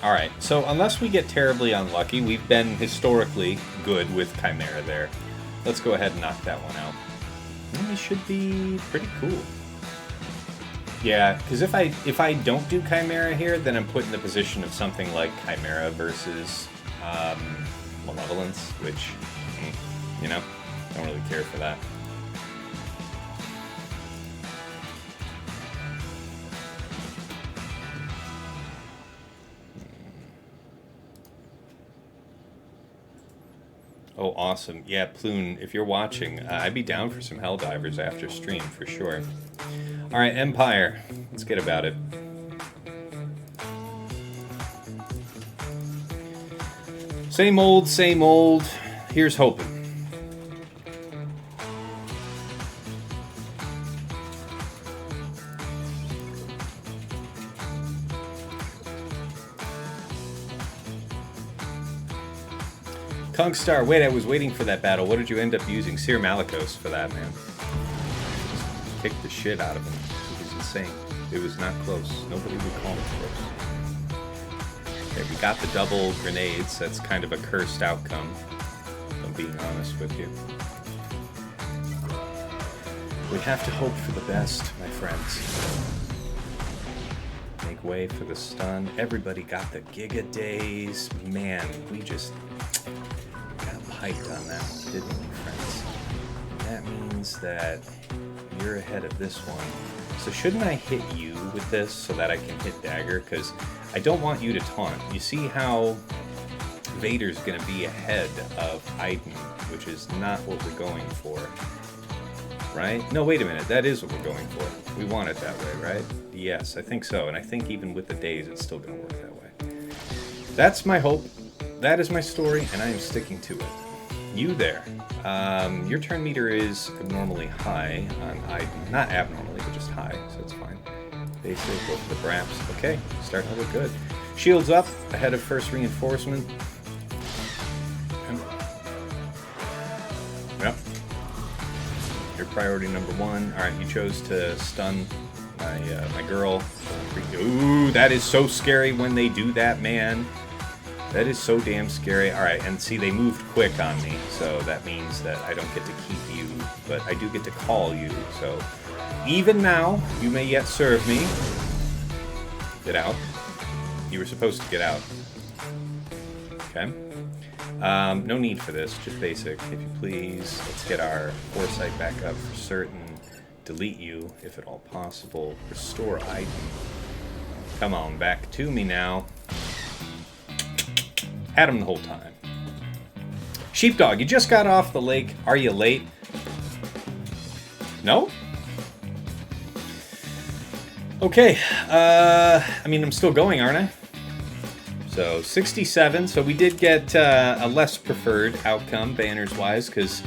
Alright, so unless we get terribly unlucky, we've been historically good with Chimera there. Let's go ahead and knock that one out. It should be pretty cool. Yeah, because if I don't do Chimera here, then I'm put in the position of something like Chimera versus Malevolence, which, you know, don't really care for that. Oh, awesome. Yeah, Ploon, if you're watching, I'd be down for some Helldivers after stream, for sure. Alright, Empire. Let's get about it. Same old, same old. Here's hoping. Kongstar, wait, I was waiting for that battle. What did you end up using? Cere Malgus for that, man. Just kicked the shit out of him. It was insane. It was not close. Nobody would call it close. Okay, we got the double grenades. That's kind of a cursed outcome, if I'm being honest with you. We have to hope for the best, my friends. Make way for the stun. Everybody got the Giga Days. Man, we just got piped on that one, didn't we, friends? That means that you're ahead of this one. So shouldn't I hit you with this so that I can hit Dagger? Because I don't want you to taunt. You see how Vader's going to be ahead of Iden, which is not what we're going for. Right? No, wait a minute. That is what we're going for. We want it that way, right? Yes, I think so. And I think even with the days, it's still going to work that way. That's my hope. That is my story, and I am sticking to it. You there. Your turn meter is abnormally high on Iden. Not abnormally, but just high, so it's fine. Basic, go for the Braps. Okay, starting to look good. Shields up, ahead of first reinforcement. Yep. Your priority number one. All right, you chose to stun my girl. Ooh, that is so scary when they do that, man. That is so damn scary. All right, and see, they moved quick on me, so that means that I don't get to keep you, but I do get to call you. So even now, you may yet serve me. Get out. You were supposed to get out. Okay. No need for this, just basic, if you please. Let's get our foresight back up for certain. Delete you, if at all possible. Restore item. Come on, back to me now. Had him the whole time. Sheepdog, you just got off the lake. Are you late? No? Okay, I mean, I'm still going, aren't I? So 67, so we did get a less preferred outcome banners-wise because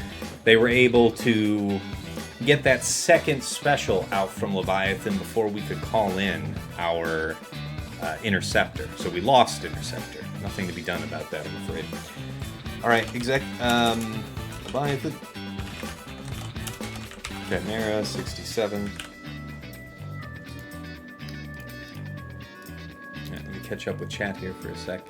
they were able to get that second special out from Leviathan before we could call in our Interceptor. So we lost Interceptor. Nothing to be done about that, I'm afraid. All right, Leviathan. Chimera, 67. Catch up with chat here for a sec.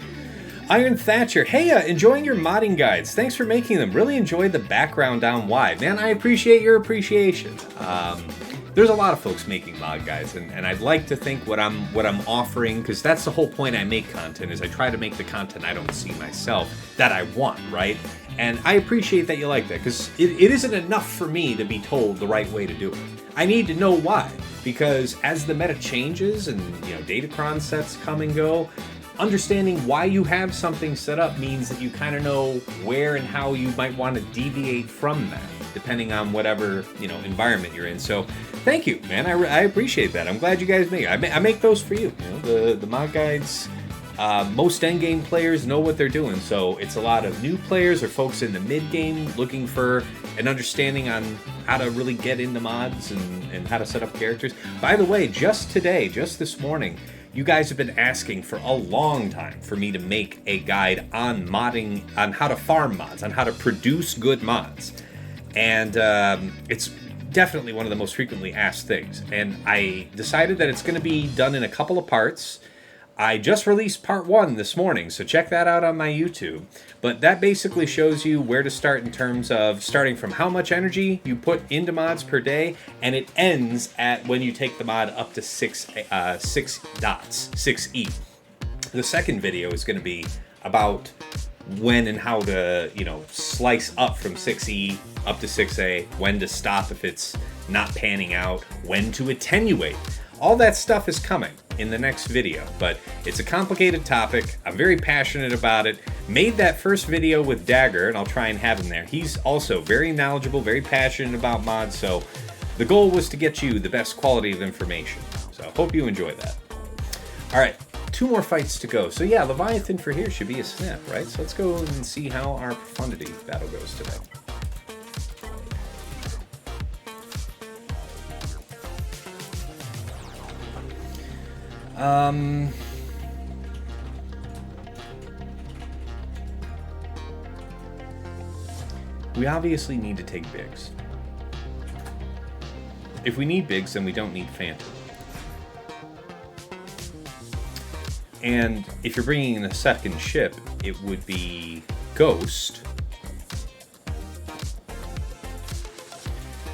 Iron Thatcher, hey, enjoying your modding guides. Thanks for making them. Really enjoyed the background down wide. Man, I appreciate your appreciation. There's a lot of folks making mod guides, and I'd like to think what I'm offering, because that's the whole point I make content, is I try to make the content I don't see myself that I want, right? And I appreciate that you like that, because it isn't enough for me to be told the right way to do it. I need to know why. Because as the meta changes and Datacron sets come and go, understanding why you have something set up means that you kind of know where and how you might want to deviate from that, depending on whatever environment you're in. So thank you, man. I appreciate that. I'm glad you guys make it. I make those for you. The mod guides. Most endgame players know what they're doing, so it's a lot of new players or folks in the mid-game looking for an understanding on how to really get into mods and how to set up characters. By the way, just this morning, you guys have been asking for a long time for me to make a guide on modding, on how to farm mods, on how to produce good mods. And it's definitely one of the most frequently asked things. And I decided that it's going to be done in a couple of parts. I just released part 1 this morning, so check that out on my YouTube. But that basically shows you where to start in terms of starting from how much energy you put into mods per day, and it ends at when you take the mod up to 6 dots, 6E. The second video is going to be about when and how to, slice up from 6E up to 6A, when to stop if it's not panning out, when to attenuate. All that stuff is coming in the next video, but it's a complicated topic. I'm very passionate about it. Made that first video with Dagger, and I'll try and have him there. He's also very knowledgeable, very passionate about mods, so the goal was to get you the best quality of information. So I hope you enjoy that. All right, 2 more fights to go. So yeah, Leviathan for here should be a snap, right? So let's go and see how our Profundity battle goes today. we obviously need to take bigs. If we need bigs, then we don't need Phantom. And if you're bringing in a second ship, it would be Ghost.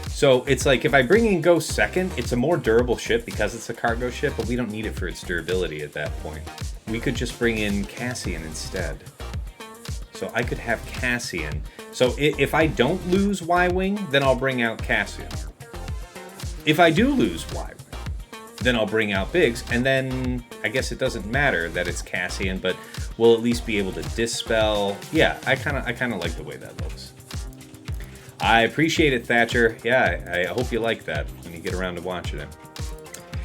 So it's like, if I bring in Ghost second, it's a more durable ship because it's a cargo ship, but we don't need it for its durability at that point. We could just bring in Cassian instead. So I could have Cassian. So if I don't lose Y-Wing, then I'll bring out Cassian. If I do lose Y-Wing, then I'll bring out Biggs, and then I guess it doesn't matter that it's Cassian, but we'll at least be able to dispel. Yeah, I kind of like the way that looks. I appreciate it, Thatcher. Yeah, I hope you like that when you get around to watching it.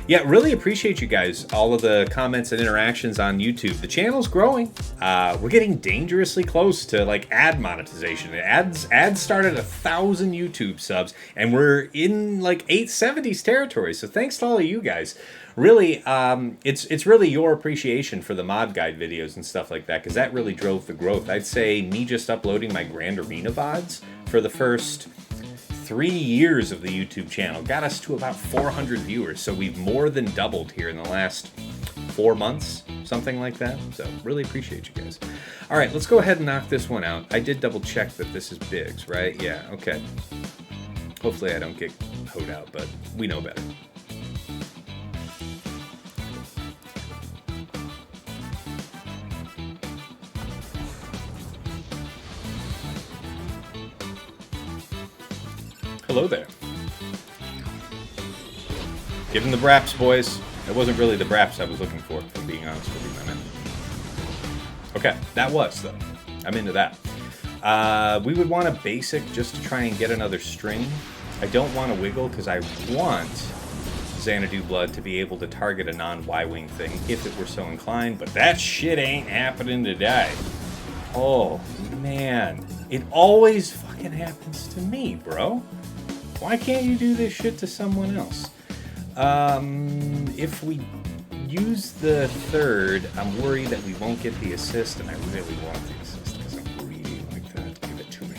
Yeah, really appreciate you guys, all of the comments and interactions on YouTube. The channel's growing. We're getting dangerously close to like ad monetization. Ads started 1,000 YouTube subs, and we're in like 870s territory. So thanks to all of you guys. Really, it's really your appreciation for the mod guide videos and stuff like that, because that really drove the growth. I'd say me just uploading my Grand Arena VODs for the first 3 years of the YouTube channel got us to about 400 viewers, so we've more than doubled here in the last 4 months, something like that. So really appreciate you guys. All right, let's go ahead and knock this one out. I did double check that this is Biggs, right? Yeah, okay. Hopefully I don't get hoed out, but we know better. Hello there. Give him the Braps, boys. It wasn't really the Braps I was looking for, if I'm being honest with you, my man. Okay, that was, though. I'm into that. We would want a basic just to try and get another string. I don't want to wiggle because I want Xanadu Blood to be able to target a non-Y-Wing thing if it were so inclined, but that shit ain't happening today. Oh, man. It always fucking happens to me, bro. Why can't you do this shit to someone else? If we use the third, I'm worried that we won't get the assist, and I really want the assist because I'm greedy like that. Give it to me.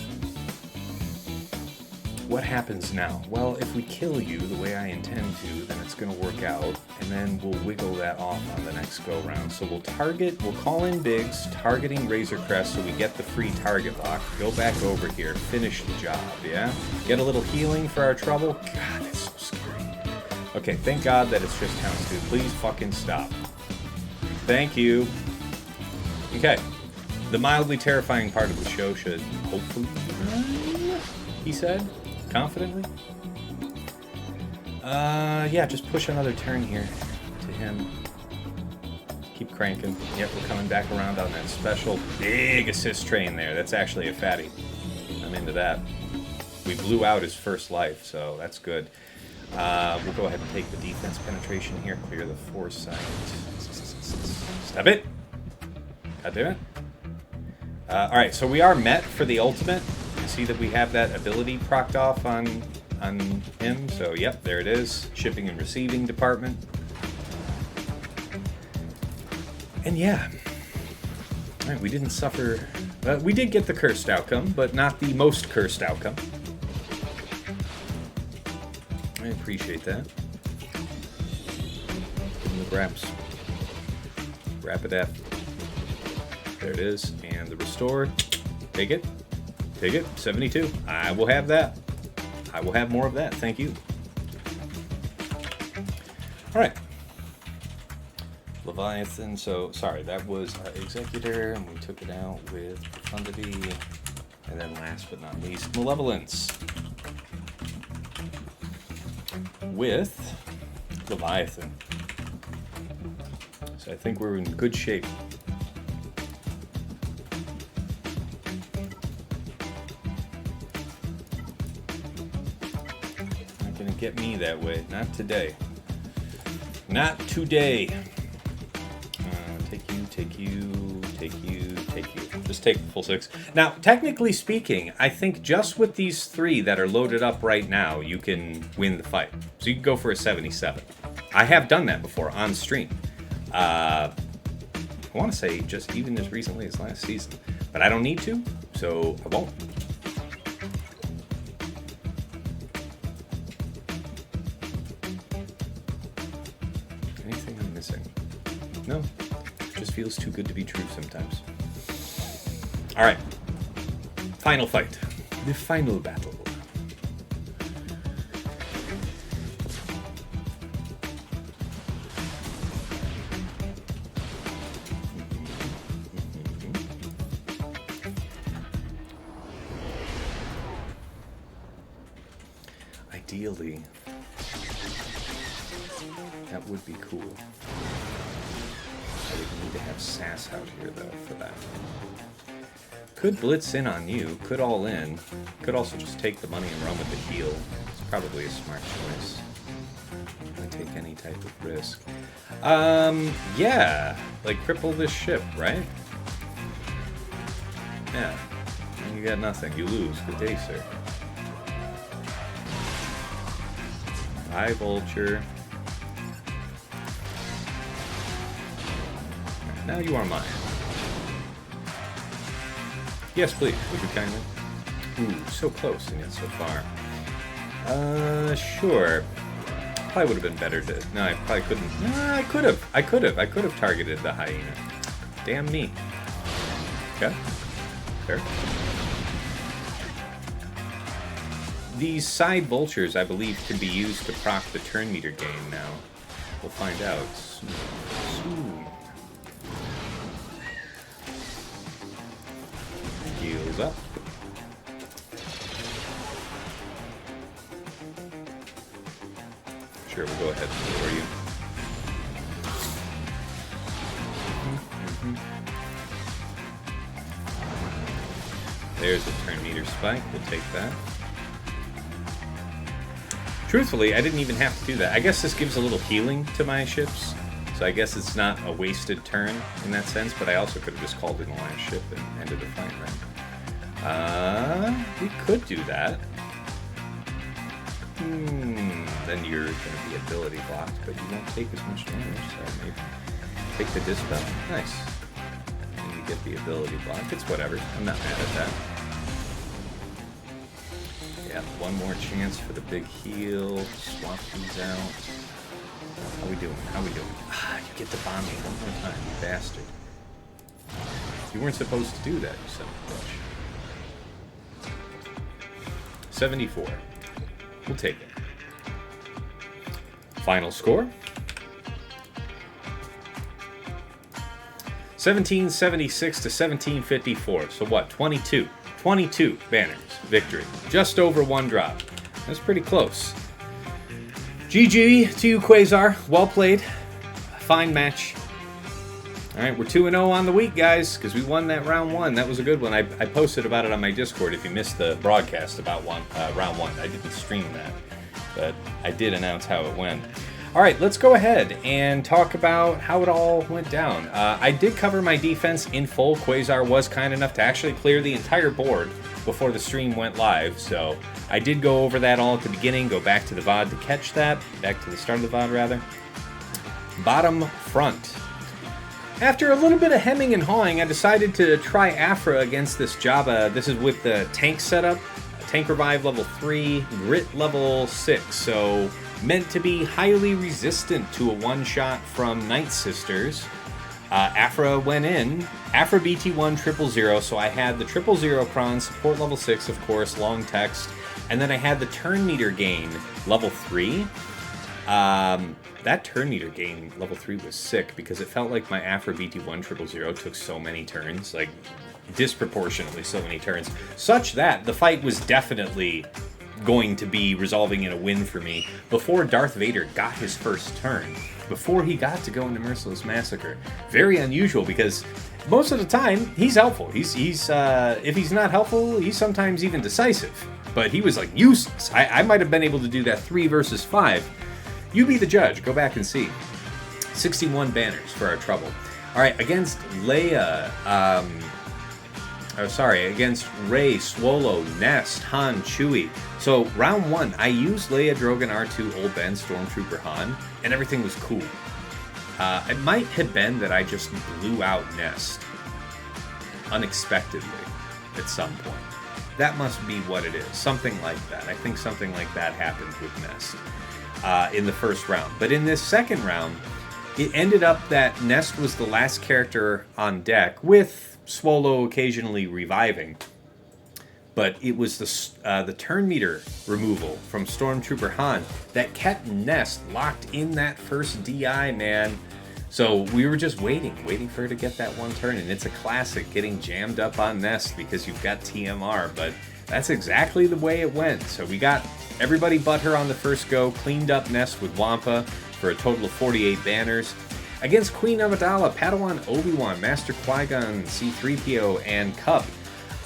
What happens now? Well, if we kill you the way I intend to, then it's going to work out, and then we'll wiggle that off on the next go-round. So we'll call in Biggs, targeting Razor Crest so we get the free target lock, go back over here, finish the job, yeah? Get a little healing for our trouble. God, that's so scary. Okay, thank God that it's just Houndstooth. Please fucking stop. Thank you. Okay. The mildly terrifying part of the show should hopefully be done, he said, confidently. Yeah, just push another turn here to him. Keep cranking. Yep, we're coming back around on that special big assist train there. That's actually a fatty. I'm into that. We blew out his first life, so that's good. We'll go ahead and take the defense penetration here. Clear the foresight. Step it. God damn it. Alright, so we are met for the ultimate. You see that we have that ability procced off on him. So, yep, there it is. Shipping and receiving department. And yeah. Alright, we didn't suffer. We did get the cursed outcome, but not the most cursed outcome. I appreciate that. Give him the Braps. Wrap it up. There it is. And the restore. Take it. Take it. 72. I will have that. I will have more of that. Thank you. Alright. Leviathan. So, sorry, that was our Executor, and we took it out with Profundity. And then last but not least, Malevolence. With Leviathan. So I think we're in good shape. Not gonna get me that way. Not today. Not today. Take you. Just take the full 6. Now, technically speaking, I think just with these 3 that are loaded up right now, you can win the fight. So you can go for a 77. I have done that before on stream. I want to say just even as recently as last season. But I don't need to, so I won't. No, it just feels too good to be true sometimes. All right, final fight, the final battle. Ideally, that would be cool. I would need to have Sass out here, though, for that. Could blitz in on you, could all in. Could also just take the money and run with the heal. It's probably a smart choice. I take any type of risk. Yeah. Like, cripple this ship, right? Yeah. And you got nothing. You lose. Good day, sir. Hi, Vulture. Now you are mine. Yes, please. Would you kindly? Ooh, so close and yet so far. Sure. Probably would have been better to... No, I probably couldn't... No, I could have. I could have targeted the hyena. Damn me. Okay. Fair. These side vultures, I believe, can be used to proc the turn meter gain now. We'll find out soon. Heals up. Sure, we'll go ahead for you. There's the turn meter spike. We'll take that. Truthfully, I didn't even have to do that. I guess this gives a little healing to my ships, so I guess it's not a wasted turn in that sense, but I also could have just called in the last ship and ended the fight, right? We could do that. Then you're going to be ability blocked, but you won't take as much damage, so maybe take the dispel. Nice. And you get the ability block. It's whatever. I'm not mad at that. Yeah, one more chance for the big heal. Swap these out. How we doing? How we doing? Ah, you get to bomb me one more time, you bastard. You weren't supposed to do that, you son of a bitch. 74. We'll take it. Final score. 1776 to 1754. So what? 22. 22 banners. Victory. Just over one drop. That's pretty close. GG to you, Quasar. Well played. Fine match. Alright, we're 2-0 on the week, guys, because we won that round one. That was a good one. I posted about it on my Discord if you missed the broadcast about round one. I didn't stream that, but I did announce how it went. Alright, let's go ahead and talk about how it all went down. I did cover my defense in full. Quasar was kind enough to actually clear the entire board before the stream went live, so I did go over that all at the beginning, go back to the VOD to catch that, back to the start of the VOD rather. Bottom front. After a little bit of hemming and hawing, I decided to try Aphra against this Jabba. This is with the tank setup, tank revive level 3, grit level 6, so meant to be highly resistant to a one-shot from Night Sisters. Aphra went in. Aphra BT1 000, so I had the 000 Kron, support level 6, of course, long text, and then I had the turn meter gain level 3. That turn meter gain level 3 was sick because it felt like my Aphra BT1 000 took so many turns, like disproportionately so many turns, such that the fight was definitely going to be resolving in a win for me before Darth Vader got his first turn, before he got to go into Merciless Massacre. Very unusual because most of the time he's helpful. He's if he's not helpful, he's sometimes even decisive. But he was like useless. I might have been able to do that 3 versus 5. You be the judge. Go back and see. 61 banners for our trouble. All right, against Leia. Against Rey, Swolo, Nest, Han, Chewie. So round 1, I used Leia, Drogon, R2, Old Ben, Stormtrooper, Han, and everything was cool. It might have been that I just blew out Nest unexpectedly at some point. That must be what it is. Something like that. I think something like that happened with Nest in the first round. But in this second round, it ended up that Nest was the last character on deck, with Swolo occasionally reviving. But it was the turn meter removal from Stormtrooper Han that kept Nest locked in that first DI, man. So we were just waiting for her to get that one turn, and it's a classic getting jammed up on Nest because you've got TMR, but that's exactly the way it went. So we got everybody but her on the first go, cleaned up Nest with Wampa for a total of 48 banners. Against Queen Amidala, Padawan Obi-Wan, Master Qui-Gon, C-3PO, and Cup,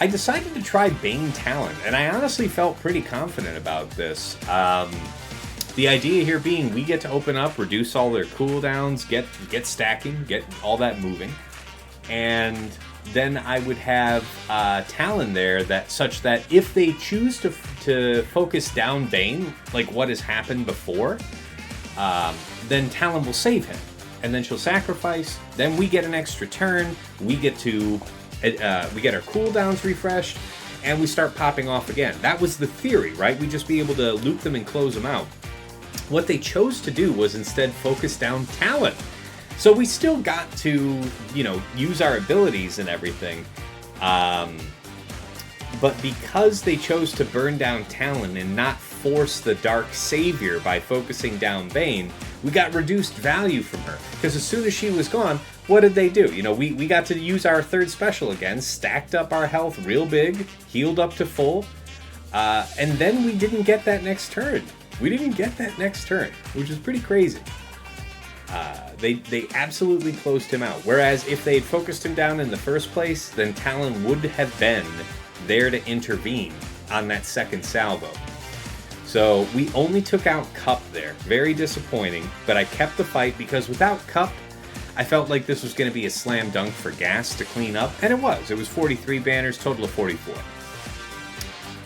I decided to try Bane Talon, and I honestly felt pretty confident about this. The idea here being we get to open up, reduce all their cooldowns, get stacking, get all that moving, and then I would have Talon there such that if they choose to focus down Bane, like what has happened before, then Talon will save him, and then she'll sacrifice. Then we get an extra turn. We get our cooldowns refreshed, and we start popping off again. That was the theory, right? We'd just be able to loop them and close them out. What they chose to do was instead focus down Talon. So we still got to, use our abilities and everything. But because they chose to burn down Talon and not force the Dark Savior by focusing down Bane, we got reduced value from her. Because as soon as she was gone, what did they do? We got to use our third special again, stacked up our health real big, healed up to full, and then we didn't get that next turn. Which is pretty crazy. They absolutely closed him out. Whereas if they had focused him down in the first place, then Talon would have been there to intervene on that second salvo. So we only took out Cup there. Very disappointing, but I kept the fight because without Cup, I felt like this was going to be a slam dunk for Gas to clean up, and it was. It was 43 banners, total of 44.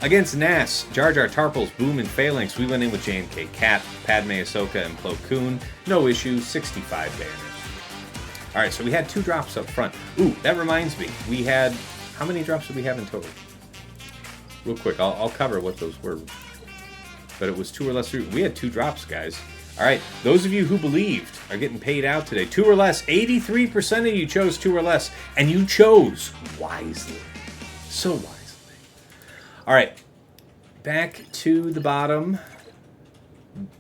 Against Nas, Jar Jar Tarples, Boom, and Phalanx, we went in with JMK Cat, Padme Ahsoka, and Plo Koon. No issues, 65 banners. Alright, so we had 2 drops up front. Ooh, that reminds me. We had... How many drops did we have in total? Real quick, I'll cover what those were. But it was 2 or less. We had 2 drops, guys. Alright, those of you who believed are getting paid out today. 2 or less. 83% of you chose 2 or less. And you chose wisely. So wisely. Alright, back to the bottom.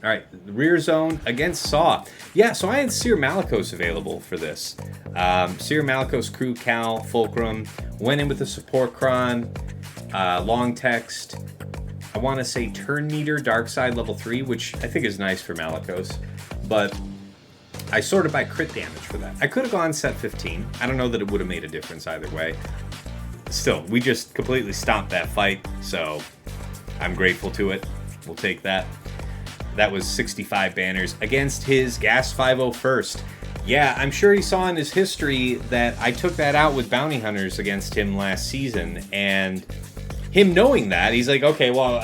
Alright, the rear zone against Saw. Yeah, so I had Cere Malicos available for this. Cere Malicos, Crew, Cal, Fulcrum. Went in with the support cron, long text. I want to say turn meter, dark side level 3, which I think is nice for Malicos. But I sorted by crit damage for that. I could have gone set 15. I don't know that it would have made a difference either way. Still, we just completely stopped that fight, so I'm grateful to it. We'll take that. That was 65 banners against his Gas 501st. Yeah, I'm sure he saw in his history that I took that out with Bounty Hunters against him last season, and him knowing that, he's like, okay, well,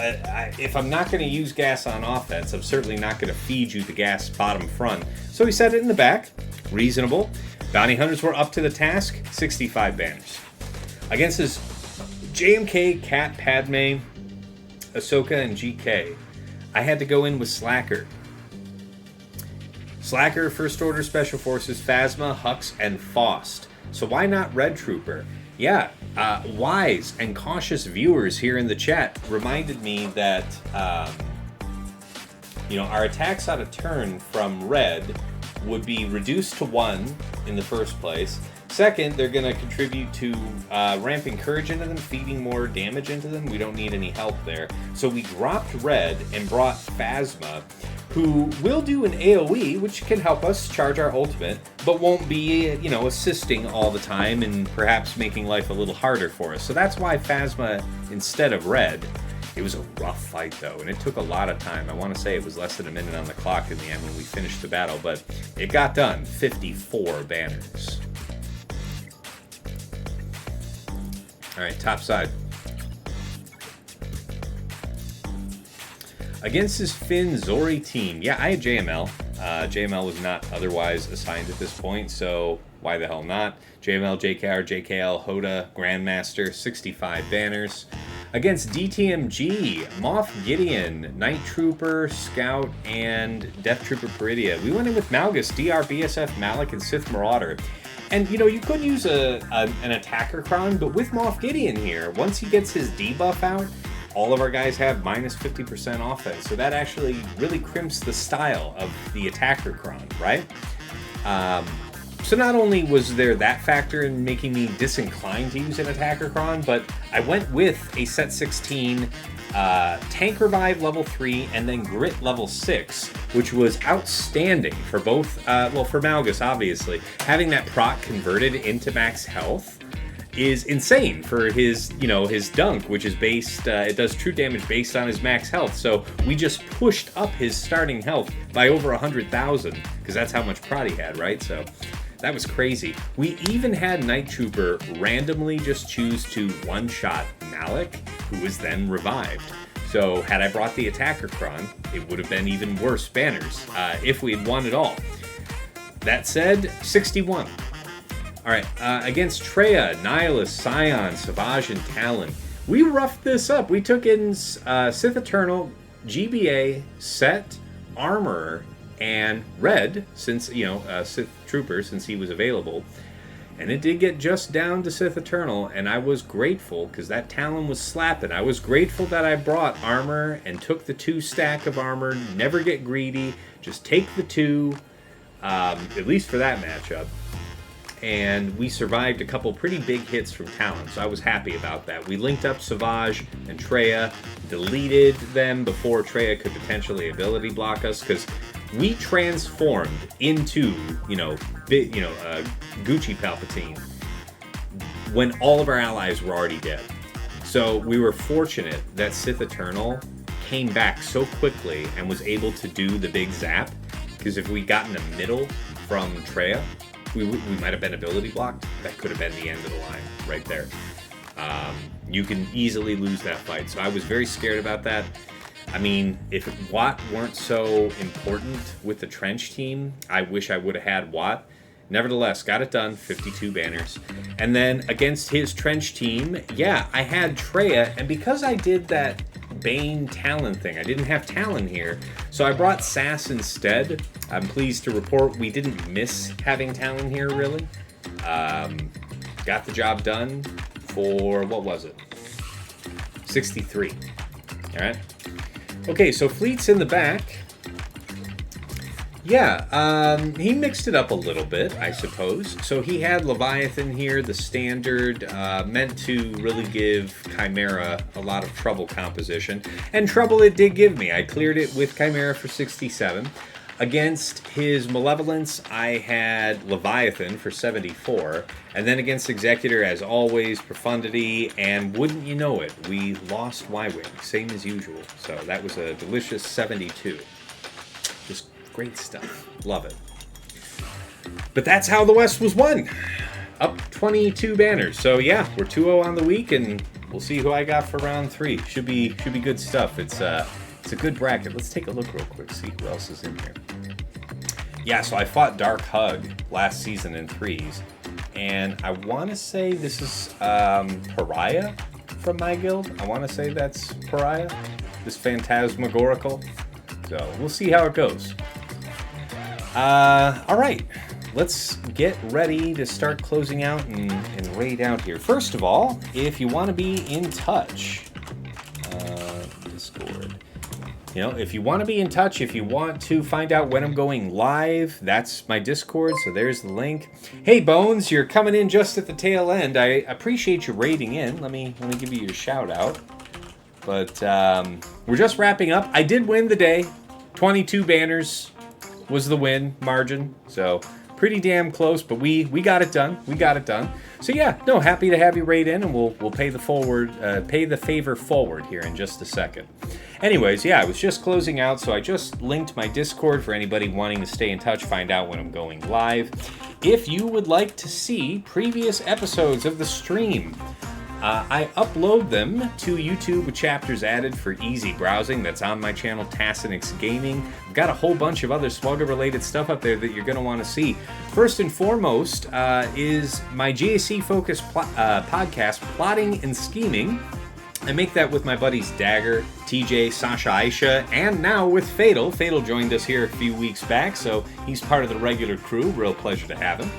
if I'm not going to use Gas on offense, I'm certainly not going to feed you the Gas bottom front. So he set it in the back. Reasonable. Bounty Hunters were up to the task. 65 banners. Against his JMK, Cat, Padme, Ahsoka, and GK, I had to go in with Slacker. Slacker, First Order Special Forces, Phasma, Hux, and Faust. So why not Red Trooper? Yeah, wise and cautious viewers here in the chat reminded me that, our attacks out of turn from Red would be reduced to 1 in the first place. Second, they're going to contribute to ramping courage into them, feeding more damage into them. We don't need any help there. So we dropped Red and brought Phasma, who will do an AoE, which can help us charge our ultimate, but won't be, assisting all the time and perhaps making life a little harder for us. So that's why Phasma instead of Red. It was a rough fight, though, and it took a lot of time. I want to say it was less than a minute on the clock in the end when we finished the battle, but it got done. 54 banners. Alright, top side. Against his Finn Zori team. Yeah, I had JML. JML was not otherwise assigned at this point, so why the hell not? JML, JKR, JKL, Hoda, Grandmaster, 65 banners. Against DTMG, Moff Gideon, Night Trooper, Scout, and Death Trooper Peridia. We went in with Malgus, DR, BSF, Malik, and Sith Marauder. And, you know, you could use an attacker crown, but with Moff Gideon here, once he gets his debuff out, all of our guys have minus 50% offense. So that actually really crimps the style of the attacker crown, right? So not only was there that factor in making me disinclined to use an attacker cron, but I went with a set 16 tank revive level 3 and then grit level 6, which was outstanding for both, for Malgus obviously. Having that proc converted into max health is insane for his, his dunk, which is based, it does true damage based on his max health. So we just pushed up his starting health by over 100,000 because that's how much prod he had, right? So that was crazy. We even had Night Trooper randomly just choose to one-shot Malik, who was then revived. So had I brought the attacker cron, it would have been even worse banners if we had won it all. That said, 61. All right, against Traya, Nihilus, Scion, Savage, and Talon. We roughed this up. We took in Sith Eternal, GBA, Set, Armor, and Red, since, Sith Trooper, since he was available. And it did get just down to Sith Eternal, and I was grateful, because that Talon was slapping. I was grateful that I brought Armor and took the 2 stack of Armor. Never get greedy. Just take the 2, at least for that matchup. And we survived a couple pretty big hits from Talon, so I was happy about that. We linked up Savage and Traya, deleted them before Traya could potentially ability block us, because we transformed into, Gucci Palpatine when all of our allies were already dead. So we were fortunate that Sith Eternal came back so quickly and was able to do the big zap, because if we got in the middle from Traya, we might have been ability blocked. That could have been the end of the line right there. You can easily lose that fight. So I was very scared about that. I mean, if Watt weren't so important with the trench team, I wish I would have had Watt. Nevertheless, got it done, 52 banners. And then against his trench team, yeah, I had Traya, and because I did that Bane Talon thing, I didn't have Talon here, so I brought Sass instead. I'm pleased to report we didn't miss having Talon here, really. Got the job done for, what was it? 63. All right. Okay, so Fleet's in the back. Yeah, he mixed it up a little bit, I suppose. So he had Leviathan here, the standard, meant to really give Chimera a lot of trouble composition. And trouble it did give me. I cleared it with Chimera for 67. Against his Malevolence, I had Leviathan for 74. And then against Executor, as always, Profundity. And wouldn't you know it, we lost Y-Wing, same as usual. So that was a delicious 72. Just great stuff. Love it. But that's how the West was won. Up 22 banners. So yeah, we're 2-0 on the week, and we'll see who I got for round 3. Should be good stuff. It's a good bracket. Let's take a look real quick, see who else is in here. Yeah, so I fought Dark Hug last season in 3s, and I want to say this is Pariah from my guild. I want to say that's Pariah, this phantasmagorical. So we'll see how it goes. All right, let's get ready to start closing out and raid out here. First of all, if you want to be in touch, Discord. If you want to be in touch, if you want to find out when I'm going live, that's my Discord, so there's the link. Hey, Bones, you're coming in just at the tail end. I appreciate you raiding in. Let me give you your shout out. But we're just wrapping up. I did win the day. 22 banners was the win margin, so pretty damn close, but we got it done. We got it done. So yeah, no, happy to have you raid in, and we'll pay the favor forward here in just a second. Anyways, yeah, I was just closing out, so I just linked my Discord for anybody wanting to stay in touch, find out when I'm going live. If you would like to see previous episodes of the stream, I upload them to YouTube with chapters added for easy browsing. That's on my channel, Tassinix Gaming. I've got a whole bunch of other Slugger-related stuff up there that you're going to want to see. First and foremost is my GAC-focused podcast, Plotting and Scheming. I make that with my buddies Dagger, TJ, Sasha, Aisha, and now with Fatal. Fatal joined us here a few weeks back, so he's part of the regular crew. Real pleasure to have him.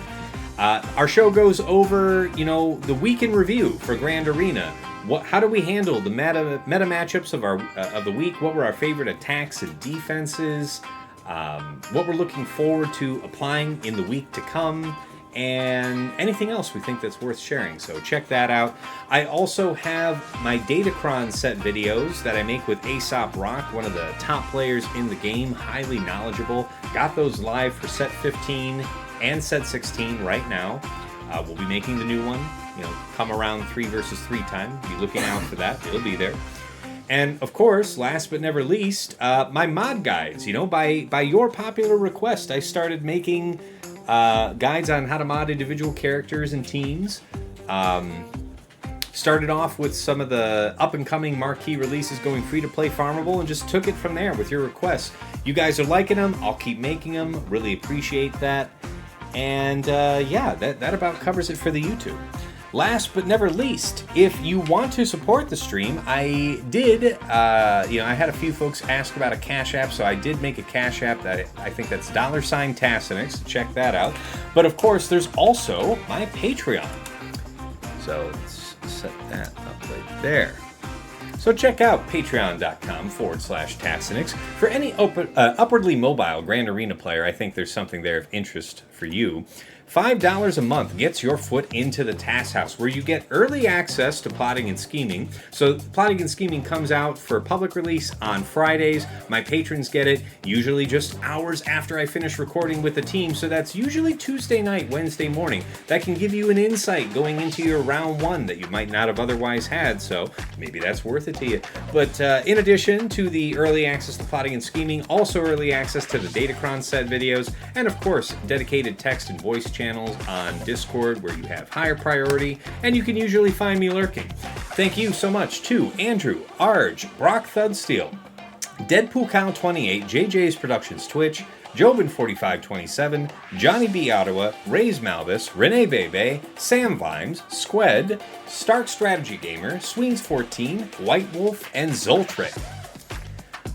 Our show goes over, the week in review for Grand Arena. How do we handle the meta matchups of the week? What were our favorite attacks and defenses? What we're looking forward to applying in the week to come? And anything else we think that's worth sharing. So check that out. I also have my Datacron set videos that I make with Aesop Rock, one of the top players in the game, highly knowledgeable. Got those live for set 15 and set 16 right now. We'll be making the new one, come around 3 versus 3 time. Be looking out for that. It'll be there. And of course, last but never least, my mod guides. By your popular request, I started making guides on how to mod individual characters and teams. Started off with some of the up-and-coming marquee releases going free-to-play farmable and just took it from there with your requests. You guys are liking them. I'll keep making them. Really appreciate that. And that about covers it for the YouTube. Last but never least, if you want to support the stream, I did, I had a few folks ask about a Cash App, so I did make a Cash App. That I think that's $Tassinix. Check that out. But of course, there's also my Patreon. So let's set that up right there. So check out patreon.com/Tassinix. For any upwardly mobile Grand Arena player, I think there's something there of interest for you. $5 a month gets your foot into the Task House, where you get early access to Plotting and Scheming. So Plotting and Scheming comes out for public release on Fridays. My patrons get it usually just hours after I finish recording with the team, so that's usually Tuesday night, Wednesday morning. That can give you an insight going into your round 1 that you might not have otherwise had, so maybe that's worth it to you. But in addition to the early access to Plotting and Scheming, also early access to the Datacron set videos, and of course, dedicated text and voice channels on Discord where you have higher priority, and you can usually find me lurking. Thank you so much to Andrew, Arj, Brock Thudsteel, Deadpool Cow 28, JJ's Productions Twitch, Jobin4527, Johnny B. Ottawa, Ray's Malvis, Renee Bebe, Sam Vimes, Squed, Stark Strategy Gamer, Sweens14, White Wolf, and Zoltrick.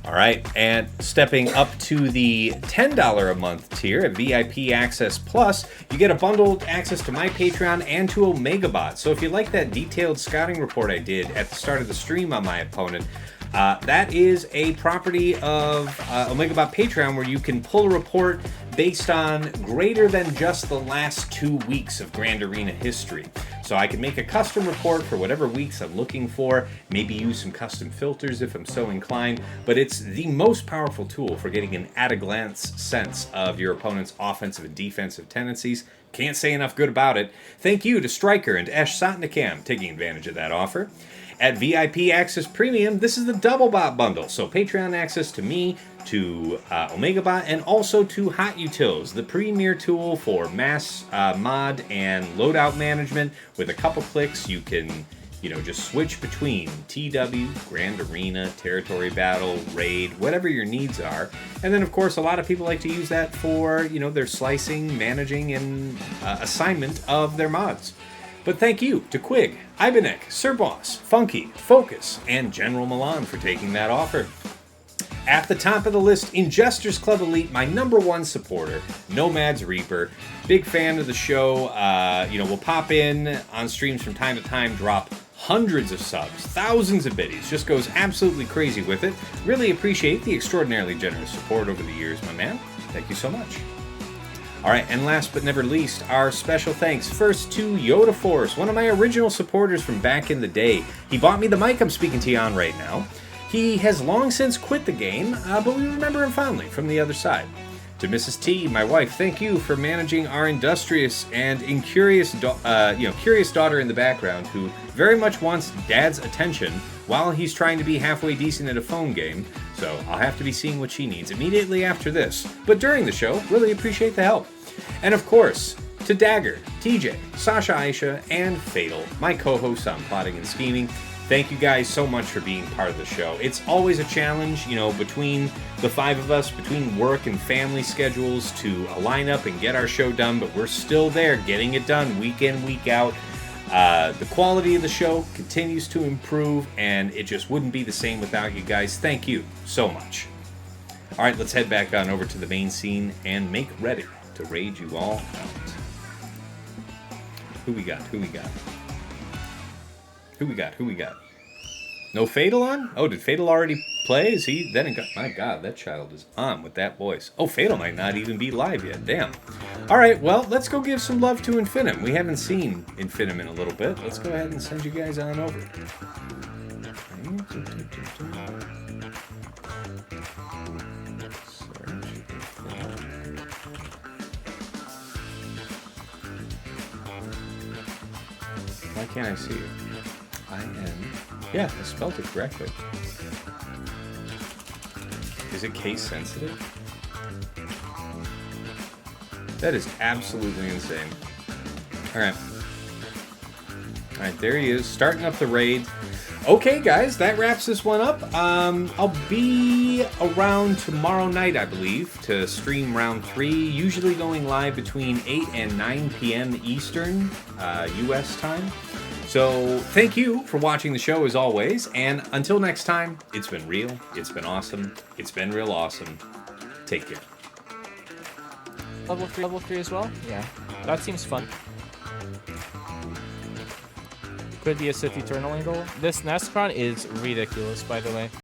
All right, and stepping up to the $10 a month tier at VIP Access Plus, you get a bundled access to my Patreon and to OmegaBot. So if you like that detailed scouting report I did at the start of the stream on my opponent, that is a property of OmegaBot Patreon, where you can pull a report based on greater than just the last 2 weeks of Grand Arena history. So I can make a custom report for whatever weeks I'm looking for, maybe use some custom filters if I'm so inclined, but it's the most powerful tool for getting an at-a-glance sense of your opponent's offensive and defensive tendencies. Can't say enough good about it. Thank you to Stryker and Esh Satnikam taking advantage of that offer. At VIP Access Premium, this is the Double Bot bundle, so Patreon access to me, to OmegaBot, and also to Hot Utils, the premier tool for mass mod and loadout management. With a couple clicks, you can, just switch between TW, Grand Arena, Territory Battle, Raid, whatever your needs are. And then, of course, a lot of people like to use that for, their slicing, managing, and assignment of their mods. But thank you to Quig, Ibenek, Sir Boss, Funky, Focus, and General Milan for taking that offer. At the top of the list, Ingestors Club Elite, my #1 supporter, Nomad's Reaper. Big fan of the show. We'll pop in on streams from time to time, drop hundreds of subs, thousands of biddies, just goes absolutely crazy with it. Really appreciate the extraordinarily generous support over the years, my man. Thank you so much. All right, and last but never least, our special thanks first to Yoda Force, one of my original supporters from back in the day. He bought me the mic I'm speaking to you on right now. He has long since quit the game, but we remember him fondly from the other side. To Mrs. T, my wife, thank you for managing our industrious and curious daughter in the background, who very much wants Dad's attention while he's trying to be halfway decent at a phone game. So I'll have to be seeing what she needs immediately after this. But during the show, really appreciate the help. And of course, to Dagger, TJ, Sasha Aisha, and Fatal, my co-hosts on Plotting and Scheming. Thank you guys so much for being part of the show. It's always a challenge, between the 5 of us, between work and family schedules, to line up and get our show done, but we're still there getting it done week in, week out. The quality of the show continues to improve, and it just wouldn't be the same without you guys. Thank you so much. All right, let's head back on over to the main scene and make ready to raid you all out. Who we got? Who we got? Who we got? Who we got? No Fatal on? Oh, did Fatal already play? Is he? Then it got, my God, that child is on with that voice. Oh, Fatal might not even be live yet. Damn. All right, well, let's go give some love to Infinim. We haven't seen Infinim in a little bit. Let's go ahead and send you guys on over. Why can't I see you? Yeah, I spelled it correctly. Is it case sensitive? That is absolutely insane. Alright. Alright, there he is, starting up the raid. Okay, guys, that wraps this one up. I'll be around tomorrow night, I believe, to stream round 3, usually going live between 8 and 9 p.m. Eastern, U.S. time. So, thank you for watching the show as always, and until next time, it's been real, it's been awesome, it's been real awesome. Take care. Level 3 as well? Yeah, that seems fun. Could be a Sith Eternal angle. This Nescron is ridiculous, by the way.